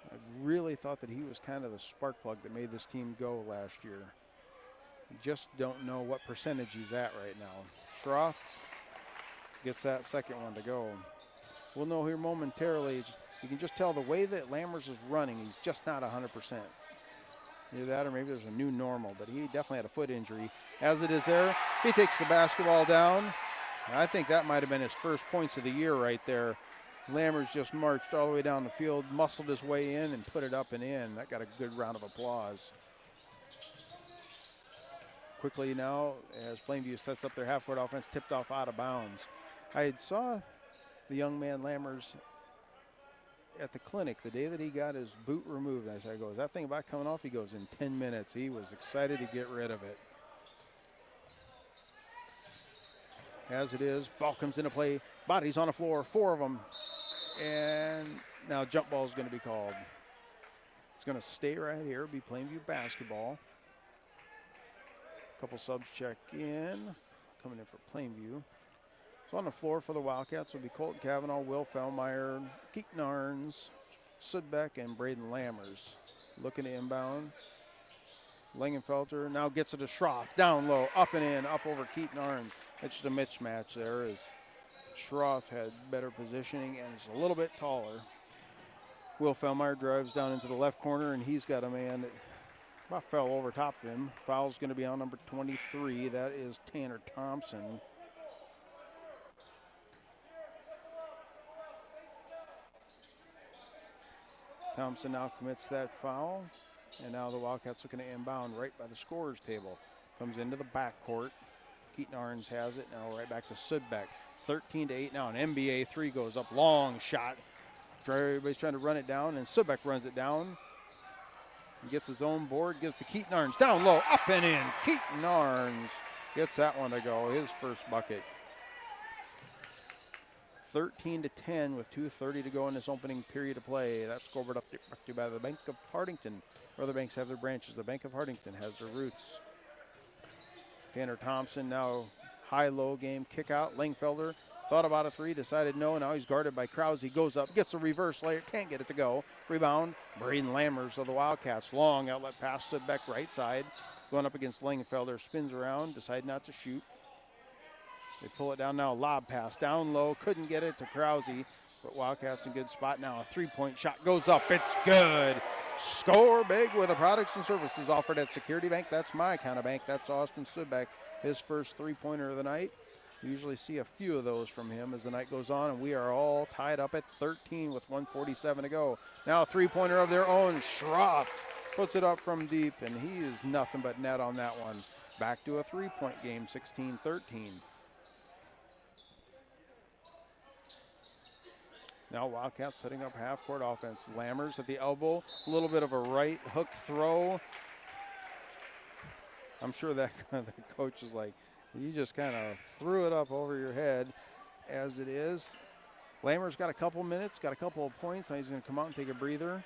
I really thought that he was kind of the spark plug that made this team go last year. Just don't know what percentage he's at right now. Schroth gets that second one to go. We'll know here momentarily. You can just tell the way that Lammers is running, he's just not 100%. Either that or maybe there's a new normal, but he definitely had a foot injury. As it is there, he takes the basketball down. And I think that might have been his first points of the year right there. Lammers just marched all the way down the field, muscled his way in, and put it up and in. That got a good round of applause. Quickly now, as Plainview sets up their half-court offense, tipped off out of bounds. I had saw the young man Lammers at the clinic the day that he got his boot removed. And I go, is that thing about coming off? He goes, in 10 minutes. He was excited to get rid of it. As it is, ball comes into play. Bodies on the floor, 4 of them. And now jump ball is going to be called. It's going to stay right here. It'll be Plainview basketball. A couple subs check in. Coming in for Plainview. So on the floor for the Wildcats will be Colton Cavanaugh, Will Fellmeyer, Keaton Arns, Sudbeck, and Braden Lammers. Looking to inbound. Lingenfelter now gets it to Schroth. Down low, up and in, up over Keaton Arns. It's just a mismatch there as Schroth had better positioning and is a little bit taller. Will Fellmeyer drives down into the left corner, and he's got a man that about fell over top of him. Foul's going to be on number 23. That is Tanner Thompson. Thompson now commits that foul, and now the Wildcats looking to inbound right by the scorer's table. Comes into the backcourt. Keaton Arns has it now right back to Sudbeck. 13-8 now. An NBA 3 goes up. Long shot. Everybody's trying to run it down, and Sudbeck runs it down. He gets his own board, gives to Keaton Arns. Down low, up and in. Keaton Arns gets that one to go. His first bucket. 13-10 with 2:30 to go in this opening period of play. That scoreboard up to by the Bank of Hartington. Other banks have their branches. The Bank of Hartington has their roots. Tanner Thompson now high-low game kick out. Langfelder Thought about a three, decided no. Now he's guarded by Krause. He goes up, gets a reverse layup, can't get it to go. Rebound, Braden Lammers of the Wildcats. Long outlet pass to Beck right side. Going up against Langenfelder, spins around, decide not to shoot. They pull it down now, lob pass, down low, couldn't get it to Krause, but Wildcats in good spot now. A three-point shot goes up, it's good. Score big with the products and services offered at Security Bank. That's my kind of bank. That's Austin Sudbeck, his first three-pointer of the night. We usually see a few of those from him as the night goes on, and we are all tied up at 13 with 1:47 to go. Now a three-pointer of their own, Schroff puts it up from deep, and he is nothing but net on that one. Back to a three-point game, 16-13. Now Wildcats setting up half-court offense. Lammers at the elbow, a little bit of a right hook throw. I'm sure that the coach is like, you just kind of threw it up over your head as it is. Lammers got a couple minutes, got a couple of points. Now he's going to come out and take a breather.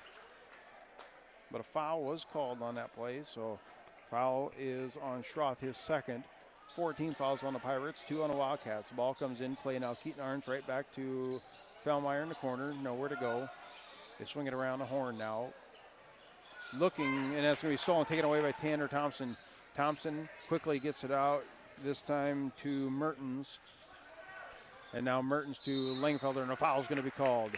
But a foul was called on that play, so foul is on Schroth, his second. 14 fouls on the Pirates, 2 on the Wildcats. Ball comes in, play now. Keaton Arns right back to Fellmeyer in the corner, nowhere to go. They swing it around the horn now. Looking, and that's going to be stolen, taken away by Tanner Thompson. Thompson quickly gets it out, this time to Mertens. And now Mertens to Langenfelder, and a foul is going to be called.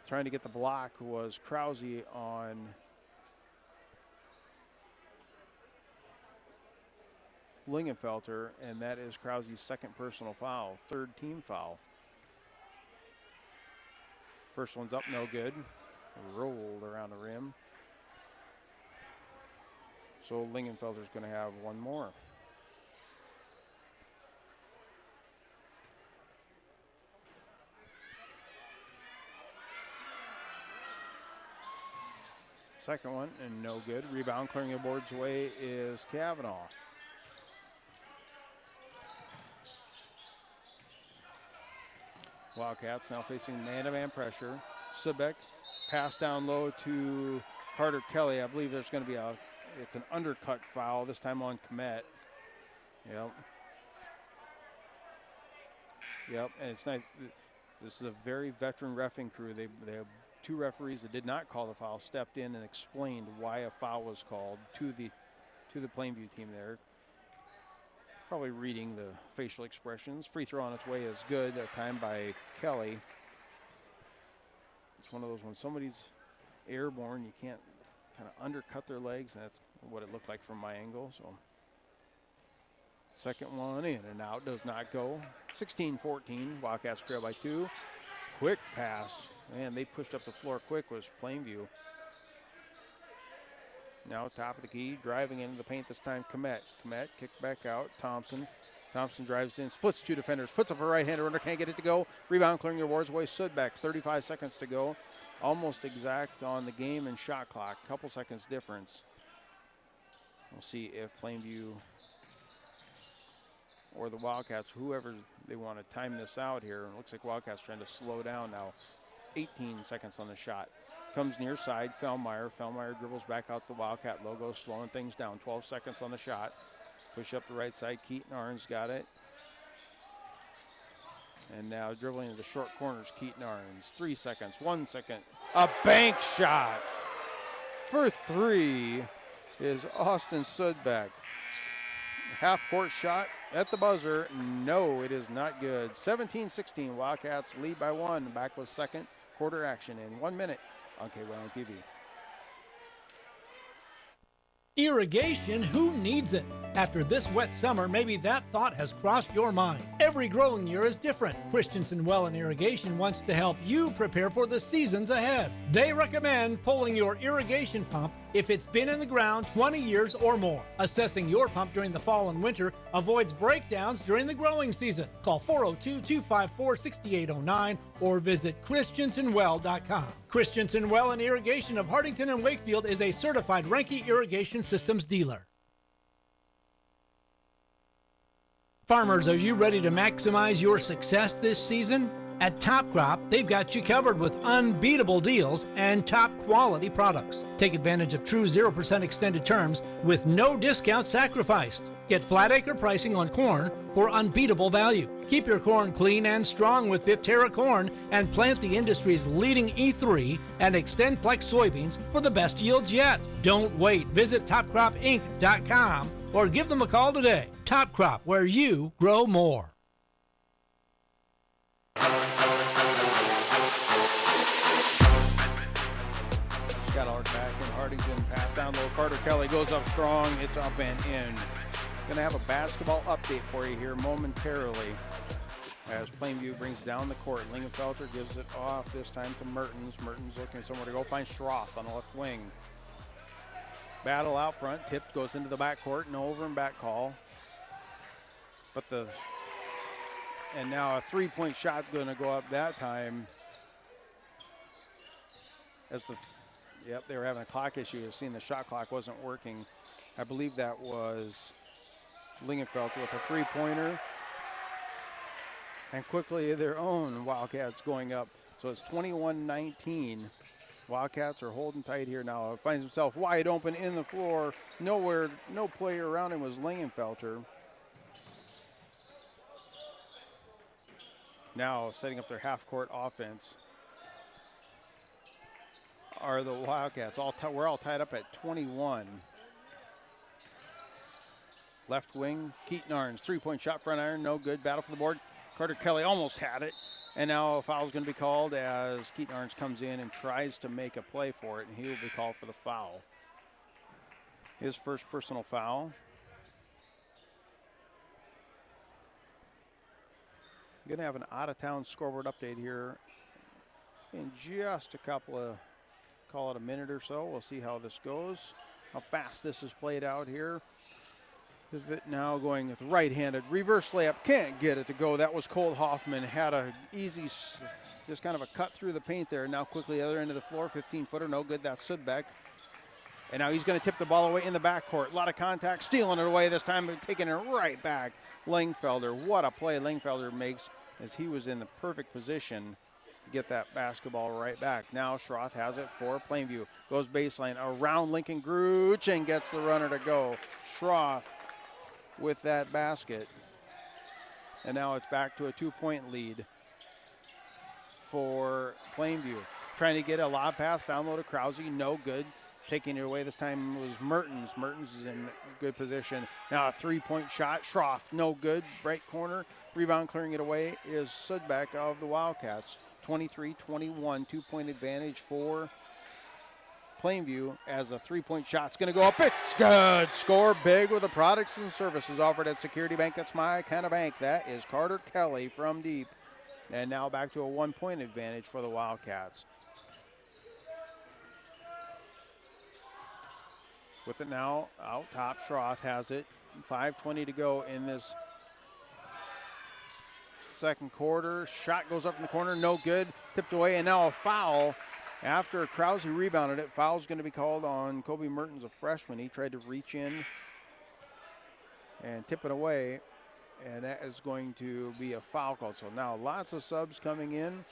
Trying to get the block was Krause on Lingenfelter, and that is Krause's second personal foul, third team foul. First one's up, no good. Rolled around the rim. So Lingenfelter's going to have one more. Second one, and no good. Rebound clearing the board's way is Kavanaugh. Wildcats now facing man-to-man pressure. Sudbeck, pass down low to Carter Kelly. I believe there's going to be it's an undercut foul, this time on Komet. Yep, and it's nice. This is a very veteran reffing crew. They have 2 referees that did not call the foul, stepped in and explained why a foul was called to the Plainview team there. Probably reading the facial expressions. Free throw on its way is good, that time by Kelly. It's one of those when somebody's airborne, you can't kind of undercut their legs, and that's what it looked like from my angle. So second one in and out, does not go. 16-14, Wildcats trail by 2. Quick pass. Man, they pushed up the floor quick was Plainview. Now top of the key, driving into the paint this time, Komet. Komet kicked back out, Thompson. Thompson drives in, splits 2 defenders, puts up a right-hander, under, can't get it to go. Rebound clearing the boards away, Sudbeck, 35 seconds to go. Almost exact on the game and shot clock, couple seconds difference. We'll see if Plainview or the Wildcats, whoever they want to time this out here. It looks like Wildcats trying to slow down now. 18 seconds on the shot. Comes near side, Fellmeyer. Fellmeyer dribbles back out the Wildcat logo, slowing things down. 12 seconds on the shot. Push up the right side, Keaton Arns got it. And now dribbling into the short corners, Keaton Arns. 3 seconds, 1 second. A bank shot for 3 is Austin Sudbeck. Half-court shot at the buzzer. No, it is not good. 17-16, Wildcats lead by 1. Back with second quarter action in 1 minute on KYN TV. Irrigation, who needs it? After this wet summer, maybe that thought has crossed your mind. Every growing year is different. Christensen Well and Irrigation wants to help you prepare for the seasons ahead. They recommend pulling your irrigation pump if it's been in the ground 20 years or more. Assessing your pump during the fall and winter avoids breakdowns during the growing season. Call 402-254-6809 or visit christensenwell.com. Christensen Well and Irrigation of Hartington and Wakefield is a certified Renke Irrigation Systems dealer. Farmers, are you ready to maximize your success this season? At Top Crop, they've got you covered with unbeatable deals and top quality products. Take advantage of true 0% extended terms with no discount sacrificed. Get flat acre pricing on corn for unbeatable value. Keep your corn clean and strong with Viptera corn and plant the industry's leading E3 and Extend Flex soybeans for the best yields yet. Don't wait. Visit topcropinc.com or give them a call today. Top Crop, where you grow more. Got Ulrich back in. Hartington pass down low. Carter Kelly goes up strong. It's up and in. Going to have a basketball update for you here momentarily as Plainview brings down the court. Lingenfelter gives it off this time to Mertens. Mertens looking somewhere to go find Schroth on the left wing. Battle out front. Tip goes into the backcourt. No over and back call. And now a three-point shot going to go up that time. They were having a clock issue. You've seen the shot clock wasn't working. I believe that was Lingenfelter with a three-pointer. And quickly their own Wildcats going up. So it's 21-19. Wildcats are holding tight here now. Finds himself wide open in the floor. Nowhere, no player around him was Lingenfelter. Now setting up their half-court offense are the Wildcats. We're all tied up at 21. Left wing, Keaton Arns, three-point shot, front iron, no good. Battle for the board. Carter Kelly almost had it. And now a foul is going to be called as Keaton Arns comes in and tries to make a play for it, and he will be called for the foul. His first personal foul. Going to have an out-of-town scoreboard update here in just a couple of, call it a minute or so. We'll see how this goes, how fast this is played out here. Pivot now going with right-handed reverse layup, can't get it to go. That was Cole Hoffman, had a easy, just kind of a cut through the paint there. Now quickly other end of the floor, 15-footer, no good. That's Sudbeck. And now he's going to tip the ball away in the backcourt. A lot of contact, stealing it away this time, but taking it right back. Langfelder, what a play Langfelder makes as he was in the perfect position to get that basketball right back. Now Schroth has it for Plainview. Goes baseline around Lincoln Gruch and gets the runner to go. Schroth with that basket. And now it's back to a 2-point lead for Plainview. Trying to get a lob pass down low to Krause, no good. Taking it away this time was Mertens. Mertens is in good position. Now a three-point shot. Schroth, no good. Right corner. Rebound clearing it away is Sudbeck of the Wildcats. 23-21, 2-point advantage for Plainview as a three-point shot's going to go up. It's good. Score big with the products and services offered at Security Bank. That's my kind of bank. That is Carter Kelly from deep. And now back to a 1-point advantage for the Wildcats. With it now out top, Schroth has it. 5:20 to go in this second quarter. Shot goes up in the corner, no good. Tipped away, and now a foul. After Krause rebounded it, foul's going to be called on Kobe Mertens, a freshman. He tried to reach in and tip it away, and that is going to be a foul called. So now lots of subs coming in.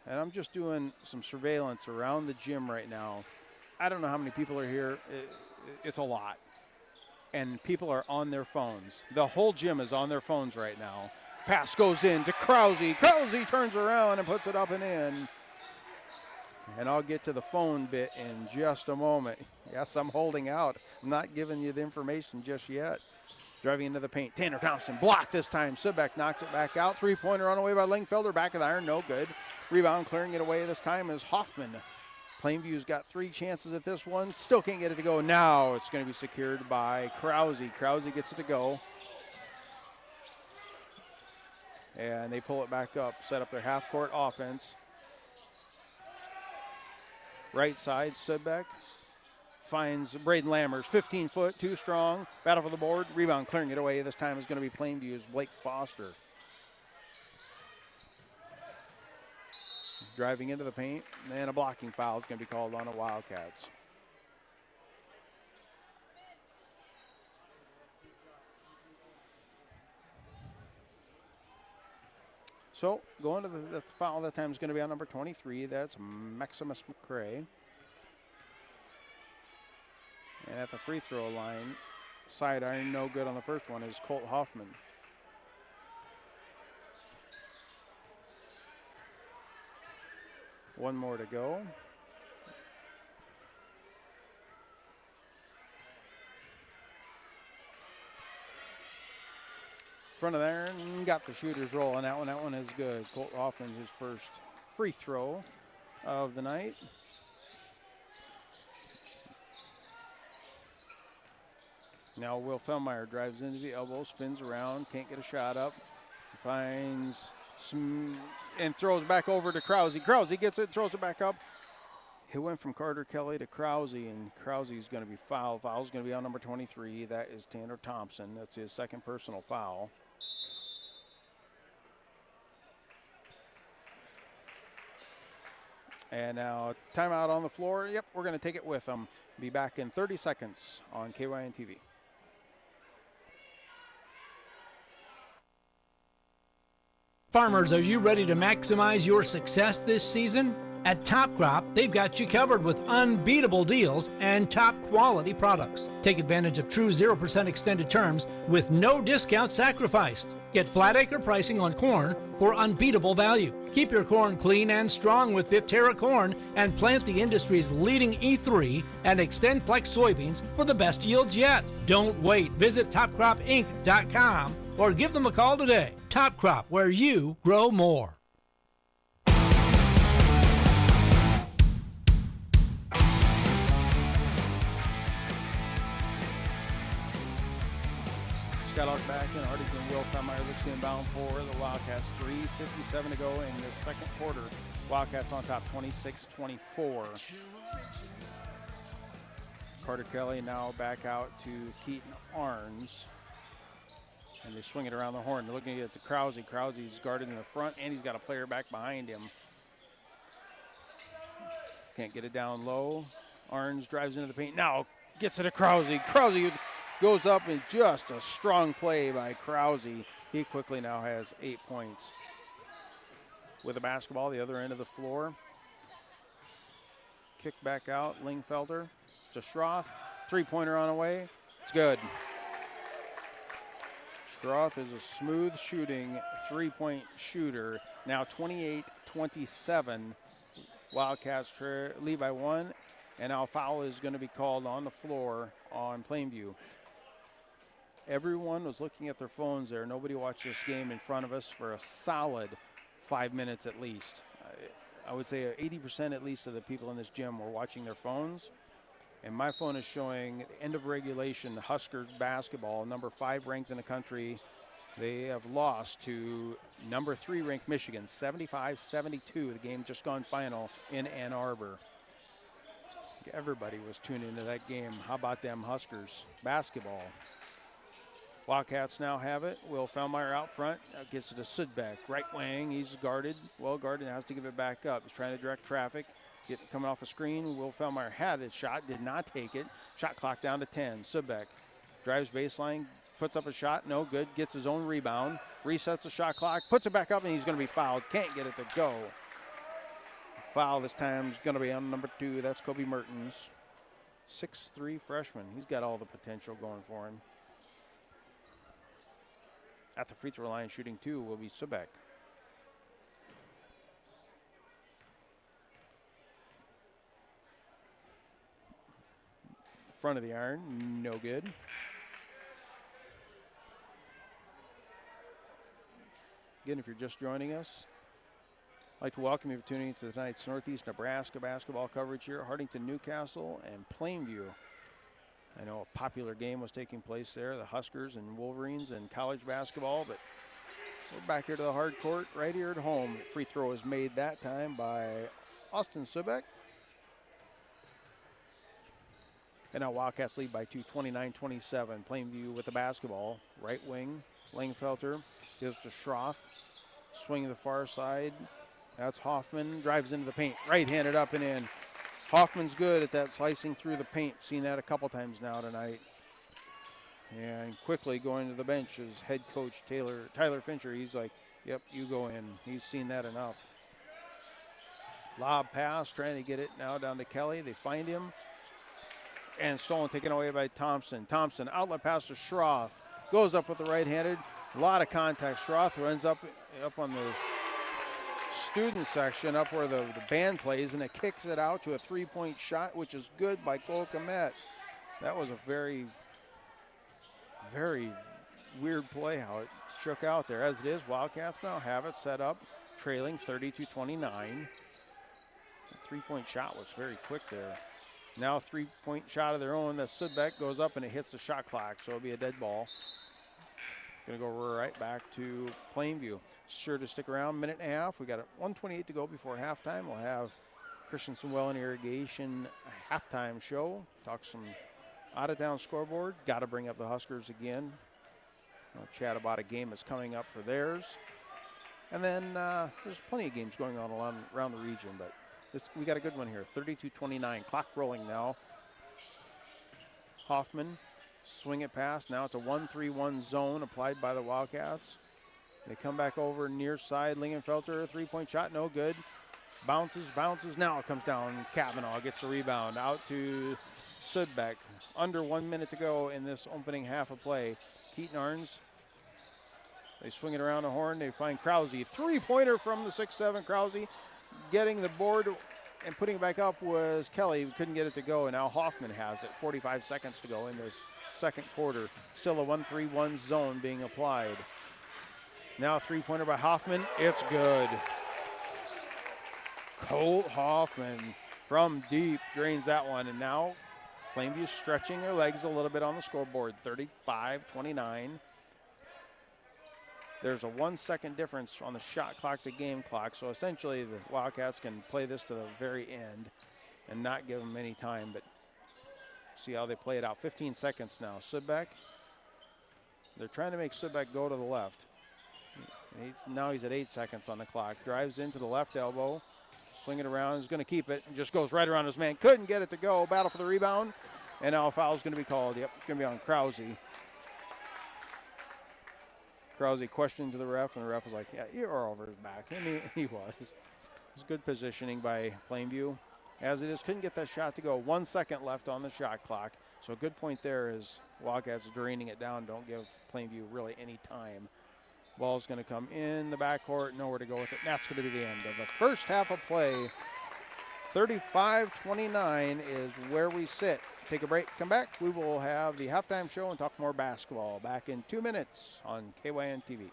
And I'm just doing some surveillance around the gym right now. I don't know how many people are here. It's a lot. And people are on their phones. The whole gym is on their phones right now. Pass goes in to Krause. Krause turns around and puts it up and in. And I'll get to the phone bit in just a moment. Yes, I'm holding out. I'm not giving you the information just yet. Driving into the paint. Tanner Thompson blocked this time. Sudbeck knocks it back out. Three-pointer on the way by Langfelder. Back of the iron, no good. Rebound clearing it away this time is Hoffman. Plainview's got 3 chances at this one. Still can't get it to go. Now it's going to be secured by Krause. Krause gets it to go. And they pull it back up. Set up their half-court offense. Right side, Sudbeck finds Braden Lammers. 15-foot, too strong. Battle for the board. Rebound clearing it away. This time is going to be Plainview's Blake Foster. Driving into the paint, and a blocking foul is going to be called on the Wildcats. So going to the foul that time is going to be on number 23. That's Maximus McCray. And at the free throw line, side iron, no good on the first one, is Colt Hoffman. One more to go. Front of there, and got the shooters rolling. That one is good. Colt Hoffman, his first free throw of the night. Now Will Fellmeyer drives into the elbow, spins around, can't get a shot up, finds some, and throws back over to Krause. Krause gets it, throws it back up. It went from Carter Kelly to Krause, and Krause is going to be fouled. Foul's going to be on number 23. That is Tanner Thompson. That's his second personal foul. And now timeout on the floor. Yep, we're going to take it with them. Be back in 30 seconds on KYN TV. Farmers, are you ready to maximize your success this season? At Top Crop, they've got you covered with unbeatable deals and top quality products. Take advantage of true 0% extended terms with no discount sacrificed. Get flat acre pricing on corn for unbeatable value. Keep your corn clean and strong with Viptera corn and plant the industry's leading E3 and Extend Flex soybeans for the best yields yet. Don't wait. Visit topcropinc.com or give them a call today. Top Crop, where you grow more. Skylark back in. Hartington, Will Fellmeyer looks inbound for the Wildcats. 3:57 to go in the second quarter. Wildcats on top, 26-24. Carter Kelly now back out to Keaton Arns. And they swing it around the horn. They're looking at the Krause. Krause's guarded in the front, and he's got a player back behind him. Can't get it down low. Arns drives into the paint. Now gets it to Krause. Krause goes up, and just a strong play by Krause. He quickly now has 8 points. With the basketball, the other end of the floor. Kick back out, Lingfelder to Schroth. Three-pointer on the way. It's good. Schroth is a smooth shooting three-point shooter. Now 28-27. Wildcats lead by one, and now foul is going to be called on the floor on Plainview. Everyone was looking at their phones there. Nobody watched this game in front of us for a solid 5 minutes at least. I would say 80% at least of the people in this gym were watching their phones. And my phone is showing end of regulation Huskers basketball, number 5 ranked in the country. They have lost to number 3 ranked Michigan, 75-72. The game just gone final in Ann Arbor. Everybody was tuned into that game. How about them Huskers basketball? Wildcats now have it. Will Fellmeyer out front. Gets it to Sudbeck. Right wing. He's guarded. Well guarded. Has to give it back up. He's trying to direct traffic. Coming off a screen. Will Fellmeyer had his shot. Did not take it. Shot clock down to 10. Sudbeck drives baseline. Puts up a shot. No good. Gets his own rebound. Resets the shot clock. Puts it back up, and he's going to be fouled. Can't get it to go. Foul this time is going to be on number 2. That's Kobe Mertens. 6'3" freshman. He's got all the potential going for him. At the free throw line, shooting 2 will be Sudbeck. Front of the iron, no good. Again, if you're just joining us, I'd like to welcome you for tuning into tonight's Northeast Nebraska basketball coverage here at Hartington-Newcastle and Plainview. I know a popular game was taking place there, the Huskers and Wolverines in college basketball, but we're back here to the hard court right here at home. Free throw is made that time by Austin Sudbeck. And now Wildcats lead by 2, 29-27. Plainview with the basketball. Right wing, Langfelter gives to Schroth. Swing to the far side. That's Hoffman. Drives into the paint. Right-handed up and in. Hoffman's good at that slicing through the paint. Seen that a couple times now tonight. And quickly going to the bench is head coach Tyler Fincher. He's like, Yep, you go in. He's seen that enough. Lob pass, trying to get it now down to Kelly. They find him. And stolen, taken away by Thompson. Thompson, outlet pass to Schroth. Goes up with the right-handed. A lot of contact. Schroth ends up on the student section, up where the band plays, and it kicks it out to a three-point shot, which is good by Cole Komet. That was a very, very weird play how it shook out there. As it is, Wildcats now have it set up, trailing 30-29. The three-point shot was very quick there. Now three-point shot of their own. The Sudbeck goes up and it hits the shot clock, so it'll be a dead ball. Going to go right back to Plainview. Sure to stick around, minute and a half. We got 1:28 to go before halftime. We'll have Christensen Well and Irrigation halftime show. Talk some out-of-town scoreboard. Got to bring up the Huskers again. I'll chat about a game that's coming up for theirs. And then there's plenty of games going on around the region, but we got a good one here. 32-29. Clock rolling now. Hoffman. Swing it past. Now it's a 1-3-1 zone applied by the Wildcats. They come back over near side. Lingenfelter, three-point shot, no good. Bounces. Now it comes down. Kavanaugh gets the rebound. Out to Sudbeck. Under 1 minute to go in this opening half of play. Keaton Arns. They swing it around the horn. They find Krause. Three-pointer from the 6'7". Krause getting the board and putting it back up was Kelly. Couldn't get it to go, and now Hoffman has it. 45 seconds to go in this second quarter. Still a 1-3-1 zone being applied. Now a three-pointer by Hoffman. It's good. Colt Hoffman from deep drains that one, and now Plainview stretching their legs a little bit on the scoreboard. 35-29. There's a 1 second difference on the shot clock to game clock, so essentially the Wildcats can play this to the very end and not give them any time, but see how they play it out. 15 seconds now. Sudbeck. They're trying to make Sudbeck go to the left. Now he's at 8 seconds on the clock. Drives into the left elbow. Swing it around. He's going to keep it. And just goes right around his man. Couldn't get it to go. Battle for the rebound. And now a foul is going to be called. Yep, it's going to be on Krause. Krause questioned to the ref, and the ref was like, yeah, you're over his back. And he was. It was good positioning by Plainview. As it is, couldn't get that shot to go. 1 second left on the shot clock. So a good point there is Wildcats draining it down. Don't give Plainview really any time. Ball's going to come in the backcourt. Nowhere to go with it. And that's going to be the end of the first half of play. 35-29 is where we sit. Take a break, come back. We will have the halftime show and talk more basketball. Back in 2 minutes on KYN TV.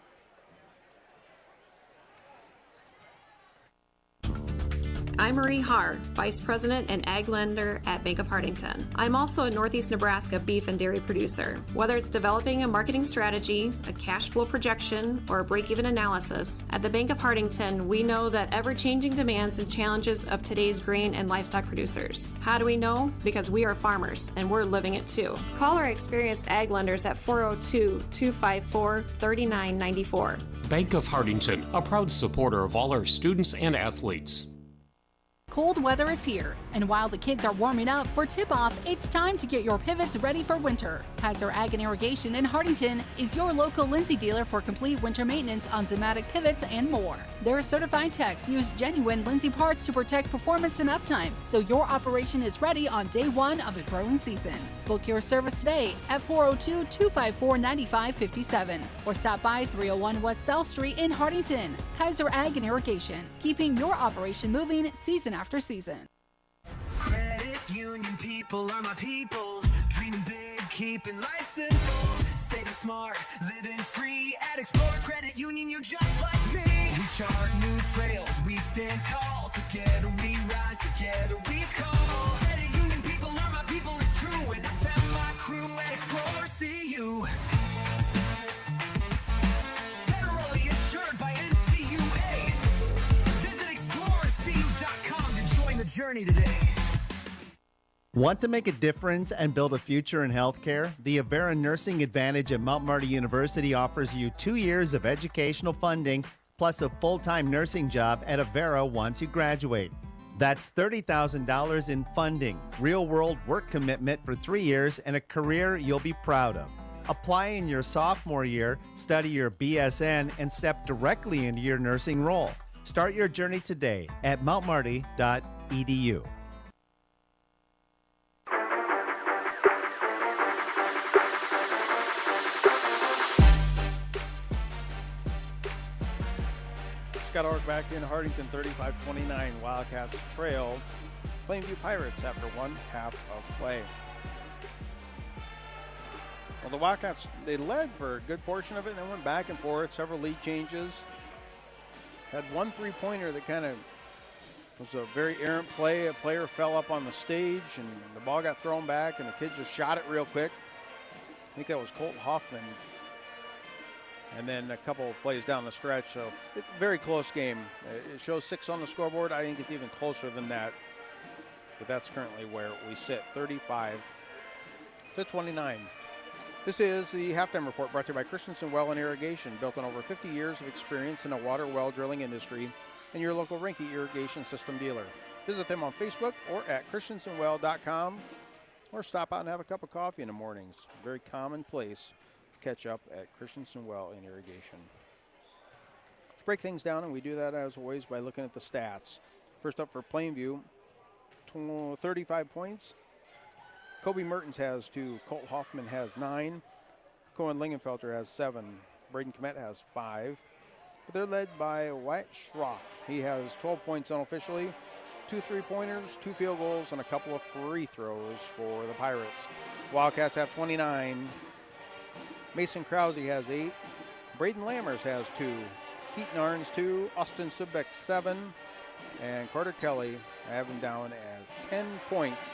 I'm Marie Haar, Vice President and Ag Lender at Bank of Hartington. I'm also a Northeast Nebraska beef and dairy producer. Whether it's developing a marketing strategy, a cash flow projection, or a break-even analysis, at the Bank of Hartington, we know that ever-changing demands and challenges of today's grain and livestock producers. How do we know? Because we are farmers, and we're living it too. Call our experienced ag lenders at 402-254-3994. Bank of Hartington, a proud supporter of all our students and athletes. Cold weather is here, and while the kids are warming up for tip-off, it's time to get your pivots ready for winter. Kaiser Ag and Irrigation in Hartington is your local Lindsay dealer for complete winter maintenance on Zimmatic pivots and more. Their certified techs use genuine Lindsay parts to protect performance and uptime, so your operation is ready on day one of the growing season. Book your service today at 402-254-9557 or stop by 301 West South Street in Hartington. Kaiser Ag and Irrigation, keeping your operation moving season after season. Credit union people are my people. Dreaming big, keeping life simple. Saving smart, living free. At Explorers Credit Union, you're just like me. We chart new trails, we stand tall. Together we rise, together we call. Credit union people are my people, it's true. And I found my crew at Explorers CU. Federally insured by NCUA. Visit explorerscu.com to join the journey today. Want to make a difference and build a future in healthcare? The Avera Nursing Advantage at Mount Marty University offers you 2 years of educational funding plus a full-time nursing job at Avera once you graduate. That's $30,000 in funding, real-world work commitment for 3 years, and a career you'll be proud of. Apply in your sophomore year, study your BSN, and step directly into your nursing role. Start your journey today at mountmarty.edu. Scott Ulrich back in Hartington, 35-29. Wildcats trail Plainview Pirates after one half of play. Well, the Wildcats, they led for a good portion of it and then went back and forth, several lead changes. Had one three-pointer that kind of was a very errant play. A player fell up on the stage and the ball got thrown back and the kid just shot it real quick. I think that was Colt Hoffman. And then a couple of plays down the stretch. So very close game. It shows 6 on the scoreboard. I think it's even closer than that. But that's currently where we sit, 35-29. This is the halftime report brought to you by Christensen Well and Irrigation, built on over 50 years of experience in the water well drilling industry, and your local Rinke irrigation system dealer. Visit them on Facebook or at christensenwell.com, or stop out and have a cup of coffee in the mornings. Very common place to catch up at Christensen Well and Irrigation. Let's break things down, and we do that as always by looking at the stats. First up for Plainview, 35 points. Kobe Mertens has 2. Colt Hoffman has 9. Cohen Lingenfelter has 7. Braden Kmet has 5. But they're led by Wyatt Schroff. He has 12 points unofficially, 2 3-pointers, 2 field goals, and a couple of free throws for the Pirates. Wildcats have 29. Mason Krause has 8. Braden Lammers has 2. Keaton Arns 2. Austin Subbeck 7. And Carter Kelly, I have him down as 10 points.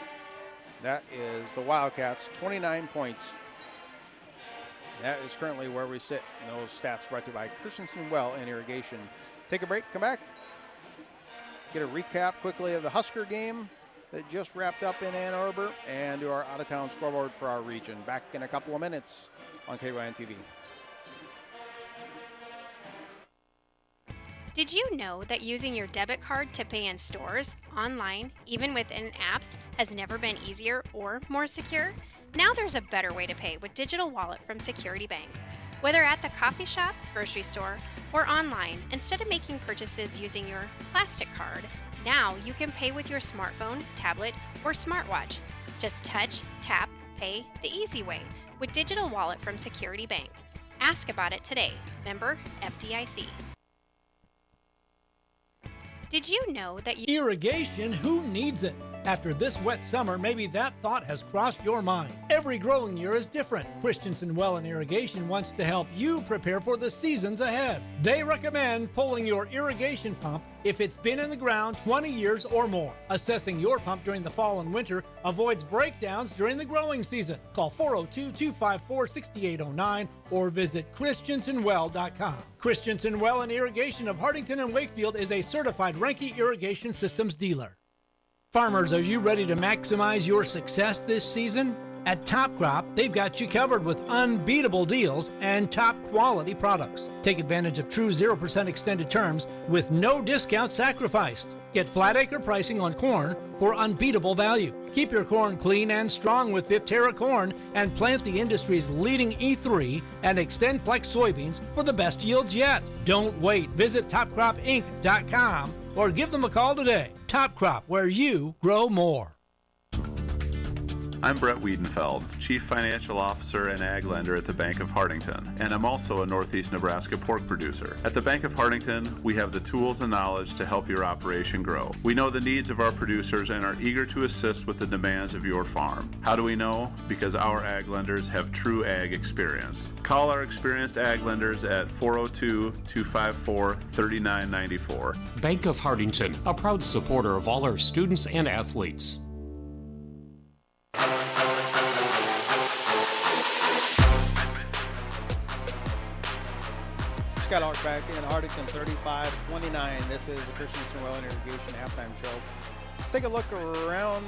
That is the Wildcats, 29 points. That is currently where we sit. And those stats brought to you by Christensen Well and Irrigation. Take a break, come back. Get a recap quickly of the Husker game that just wrapped up in Ann Arbor, and do our out-of-town scoreboard for our region. Back in a couple of minutes on KYN TV. Did you know that using your debit card to pay in stores, online, even within apps, has never been easier or more secure? Now there's a better way to pay with Digital Wallet from Security Bank. Whether at the coffee shop, grocery store, or online, instead of making purchases using your plastic card, now you can pay with your smartphone, tablet, or smartwatch. Just touch, tap, pay the easy way with Digital Wallet from Security Bank. Ask about it today. Member FDIC. Did you know that Irrigation, who needs it? After this wet summer, maybe that thought has crossed your mind. Every growing year is different. Christensen Well and Irrigation wants to help you prepare for the seasons ahead. They recommend pulling your irrigation pump if it's been in the ground 20 years or more. Assessing your pump during the fall and winter avoids breakdowns during the growing season. Call 402-254-6809 or visit christensenwell.com. Christensen Well and Irrigation of Hartington and Wakefield is a certified Rinke irrigation systems dealer. Farmers, are you ready to maximize your success this season? At Top Crop, they've got you covered with unbeatable deals and top quality products. Take advantage of true 0% extended terms with no discount sacrificed. Get flat acre pricing on corn for unbeatable value. Keep your corn clean and strong with Viptera corn and plant the industry's leading E3 and Extend Flex soybeans for the best yields yet. Don't wait. Visit topcropinc.com or give them a call today. Top Crop, where you grow more. I'm Brett Wiedenfeld, Chief Financial Officer and Ag Lender at the Bank of Hartington, and I'm also a Northeast Nebraska pork producer. At the Bank of Hartington, we have the tools and knowledge to help your operation grow. We know the needs of our producers and are eager to assist with the demands of your farm. How do we know? Because our Ag Lenders have true Ag experience. Call our experienced Ag Lenders at 402-254-3994. Bank of Hartington, a proud supporter of all our students and athletes. Scott Ulrich back in Hartington, 35-29. This is the Christensen Well and Irrigation halftime show. Let's take a look around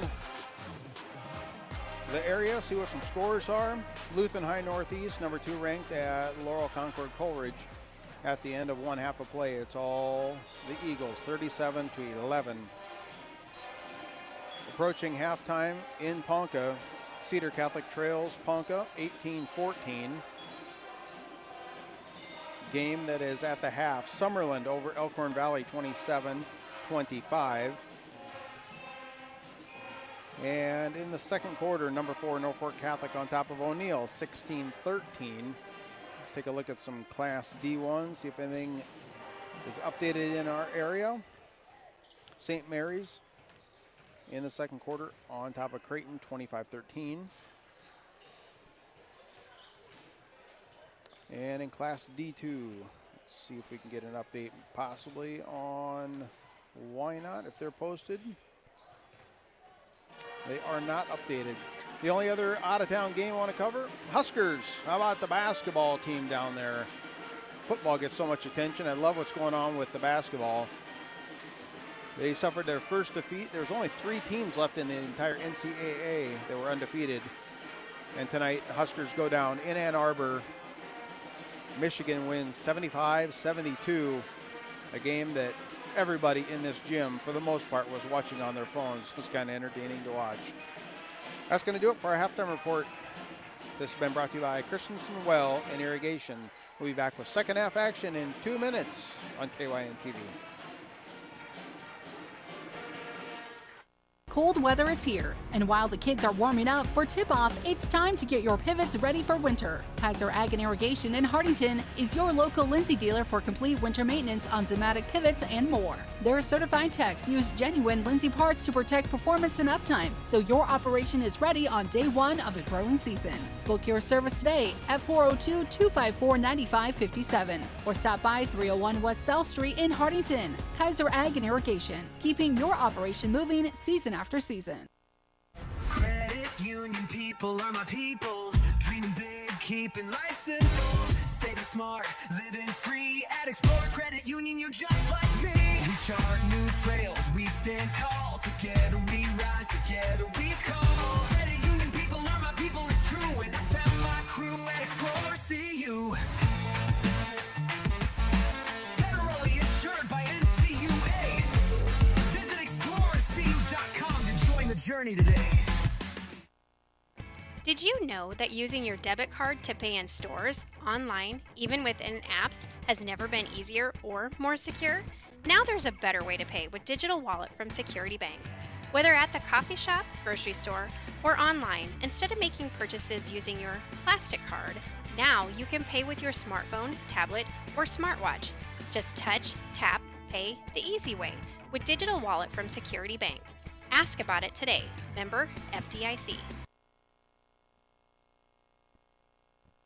the area, see what some scores are. Lutheran High Northeast, number 2 ranked at Laurel Concord Coleridge. At the end of one half of play, it's all the Eagles, 37-11. Approaching halftime in Ponca, Cedar Catholic trails Ponca 18-14. Game that is at the half. Summerland over Elkhorn Valley 27-25. And in the second quarter, number 4 Norfolk Catholic on top of O'Neill 16-13. Let's take a look at some Class D1, see if anything is updated in our area. St. Mary's in the second quarter on top of Creighton 25-13. And in Class D2, let's see if we can get an update possibly on Wynot if they're posted. They are not updated. The only other out-of-town game I want to cover, Huskers. How about the basketball team down there? Football gets so much attention. I love what's going on with the basketball. They suffered their first defeat. There's only 3 teams left in the entire NCAA that were undefeated. And tonight, Huskers go down in Ann Arbor. Michigan wins 75-72, a game that everybody in this gym, for the most part, was watching on their phones. It was kind of entertaining to watch. That's going to do it for our halftime report. This has been brought to you by Christensen Well and Irrigation. We'll be back with second half action in 2 minutes on KYN TV. Cold weather is here, and while the kids are warming up for tip-off, it's time to get your pivots ready for winter. Kaiser Ag and Irrigation in Hartington is your local Lindsay dealer for complete winter maintenance on Zimmatic pivots and more. Their certified techs use genuine Lindsay parts to protect performance and uptime, so your operation is ready on day 1 of the growing season. Book your service today at 402-254-9557 or stop by 301 West South Street in Hartington. Kaiser Ag and Irrigation, keeping your operation moving season after season. Credit union people are my people. Dreaming big, keeping life simple. Saving smart, living free. At Explorers Credit Union, you're just like me. We chart new trails, we stand tall. Together we rise, together we call. Credit union people are my people, it's true. And I found my crew at Explorers CU. Federally insured by NCUA. Visit ExplorerCU.com to join the journey today. Did you know that using your debit card to pay in stores, online, even within apps, has never been easier or more secure? Now there's a better way to pay with Digital Wallet from Security Bank. Whether at the coffee shop, grocery store, or online, instead of making purchases using your plastic card, now you can pay with your smartphone, tablet, or smartwatch. Just touch, tap, pay the easy way with Digital Wallet from Security Bank. Ask about it today. Member FDIC.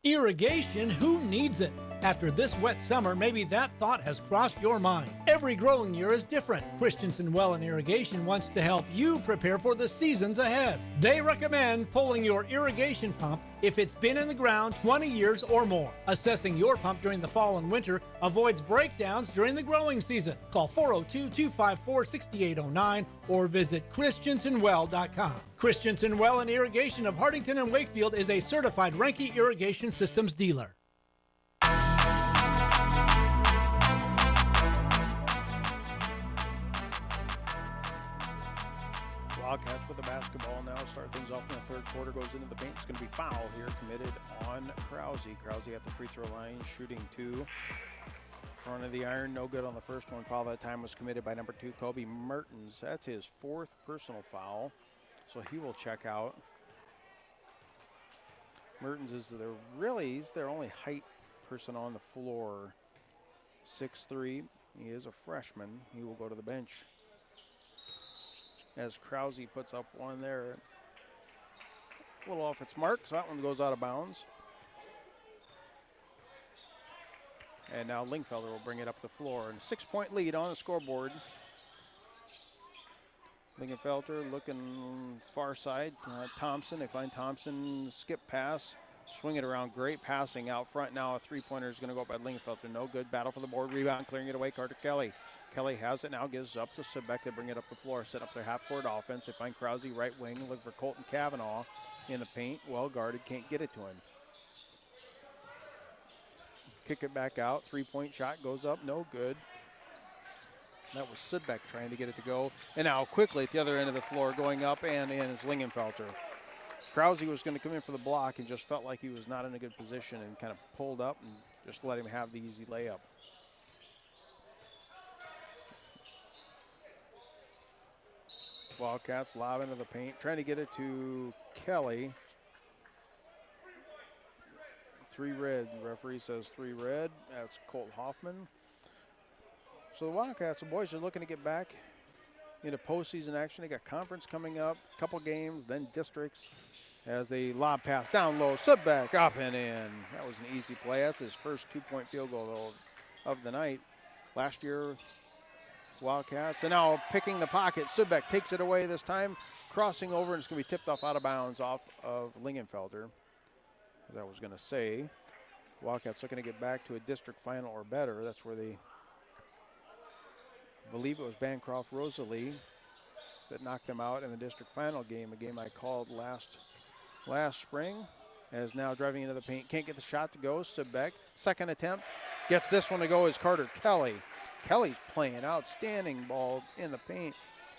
Irrigation, who needs it? After this wet summer, maybe that thought has crossed your mind. Every growing year is different. Christensen Well and Irrigation wants to help you prepare for the seasons ahead. They recommend pulling your irrigation pump if it's been in the ground 20 years or more. Assessing your pump during the fall and winter avoids breakdowns during the growing season. Call 402-254-6809 or visit christensenwell.com. Christensen Well and Irrigation of Hartington and Wakefield is a certified Renke Irrigation Systems dealer. Wildcats with the basketball now. Start things off in the third quarter. Goes into the paint. It's going to be foul here committed on Krause. Krause at the free throw line, shooting 2. Front of the iron, no good on the first one. Foul that time was committed by number 2, Kobe Mertens. That's his 4th personal foul, so he will check out. Mertens is he's their only height person on the floor. 6'3". He is a freshman. He will go to the bench. As Krause puts up one there. A little off its mark, so that one goes out of bounds. And now Linkfelder will bring it up the floor. And 6-point lead on the scoreboard. Lingenfelter looking far side. Thompson, they find Thompson, skip pass. Swing it around, great passing out front. Now a three-pointer is going to go up by Lingenfelter. No good, battle for the board, rebound, clearing it away, Carter Kelly. Kelly has it now, gives up to Sebeck. They bring it up the floor, set up their half-court offense. They find Krause, right wing, look for Colton Cavanaugh in the paint. Well guarded, can't get it to him. Kick it back out, three-point shot goes up, no good. That was Sidbeck trying to get it to go. And now quickly at the other end of the floor, going up and in is Lingenfelter. Krause was going to come in for the block and just felt like he was not in a good position and kind of pulled up and just let him have the easy layup. Wildcats lob into the paint, trying to get it to Kelly. 3 red. The referee says 3 red. That's Colt Hoffman. So the Wildcats, the boys are looking to get back into postseason action. They got conference coming up, a couple games, then districts. As they lob pass down low, Subback up and in. That was an easy play. That's his first 2-point field goal of the night. Last year, Wildcats. And now picking the pocket. Subback takes it away this time, crossing over, and it's going to be tipped off out of bounds off of Lingenfelter. As I was going to say, Wildcats looking to get back to a district final or better. That's where they, I believe it was Bancroft Rosalie that knocked them out in the district final game, a game I called last spring. As now driving into the paint, can't get the shot to go. Subbeck, second attempt, gets this one to go is Carter Kelly. Kelly's playing outstanding ball in the paint.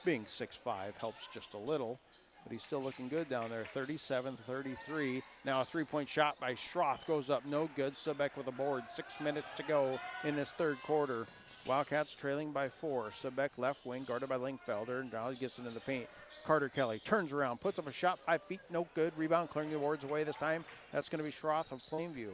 Being 6'5" helps just a little, but he's still looking good down there. 37-33. Now a 3-point shot by Schroth goes up, no good. Subbeck with a board. 6 minutes to go in this third quarter. Wildcats trailing by 4. Subbeck left wing, guarded by Linkfelder. Now he gets into the paint. Carter Kelly turns around, puts up a shot, 5 feet, no good. Rebound, clearing the boards away this time. That's going to be Schroth of Plainview.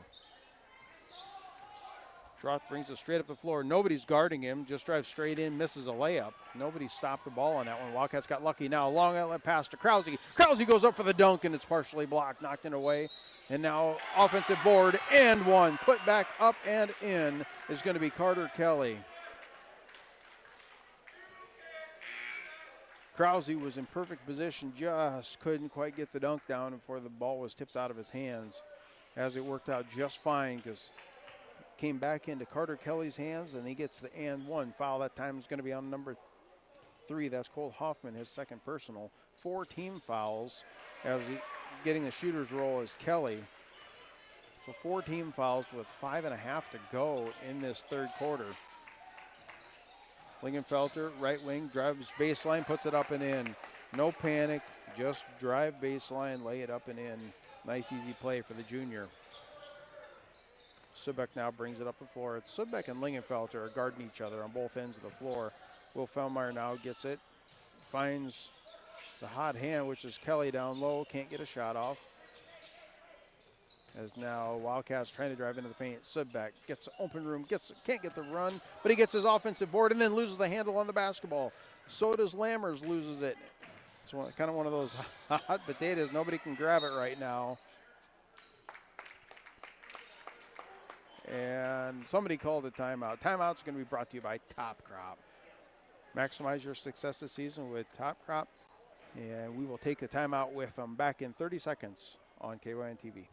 Schroth brings it straight up the floor. Nobody's guarding him, just drives straight in, misses a layup. Nobody stopped the ball on that one. Wildcats got lucky. Now a long outlet pass to Krause. Krause goes up for the dunk, and it's partially blocked, knocked it away. And now offensive board and one. Put back up and in is going to be Carter Kelly. Krause was in perfect position, just couldn't quite get the dunk down before the ball was tipped out of his hands. As it worked out just fine, because it came back into Carter Kelly's hands, and he gets the and one. Foul that time is going to be on number 3. That's Cole Hoffman, his second personal. 4 team fouls as getting the shooter's roll is Kelly. So 4 team fouls with 5.5 to go in this third quarter. Lingenfelter, right wing, drives baseline, puts it up and in. No panic, just drive baseline, lay it up and in. Nice, easy play for the junior. Subbeck now brings it up the floor. It's Subbeck and Lingenfelter are guarding each other on both ends of the floor. Will Fellmeyer now gets it, finds the hot hand, which is Kelly down low, can't get a shot off. As now Wildcats trying to drive into the paint. Subback gets open room, can't get the run, but he gets his offensive board and then loses the handle on the basketball. So does Lammers, loses it. It's kind of one of those hot potatoes. Nobody can grab it right now. And somebody called a timeout. Timeout's going to be brought to you by Top Crop. Maximize your success this season with Top Crop. And we will take the timeout with them back in 30 seconds on KYN TV.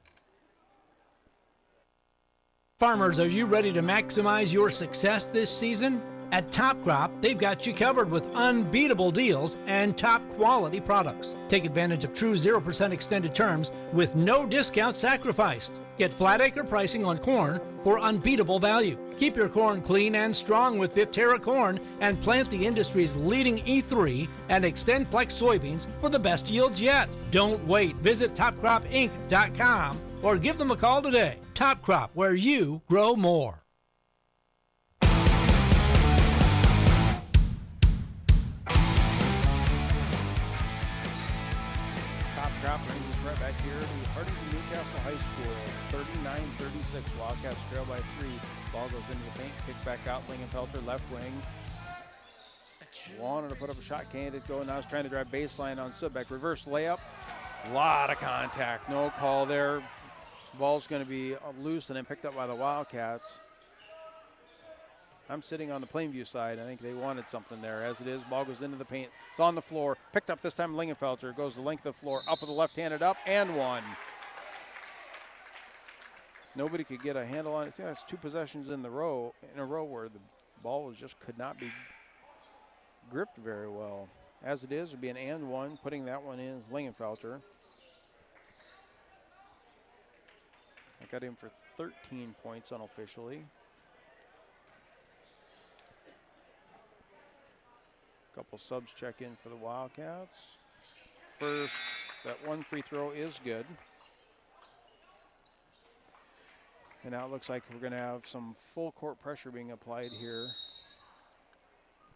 Farmers, are you ready to maximize your success this season? At Top Crop, they've got you covered with unbeatable deals and top quality products. Take advantage of true 0% extended terms with no discount sacrificed. Get flat acre pricing on corn for unbeatable value. Keep your corn clean and strong with Viptera corn and plant the industry's leading E3 and Extend Flex soybeans for the best yields yet. Don't wait. Visit topcropinc.com or give them a call today. Top Crop, where you grow more. Top Crop brings us right back here to Hartington-Newcastle High School. 39-36. Wildcats trail by 3. Ball goes into the paint, kicked back out. Lingenfelter left wing. Wanted to put up a shot, can't it go? Now he's trying to drive baseline on Subbeck. Reverse layup. A lot of contact. No call there. Ball's going to be loose and then picked up by the Wildcats. I'm sitting on the Plainview side. I think they wanted something there. As it is, ball goes into the paint. It's on the floor. Picked up this time Lingenfelter. Goes the length of the floor. Up with the left-handed up and one. Nobody could get a handle on it. See, that's 2 possessions in a row where the ball just could not be gripped very well. As it is, it would be an and one. Putting that one in is Lingenfelter. I got him for 13 points unofficially. Couple subs check in for the Wildcats. First, That one free throw is good. And now it looks like we're going to have some full court pressure being applied here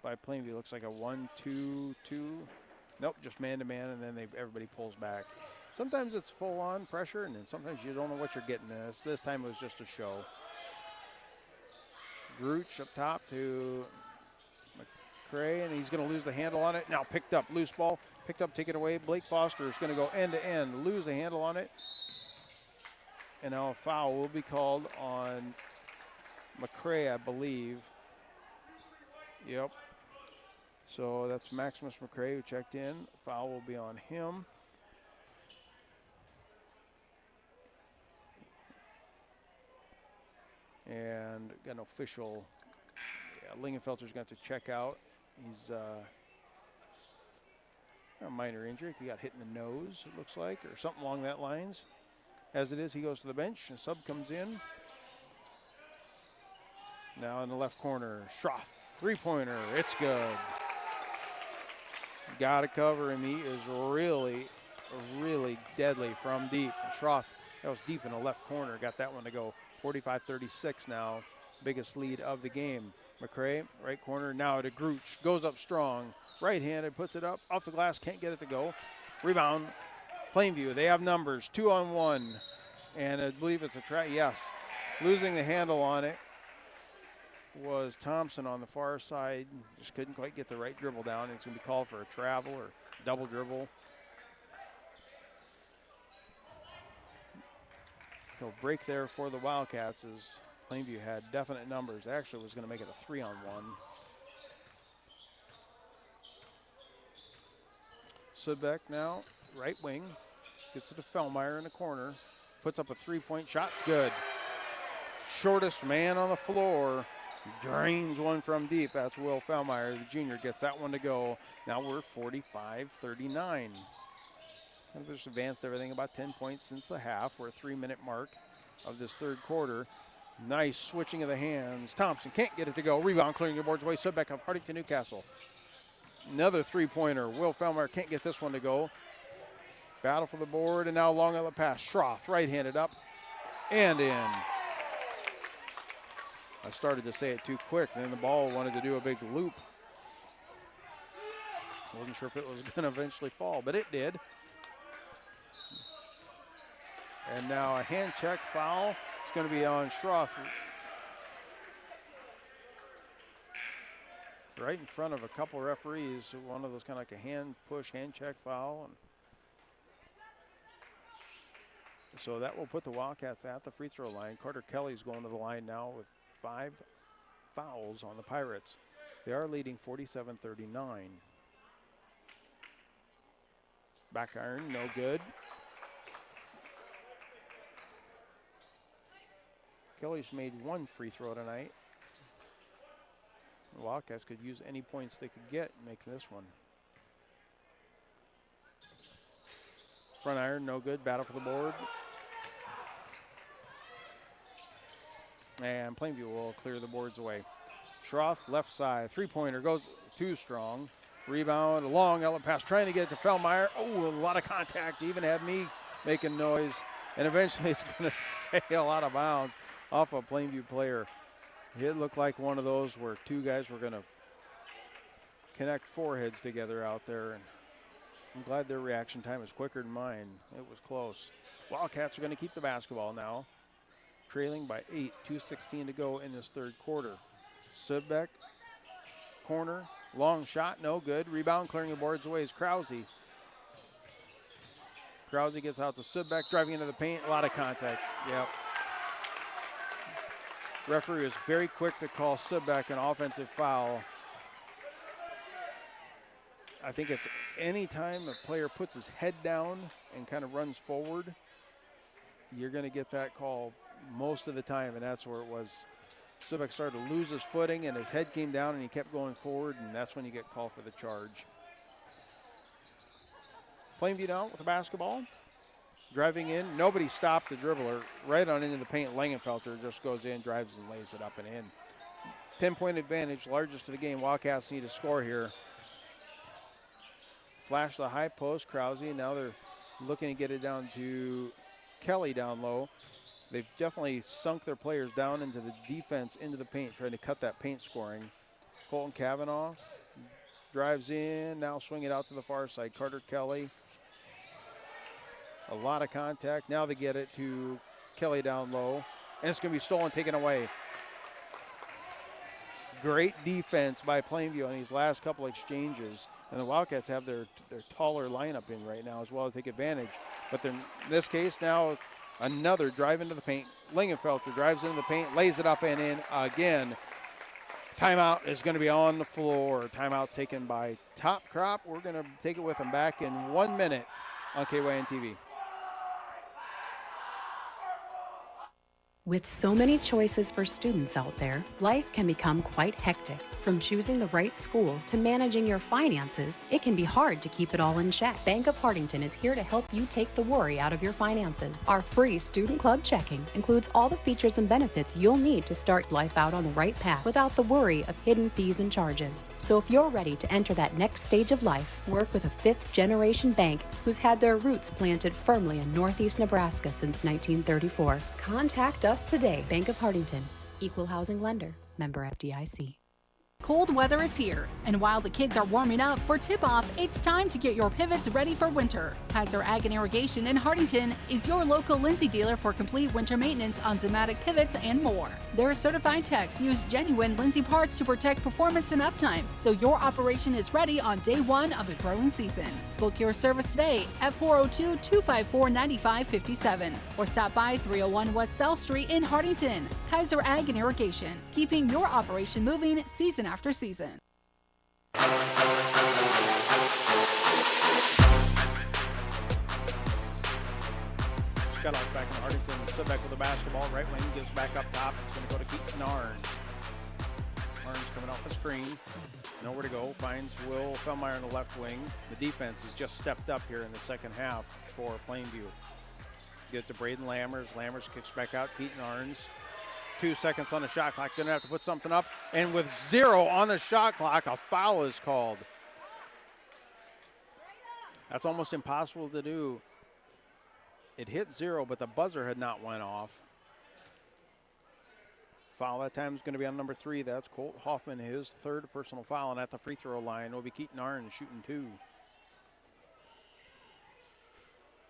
by Plainview. Looks like a 1-2-2. Nope, just man-to-man, and then everybody pulls back. Sometimes it's full-on pressure, and then sometimes you don't know what you're getting. This time it was just a show. Grooch up top to McCray, and he's going to lose the handle on it. Now picked up, loose ball, picked up, take it away. Blake Foster is going to go end-to-end, lose the handle on it. And now a foul will be called on McCray, I believe. Yep. So that's Maximus McCray who checked in. Foul will be on him. And got an official. Yeah, Lingenfelter's got to check out. He's a minor injury. He got hit in the nose, it looks like, or something along that lines. As it is, he goes to the bench. A sub comes in. Now in the left corner, Schroth, three-pointer. It's good. Got to cover him. He is really, really deadly from deep. Schroth, that was deep in the left corner. Got that one to go. 45-36 now. Biggest lead of the game. McCray, right corner. Now to Grooch. Goes up strong. Right-handed, puts it up. Off the glass, can't get it to go. Rebound. Plainview, they have numbers, 2-on-1, and I believe it's a try, yes. Losing the handle on it was Thompson on the far side, just couldn't quite get the right dribble down. It's going to be called for a travel or double dribble. So break there for the Wildcats as Plainview had definite numbers. Actually was going to make it a 3-on-1. Sudbeck now. Right wing, gets it to Fellmeyer in the corner, puts up a three-point shot, it's good. Shortest man on the floor, drains one from deep. That's Will Fellmeyer, the junior, gets that one to go. Now we're 45-39. Kind of just advanced everything about 10 points since the half. We're a 3-minute mark of this third quarter. Nice switching of the hands. Thompson can't get it to go. Rebound clearing the boards away. Sudbeck of Hartington-Newcastle. Another three-pointer. Will Fellmeyer can't get this one to go. Battle for the board, and now long on the pass. Schroth, right-handed up and in. I started to say it too quick, then the ball wanted to do a big loop. Wasn't sure if it was going to eventually fall, but it did. And now a hand check foul. It's going to be on Schroth. Right in front of a couple referees. One of those kind of like a hand push, hand check foul. And so that will put the Wildcats at the free throw line. Carter Kelly's going to the line now with 5 fouls on the Pirates. They are leading 47-39. Back iron, no good. Kelly's made 1 free throw tonight. The Wildcats could use any points they could get and make this one. Front iron, no good. Battle for the board. And Plainview will clear the boards away. Schroth, left side. Three-pointer goes too strong. Rebound, a long outlet pass, trying to get it to Fellmeyer. Oh, a lot of contact. Even had me making noise. And eventually it's going to sail out of bounds off a Plainview player. It looked like one of those where two guys were going to connect foreheads together out there. And I'm glad their reaction time was quicker than mine. It was close. Wildcats are going to keep the basketball now, trailing by 8, 2:16 to go in this third quarter. Sudbeck, corner, long shot, no good. Rebound, clearing the boards away is Krause. Krause gets out to Sudbeck, driving into the paint, a lot of contact. Yep. Referee was very quick to call Sudbeck an offensive foul. I think it's any time a player puts his head down and kind of runs forward, you're going to get that call most of the time, and that's where it was. Sudbeck started to lose his footing, and his head came down, and he kept going forward, and that's when you get called for the charge. Plainview down with the basketball. Driving in, nobody stopped the dribbler. Right on into the paint, Langenfelter just goes in, drives and lays it up and in. 10-point advantage, largest of the game. Wildcats need a score here. Flash the high post, Krause. Now they're looking to get it down to Kelly down low. They've definitely sunk their players down into the defense, into the paint, trying to cut that paint scoring. Colton Kavanaugh drives in, now swing it out to the far side. Carter Kelly. A lot of contact. Now they get it to Kelly down low. And it's going to be stolen, taken away. Great defense by Plainview on these last couple exchanges. And the Wildcats have their taller lineup in right now as well to take advantage. But in this case now, another drive into the paint. Lingenfelter drives into the paint, lays it up and in again. Timeout is going to be on the floor. Timeout taken by Top Crop. We're going to take it with them back in 1 minute on KYN TV. With so many choices for students out there, life can become quite hectic. From choosing the right school to managing your finances, it can be hard to keep it all in check. Bank of Hartington is here to help you take the worry out of your finances. Our free Student Club checking includes all the features and benefits you'll need to start life out on the right path without the worry of hidden fees and charges. So if you're ready to enter that next stage of life, work with a fifth-generation bank who's had their roots planted firmly in Northeast Nebraska since 1934. Contact us today. Bank of Hartington, Equal Housing Lender, member FDIC. Cold weather is here, and while the kids are warming up for tip-off, it's time to get your pivots ready for winter. Kaiser Ag and Irrigation in Hartington is your local Lindsay dealer for complete winter maintenance on Zematic pivots and more. Their certified techs use genuine Lindsay parts to protect performance and uptime, so your operation is ready on day one of the growing season. Book your service today at 402-254-9557 or stop by 301 West South Street in Hartington. Kaiser Ag and Irrigation, keeping your operation moving season after season. Skylock back in Hartington. Sit back with the basketball. Right wing gives back up top. It's going to go to Keaton Arns. Arns coming off the screen. Nowhere to go. Finds Will Fellmeyer in the left wing. The defense has just stepped up here in the second half for Plainview. Get it to Braden Lammers. Lammers kicks back out. Keaton Arns. 2 seconds on the shot clock. Gonna have to put something up. And with 0 on the shot clock, a foul is called. That's almost impossible to do. It hit 0, but the buzzer had not went off. Foul that time is going to be on number 3. That's Colt Hoffman, his third personal foul. And at the free throw line will be Keaton Arns shooting 2.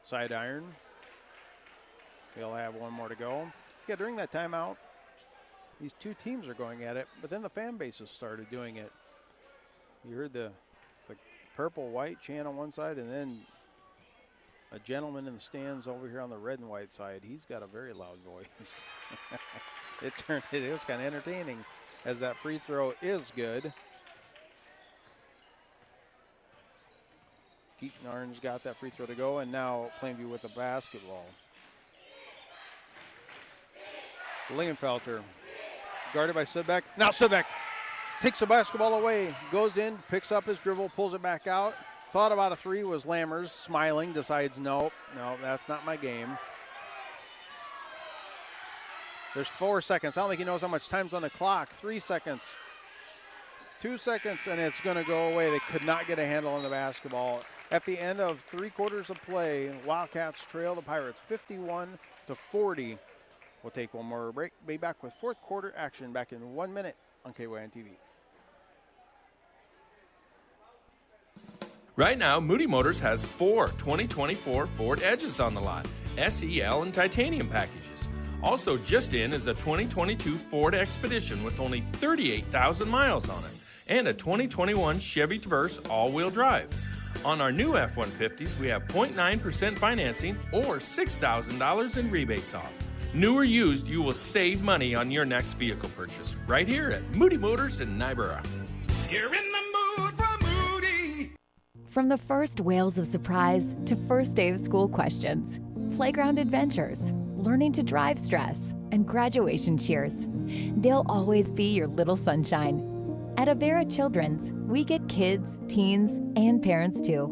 Side iron. They'll have one more to go. Yeah, during that timeout, these two teams are going at it, but then the fan bases started doing it. You heard the purple-white chant on one side, and then a gentleman in the stands over here on the red and white side. He's got a very loud voice. It was kind of entertaining as that free throw is good. Keaton Arns got that free throw to go, and now Plainview with the basketball. Lingenfelter guarded by Sudbeck. Now Sudbeck takes the basketball away, goes in, picks up his dribble, pulls it back out. Thought about a 3 was Lammers, smiling, decides no, that's not my game. There's 4 seconds. I don't think he knows how much time's on the clock. 3 seconds. 2 seconds, and it's going to go away. They could not get a handle on the basketball. At the end of 3 quarters of play, Wildcats trail the Pirates 51-40. We'll take one more break. Be back with fourth quarter action back in 1 minute on KYN TV. Right now, Moody Motors has 4 2024 Ford Edges on the lot, SEL and titanium packages. Also just in is a 2022 Ford Expedition with only 38,000 miles on it, and a 2021 Chevy Traverse all-wheel drive. On our new F-150s, we have 0.9% financing or $6,000 in rebates off. New or used, you will save money on your next vehicle purchase right here at Moody Motors in Nyborough. You're in the mood for Moody. From the first wails of surprise to first day of school questions, playground adventures, learning to drive stress, and graduation cheers, they'll always be your little sunshine. At Avera Children's, we get kids, teens, and parents too.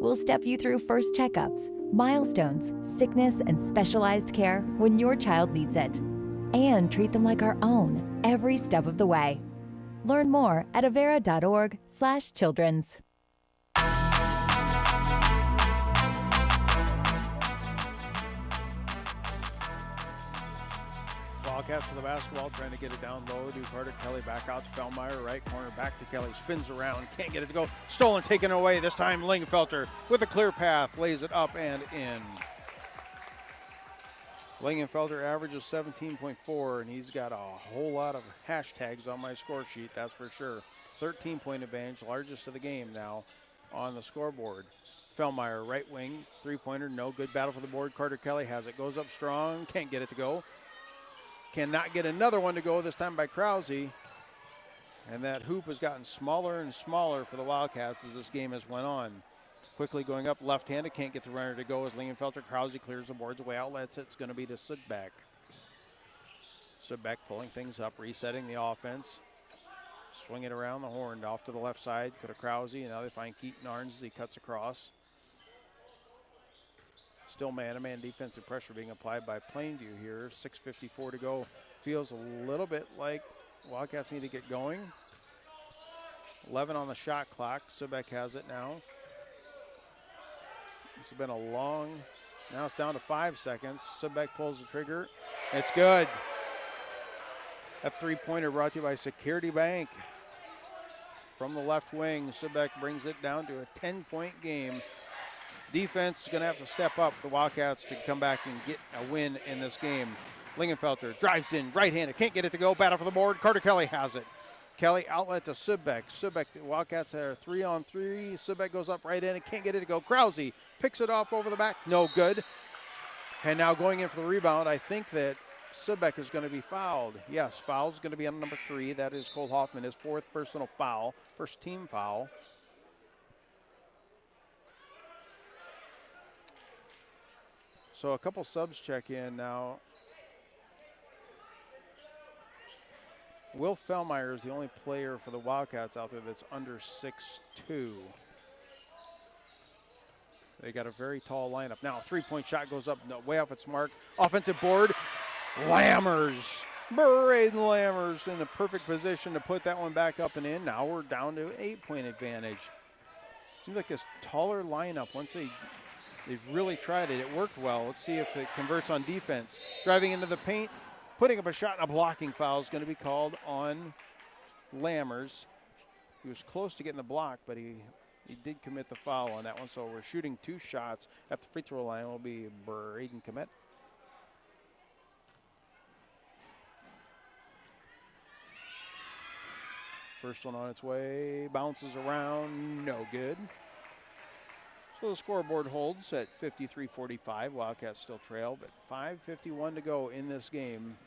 We'll step you through first checkups, milestones, sickness, and specialized care when your child needs it, and treat them like our own every step of the way. Learn more at avera.org/children's. Wildcats with the basketball, trying to get it down low. Do Carter Kelly back out to Fellmeyer, right corner, back to Kelly, spins around, can't get it to go. Stolen, taken away. This time Lingenfelter with a clear path, lays it up and in. Lingenfelter averages 17.4, and he's got a whole lot of hashtags on my score sheet, that's for sure. 13-point advantage, largest of the game now on the scoreboard. Fellmeyer, right wing, three-pointer, no good. Battle for the board. Carter Kelly has it, goes up strong, can't get it to go. Cannot get another one to go, this time by Krause. And that hoop has gotten smaller and smaller for the Wildcats as this game has went on. Quickly going up left-handed, can't get the runner to go as Lingenfelter. Krause clears the boards away, outlets it. It's going to be to Sudbeck. Sudbeck pulling things up, resetting the offense. Swing it around the horn, off to the left side. Go to Krause, and now they find Keaton Arns as he cuts across. Still man-to-man defensive pressure being applied by Plainview here. 6:54 to go. Feels a little bit like Wildcats need to get going. 11 on the shot clock. Sudbeck has it now. This has been a long, now it's down to 5 seconds. Sudbeck pulls the trigger. It's good. That three-pointer brought to you by Security Bank. From the left wing, Sudbeck brings it down to a 10-point game. Defense is going to have to step up for the Wildcats to come back and get a win in this game. Lingenfelter drives in, right-handed, can't get it to go. Battle for the board. Carter Kelly has it. Kelly outlet to Sudbeck. Sudbeck, the Wildcats are 3-on-3. Sudbeck goes up right-handed, can't get it to go. Krause picks it off over the back, no good. And now going in for the rebound, I think that Sudbeck is going to be fouled. Yes, foul's going to be on number 3. That is Cole Hoffman, his 4th personal foul, first team foul. So a couple subs check in now. Will Fellmeyer is the only player for the Wildcats out there that's under 6'2". They got a very tall lineup. Now, three-point shot goes up, no, way off its mark. Offensive board, Lammers. Braden Lammers in the perfect position to put that one back up and in. Now we're down to 8-point advantage. Seems like this taller lineup, once they really tried it, it worked well. Let's see if it converts on defense. Driving into the paint, putting up a shot, and a blocking foul is going to be called on Lammers. He was close to getting the block, but he did commit the foul on that one. So we're shooting 2 shots at the free throw line. Will be Braden Commett. First one on its way, bounces around, no good. So the scoreboard holds at 53-45. Wildcats still trail, but 5:51 to go in this game.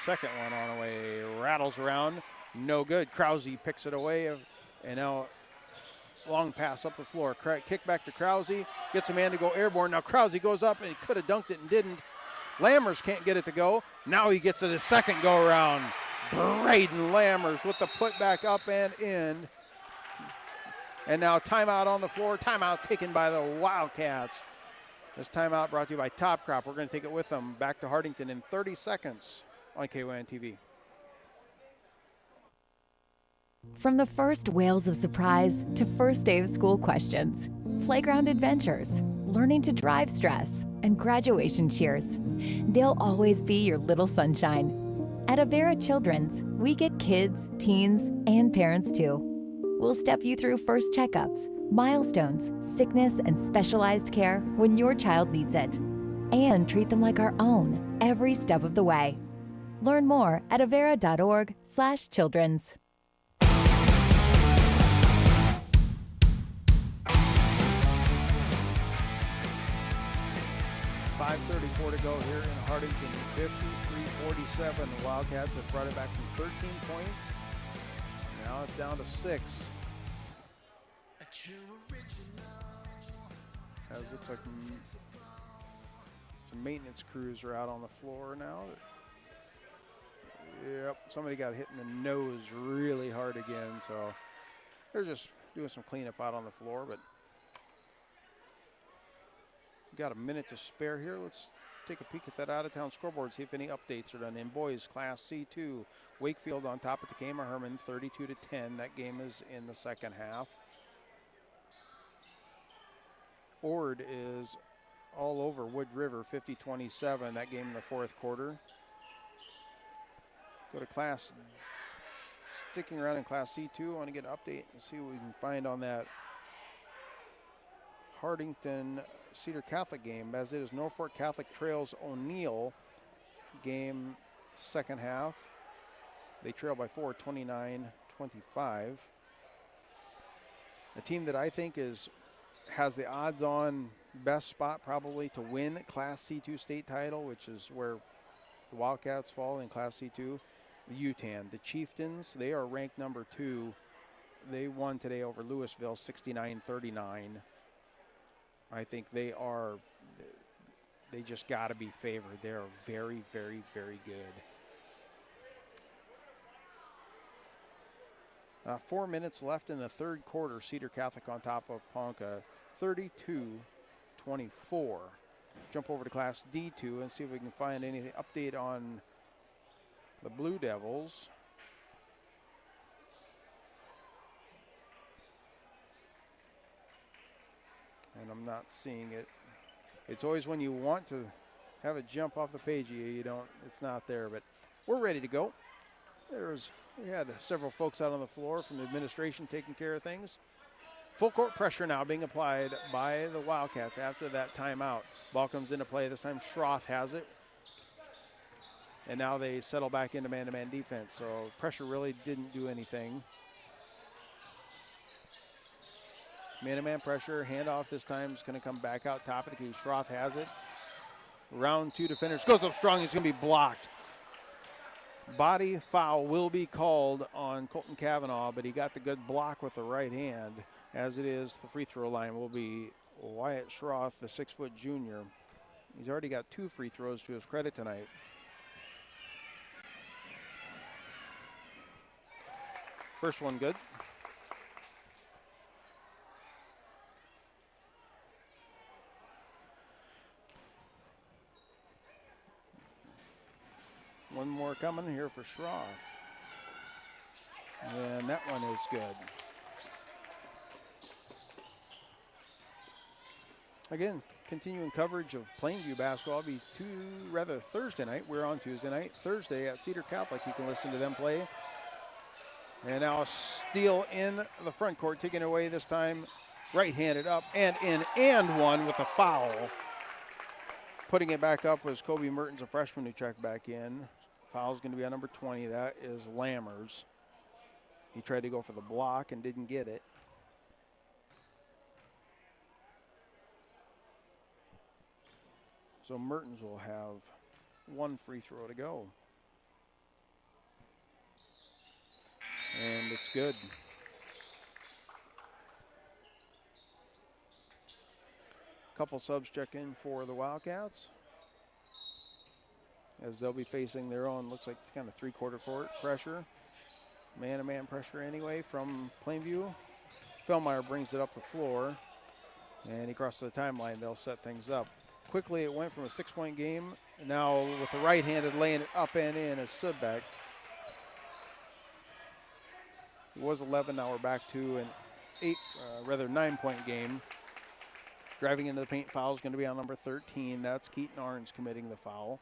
Second one on the way, rattles around, no good. Krause picks it away, and now long pass up the floor. Kick back to Krause, gets a man to go airborne. Now Krause goes up, and he could have dunked it and didn't. Lammers can't get it to go. Now he gets it a second go around. Braden Lammers with the putback up and in. And now timeout on the floor. Timeout taken by the Wildcats. This timeout brought to you by Top Crop. We're going to take it with them back to Hartington in 30 seconds on KYN TV. From the first wails of surprise to first day of school questions, playground adventures, learning to drive stress, and graduation cheers, they'll always be your little sunshine. At Avera Children's, we get kids, teens, and parents too. We'll step you through first checkups, milestones, sickness, and specialized care when your child needs it. And treat them like our own every step of the way. Learn more at avera.org/children's. 5:34 to go here in Hartington. 53-47. The Wildcats have brought it back from 13 points. Now it's down to 6. As it looks like some maintenance crews are out on the floor now. Yep, somebody got hit in the nose really hard again, so they're just doing some cleanup out on the floor, but got a minute to spare here. Let's take a peek at that out-of-town scoreboard, see if any updates are done. In boys Class C2, Wakefield on top of Tacoma Herman, 32-10. That game is in the second half. Ord is all over Wood River, 50-27, that game in the fourth quarter. Go to sticking around in Class C2, I want to get an update and see what we can find on that Hartington Cedar Catholic game, as it is Norfolk Catholic trails O'Neill game second half. They trail by 4, 29-25. The team that I think has the odds-on best spot probably to win Class C2 state title, which is where the Wildcats fall in Class C2, the UTAN. The Chieftains, they are ranked number 2. They won today over Louisville 69-39. I think they just got to be favored. They are very, very, very good. 4 minutes left in the third quarter. Cedar Catholic on top of Ponca, 32-24. Jump over to Class D2 and see if we can find any update on the Blue Devils. And I'm not seeing it. It's always when you want to have it jump off the page, you don't, it's not there, but we're ready to go. We had several folks out on the floor from the administration taking care of things. Full court pressure now being applied by the Wildcats after that timeout. Ball comes into play. This time Schroth has it. And now they settle back into man-to-man defense. So pressure really didn't do anything. Man-to-man pressure. Handoff this time is going to come back out top of the key. Schroth has it. Round 2 defenders. Goes up strong. It's going to be blocked. Body foul will be called on Colton Kavanaugh, but he got the good block with the right hand. As it is, the free throw line will be Wyatt Schroth, the 6-foot junior. He's already got 2 free throws to his credit tonight. First one good. One more coming here for Schroth. And that one is good. Again, continuing coverage of Plainview basketball. It'll be Thursday night. We're on Tuesday night. Thursday at Cedar Catholic. You can listen to them play. And now a steal in the front court, taken away this time. Right-handed up and in and one with a foul. Putting it back up was Kobe Mertens, a freshman who checked back in. Foul's going to be on number 20. That is Lammers. He tried to go for the block and didn't get it. So Mertens will have 1 free throw to go. And it's good. Couple subs check in for the Wildcats, as they'll be facing their own, looks like kind of 3-quarter court pressure. Man-to-man pressure anyway from Plainview. Fellmeyer brings it up the floor, and he crosses the timeline. They'll set things up. Quickly, it went from a 6-point game. Now with the right-handed laying it up and in is Subbeck. It was 11, now we're back to an 9-point game. Driving into the paint foul is going to be on number 13. That's Keaton Arns committing the foul.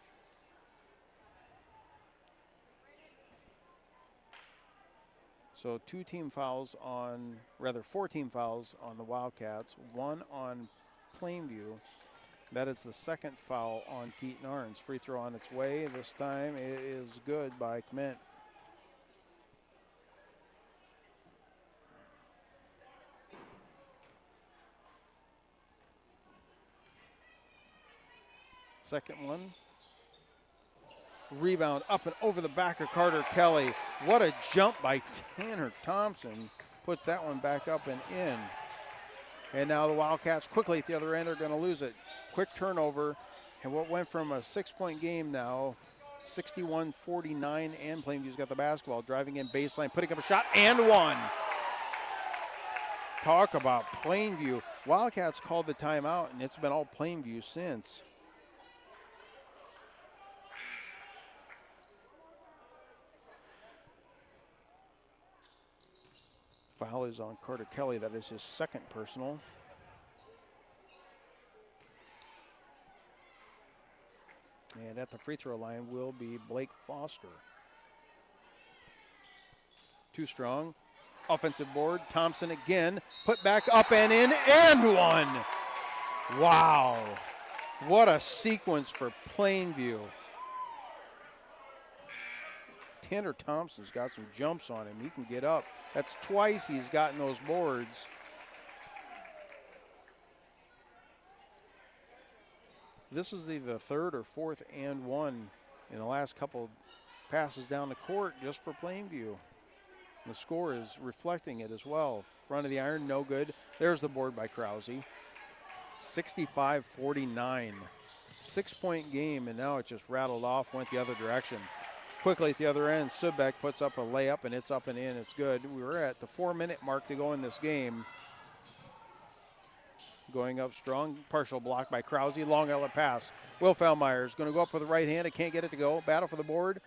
So 4 team fouls on the Wildcats, 1 on Plainview. That is the second foul on Keaton Arns. Free throw on its way. This time it is good by Kment. Second one. Rebound up and over the back of Carter Kelly. What a jump by Tanner Thompson. Puts that one back up and in. And now the Wildcats quickly at the other end are going to lose it. Quick turnover. And what went from a 6-point game now, 61-49, and Plainview's got the basketball. Driving in baseline, putting up a shot, and one. Talk about Plainview. Wildcats called the timeout, and it's been all Plainview since. Foul is on Carter Kelly. That is his second personal. And at the free throw line will be Blake Foster. Too strong. Offensive board. Thompson again. Put back up and in and one. Wow. What a sequence for Plainview. Tanner Thompson's got some jumps on him. He can get up. That's twice he's gotten those boards. This is the third or fourth and one in the last couple passes down the court just for Plainview. The score is reflecting it as well. Front of the iron, no good. There's the board by Krause. 65-49. 6-point game, and now it just rattled off, went the other direction. Quickly at the other end, Subek puts up a layup, and it's up and in. It's good. We were at the 4-minute mark to go in this game. Going up strong, partial block by Krause, long outlet pass. Will Fellmeyer is going to go up with the right hand. It can't get it to go. Battle for the board,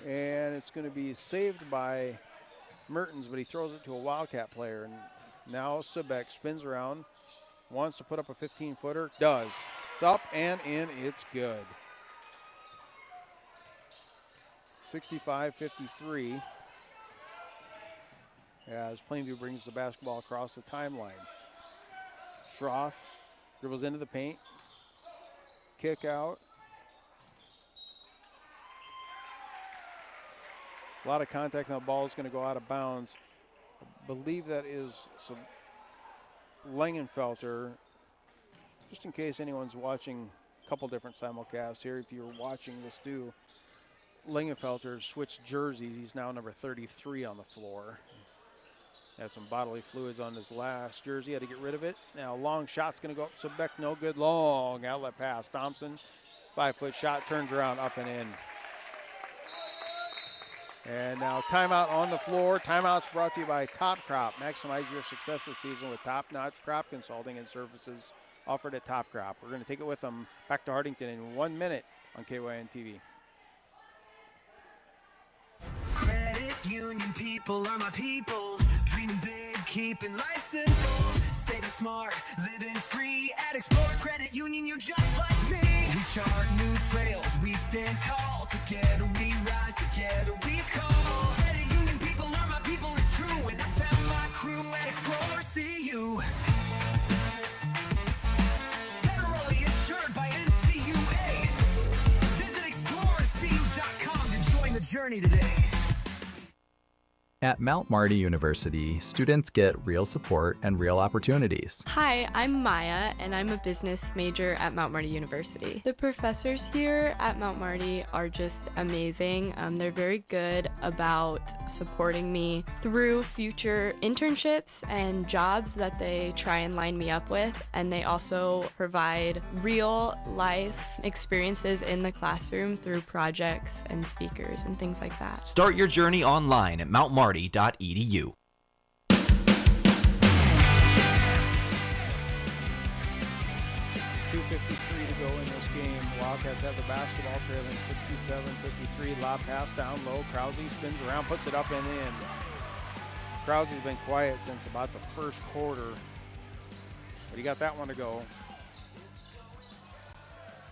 and it's going to be saved by Mertens, but he throws it to a Wildcat player. And now Subek spins around, wants to put up a 15-footer, does. It's up and in, it's good. 65-53 as Plainview brings the basketball across the timeline. Schroth dribbles into the paint. Kick out. A lot of contact, and the ball is going to go out of bounds. I believe that is some Langenfelter. Just in case anyone's watching a couple different simulcasts here, if you're watching this do, Langenfelter switched jerseys. He's now number 33 on the floor. Had some bodily fluids on his last jersey, had to get rid of it. Now long shot's going to go up. Subek, no good. Long outlet pass. Thompson, 5-foot shot, turns around, up and in. And now timeout on the floor. Timeout's brought to you by Top Crop. Maximize your success this season with top-notch crop consulting and services offered at Top Crop. We're going to take it with them back to Hartington in 1 minute on KYN TV. Credit union people are my people. Dreaming big, keeping life simple. Saving smart, living free. At Explorers Credit Union, you're just like me. We chart new trails, we stand tall. Together we rise, together we call. Credit union people are my people, it's true. And I found my crew at Explorers CU. Federally insured by NCUA. Visit explorerscu.com to join the journey today. At Mount Marty University, students get real support and real opportunities. Hi, I'm Maya, and I'm a business major at Mount Marty University. The professors here at Mount Marty are just amazing. They're very good about supporting me through future internships and jobs that they try and line me up with, and they also provide real life experiences in the classroom through projects and speakers and things like that. Start your journey online at mountmarty.edu. 2:53 to go in this game. Wildcats have the basketball, trailing 67-53. Lob pass down low. Krause spins around, puts it up and in. Krause has been quiet since about the first quarter, but he got that one to go.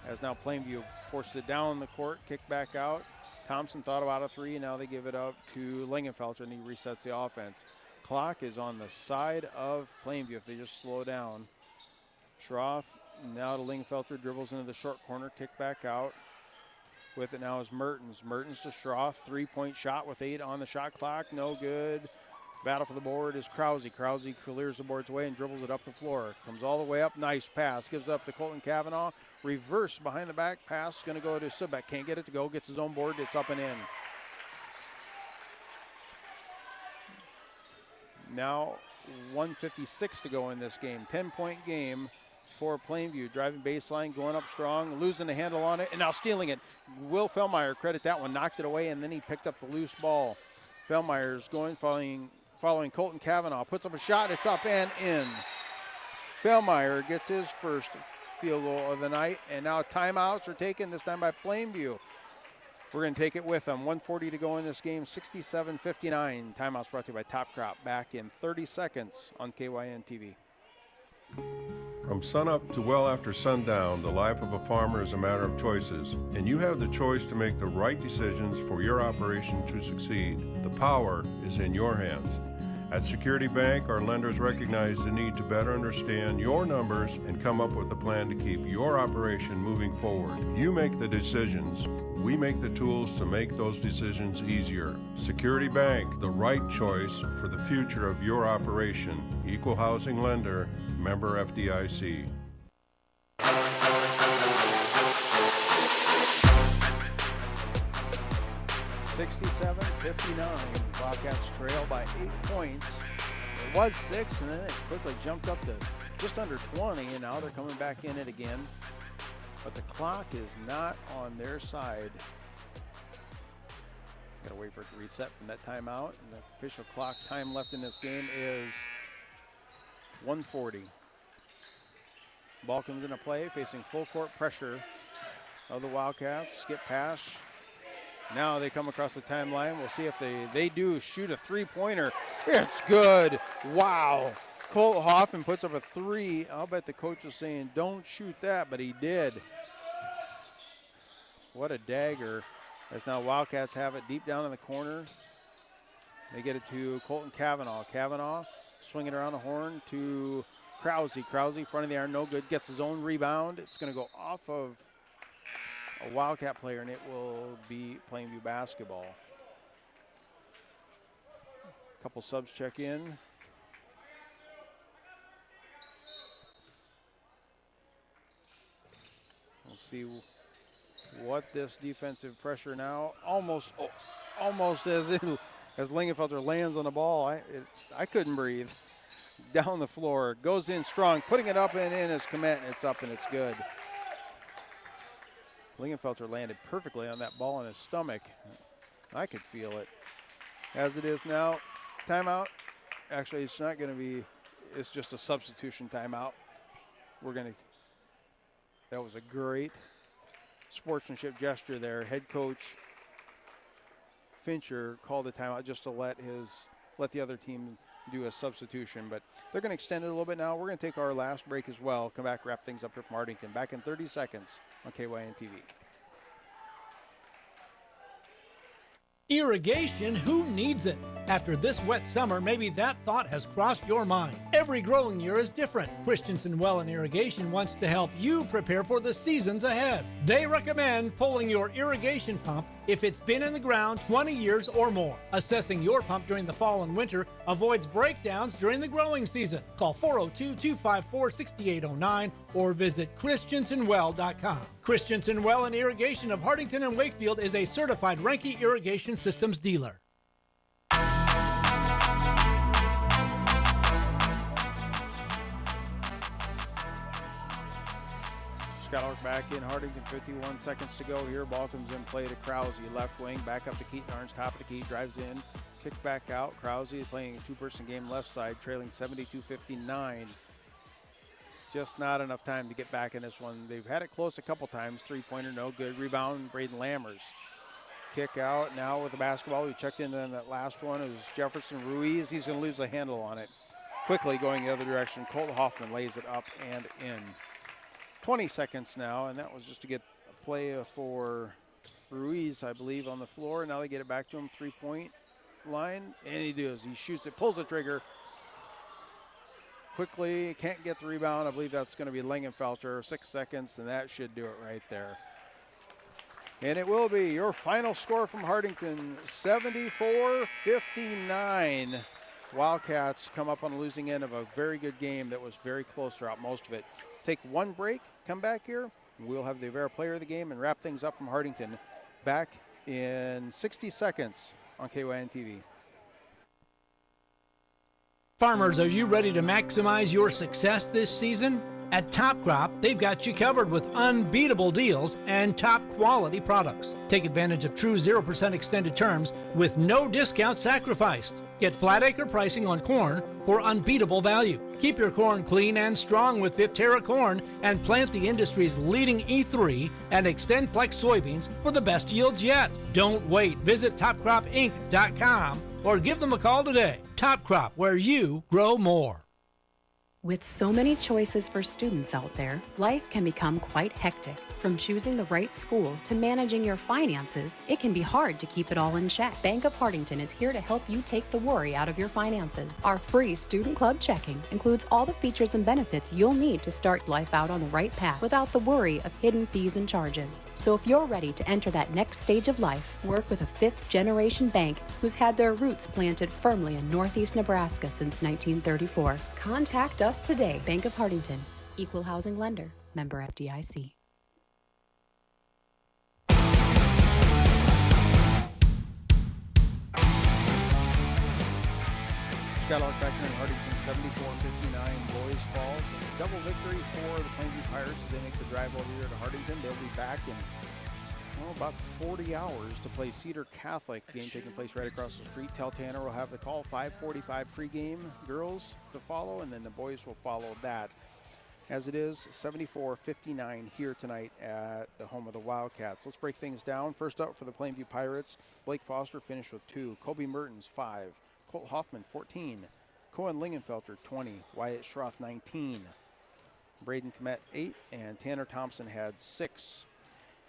As now Plainview forces it down the court, kick back out. Thompson thought about a three, and now they give it up to Langenfelter, and he resets the offense. Clock is on the side of Plainview if they just slow down. Schroth now to Langenfelter, dribbles into the short corner, kick back out. With it now is Mertens. Mertens to Schroth, three-point shot with 8 on the shot clock, no good. Battle for the board is Krause. Krause clears the boards away and dribbles it up the floor. Comes all the way up, nice pass, gives up to Colton Cavanaugh. Reverse behind the back pass, going to go to Subek. Can't get it to go, gets his own board, it's up and in. Now 1:56 to go in this game. 10-point game for Plainview. Driving baseline, going up strong, losing the handle on it, and now stealing it. Will Fellmeyer credit that one, knocked it away, and then he picked up the loose ball. Fellmeyer's going, following Colton Cavanaugh, puts up a shot, it's up and in. Fellmeyer gets his first field goal of the night, and now timeouts are taken, this time by Plainview. We're going to take it with them. 1:40 to go in this game, 67-59. Timeouts brought to you by Top Crop. Back in 30 seconds on KYN TV. From sunup to well after sundown, the life of a farmer is a matter of choices, and you have the choice to make the right decisions for your operation to succeed. The power is in your hands. At Security Bank, our lenders recognize the need to better understand your numbers and come up with a plan to keep your operation moving forward. You make the decisions. We make the tools to make those decisions easier. Security Bank, the right choice for the future of your operation. Equal housing lender, member FDIC. (67-59). Wildcats trail by 8 points. It was 6, and then it quickly jumped up to just under 20, and now they're coming back in it again. But the clock is not on their side. Got to wait for it to reset from that timeout. And the official clock time left in this game is 1:40. Ball comes into play, facing full court pressure of the Wildcats. Skip pass. Now they come across the timeline. We'll see if they do shoot a three-pointer. It's good. Wow. Colt Hoffman puts up a 3. I'll bet the coach was saying, don't shoot that, but he did. What a dagger. As now Wildcats have it deep down in the corner. They get it to Colton Cavanaugh. Cavanaugh swinging around the horn to Krause. Krause, front of the iron, no good. Gets his own rebound. It's going to go off of a Wildcat player, and it will be Plainview basketball. A couple subs check in. We'll see what this defensive pressure now, almost as Lingenfelter lands on the ball. I couldn't breathe. Down the floor, goes in strong, putting it up and in as Komet, and it's up and it's good. Lingenfelter landed perfectly on that ball in his stomach. I could feel it. As it is now, timeout. Actually, it's not going to be, it's just a substitution timeout. That was a great sportsmanship gesture there. Head coach Fincher called a timeout just to let the other team do a substitution, but they're going to extend it a little bit now. We're going to take our last break as well. Come back, wrap things up here from Hartington. Back in 30 seconds on KYN TV. Irrigation, who needs it? After this wet summer, maybe that thought has crossed your mind. Every growing year is different. Christensen Well and Irrigation wants to help you prepare for the seasons ahead. They recommend pulling your irrigation pump if it's been in the ground 20 years or more. Assessing your pump during the fall and winter avoids breakdowns during the growing season. Call 402-254-6809 or visit christensenwell.com. Christensen Well and Irrigation of Hartington and Wakefield is a certified Renke Irrigation Systems dealer. Scott back in Hartington, 51 seconds to go here. Ball comes in play to Krause, left wing, back up to Keaton Arns, top of the key, drives in, kicks back out. Krause playing a two-person game left side, trailing 72-59. Just not enough time to get back in this one. They've had it close a couple times. Three-pointer, no good. Rebound, Braden Lammers. Kick out now with the basketball. We checked in on that last one. It was Jefferson Ruiz. He's going to lose the handle on it. Quickly going the other direction. Colt Hoffman lays it up and in. 20 seconds now, and that was just to get a play for Ruiz, I believe, on the floor. Now they get it back to him, three-point line, and he does. He shoots it, pulls the trigger. Quickly, can't get the rebound. I believe that's going to be Lingenfelter. 6 seconds, and that should do it right there. And it will be your final score from Hartington, 74-59. Wildcats come up on the losing end of a very good game that was very close throughout most of it. Take one break, come back here. We'll have the Avera player of the game and wrap things up from Hartington. Back in 60 seconds on KYN TV. Farmers, are you ready to maximize your success this season? At Top Crop, they've got you covered with unbeatable deals and top quality products. Take advantage of true 0% extended terms with no discount sacrificed. Get flat acre pricing on corn for unbeatable value. Keep your corn clean and strong with Viptera corn and plant the industry's leading E3 and Extend Flex soybeans for the best yields yet. Don't wait. Visit topcropinc.com or give them a call today. Top Crop, where you grow more. With so many choices for students out there, life can become quite hectic. From choosing the right school to managing your finances, it can be hard to keep it all in check. Bank of Hartington is here to help you take the worry out of your finances. Our free Student Club checking includes all the features and benefits you'll need to start life out on the right path without the worry of hidden fees and charges. So if you're ready to enter that next stage of life, work with a fifth-generation bank who's had their roots planted firmly in Northeast Nebraska since 1934. Contact us today. Bank of Hartington, Equal Housing Lender, member FDIC. Scott Ulrich back here in Hartington, 74-59 boys falls. And a double victory for the Plainview Pirates as they make the drive over here to Hartington. They'll be back in about 40 hours to play Cedar Catholic. Game taking place right across the street. Tel Tanner will have the call. 5:45 pregame, girls to follow, and then the boys will follow that. As it is 74-59 here tonight at the home of the Wildcats. Let's break things down. First up for the Plainview Pirates, Blake Foster finished with 2. Kobe Mertens 5. Colt Hoffman 14. Cohen Lingenfelter 20. Wyatt Schroth 19. Braden Kmet 8. And Tanner Thompson had 6.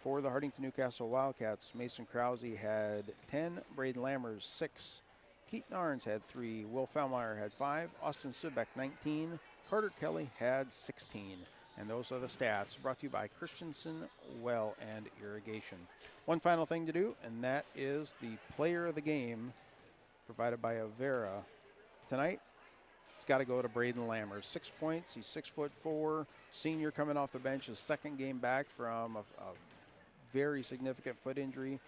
For the Hartington-Newcastle Wildcats, Mason Krause had 10. Braden Lammers 6. Keaton Arns had 3. Will Fellmeyer had 5. Austin Subek 19. Carter Kelly had 16. And those are the stats brought to you by Christensen Well and Irrigation. One final thing to do, and that is the player of the game provided by Avera. Tonight, it's got to go to Braden Lammers. 6 points. He's 6'4", senior coming off the bench, his second game back from a very significant foot injury.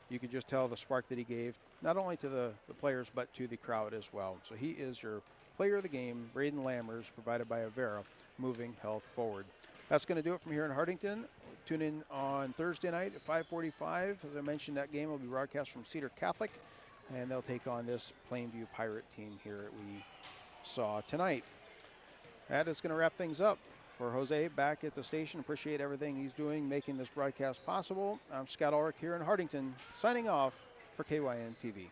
You could just tell the spark that he gave, not only to the players, but to the crowd as well. So he is your player of the game, Braden Lammers, provided by Avera, moving health forward. That's going to do it from here in Hartington. Tune in on Thursday night at 5:45. As I mentioned, that game will be broadcast from Cedar Catholic, and they'll take on this Plainview Pirate team here that we saw tonight. That is going to wrap things up. For Jose back at the station, appreciate everything he's doing, making this broadcast possible. I'm Scott Ulrich here in Hartington, signing off for KYN TV.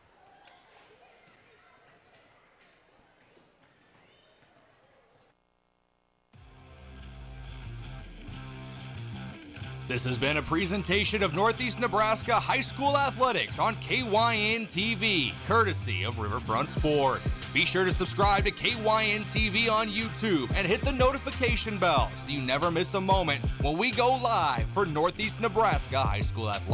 This has been a presentation of Northeast Nebraska High School Athletics on KYN TV, courtesy of Riverfront Sports. Be sure to subscribe to KYN TV on YouTube and hit the notification bell so you never miss a moment when we go live for Northeast Nebraska High School Athletics.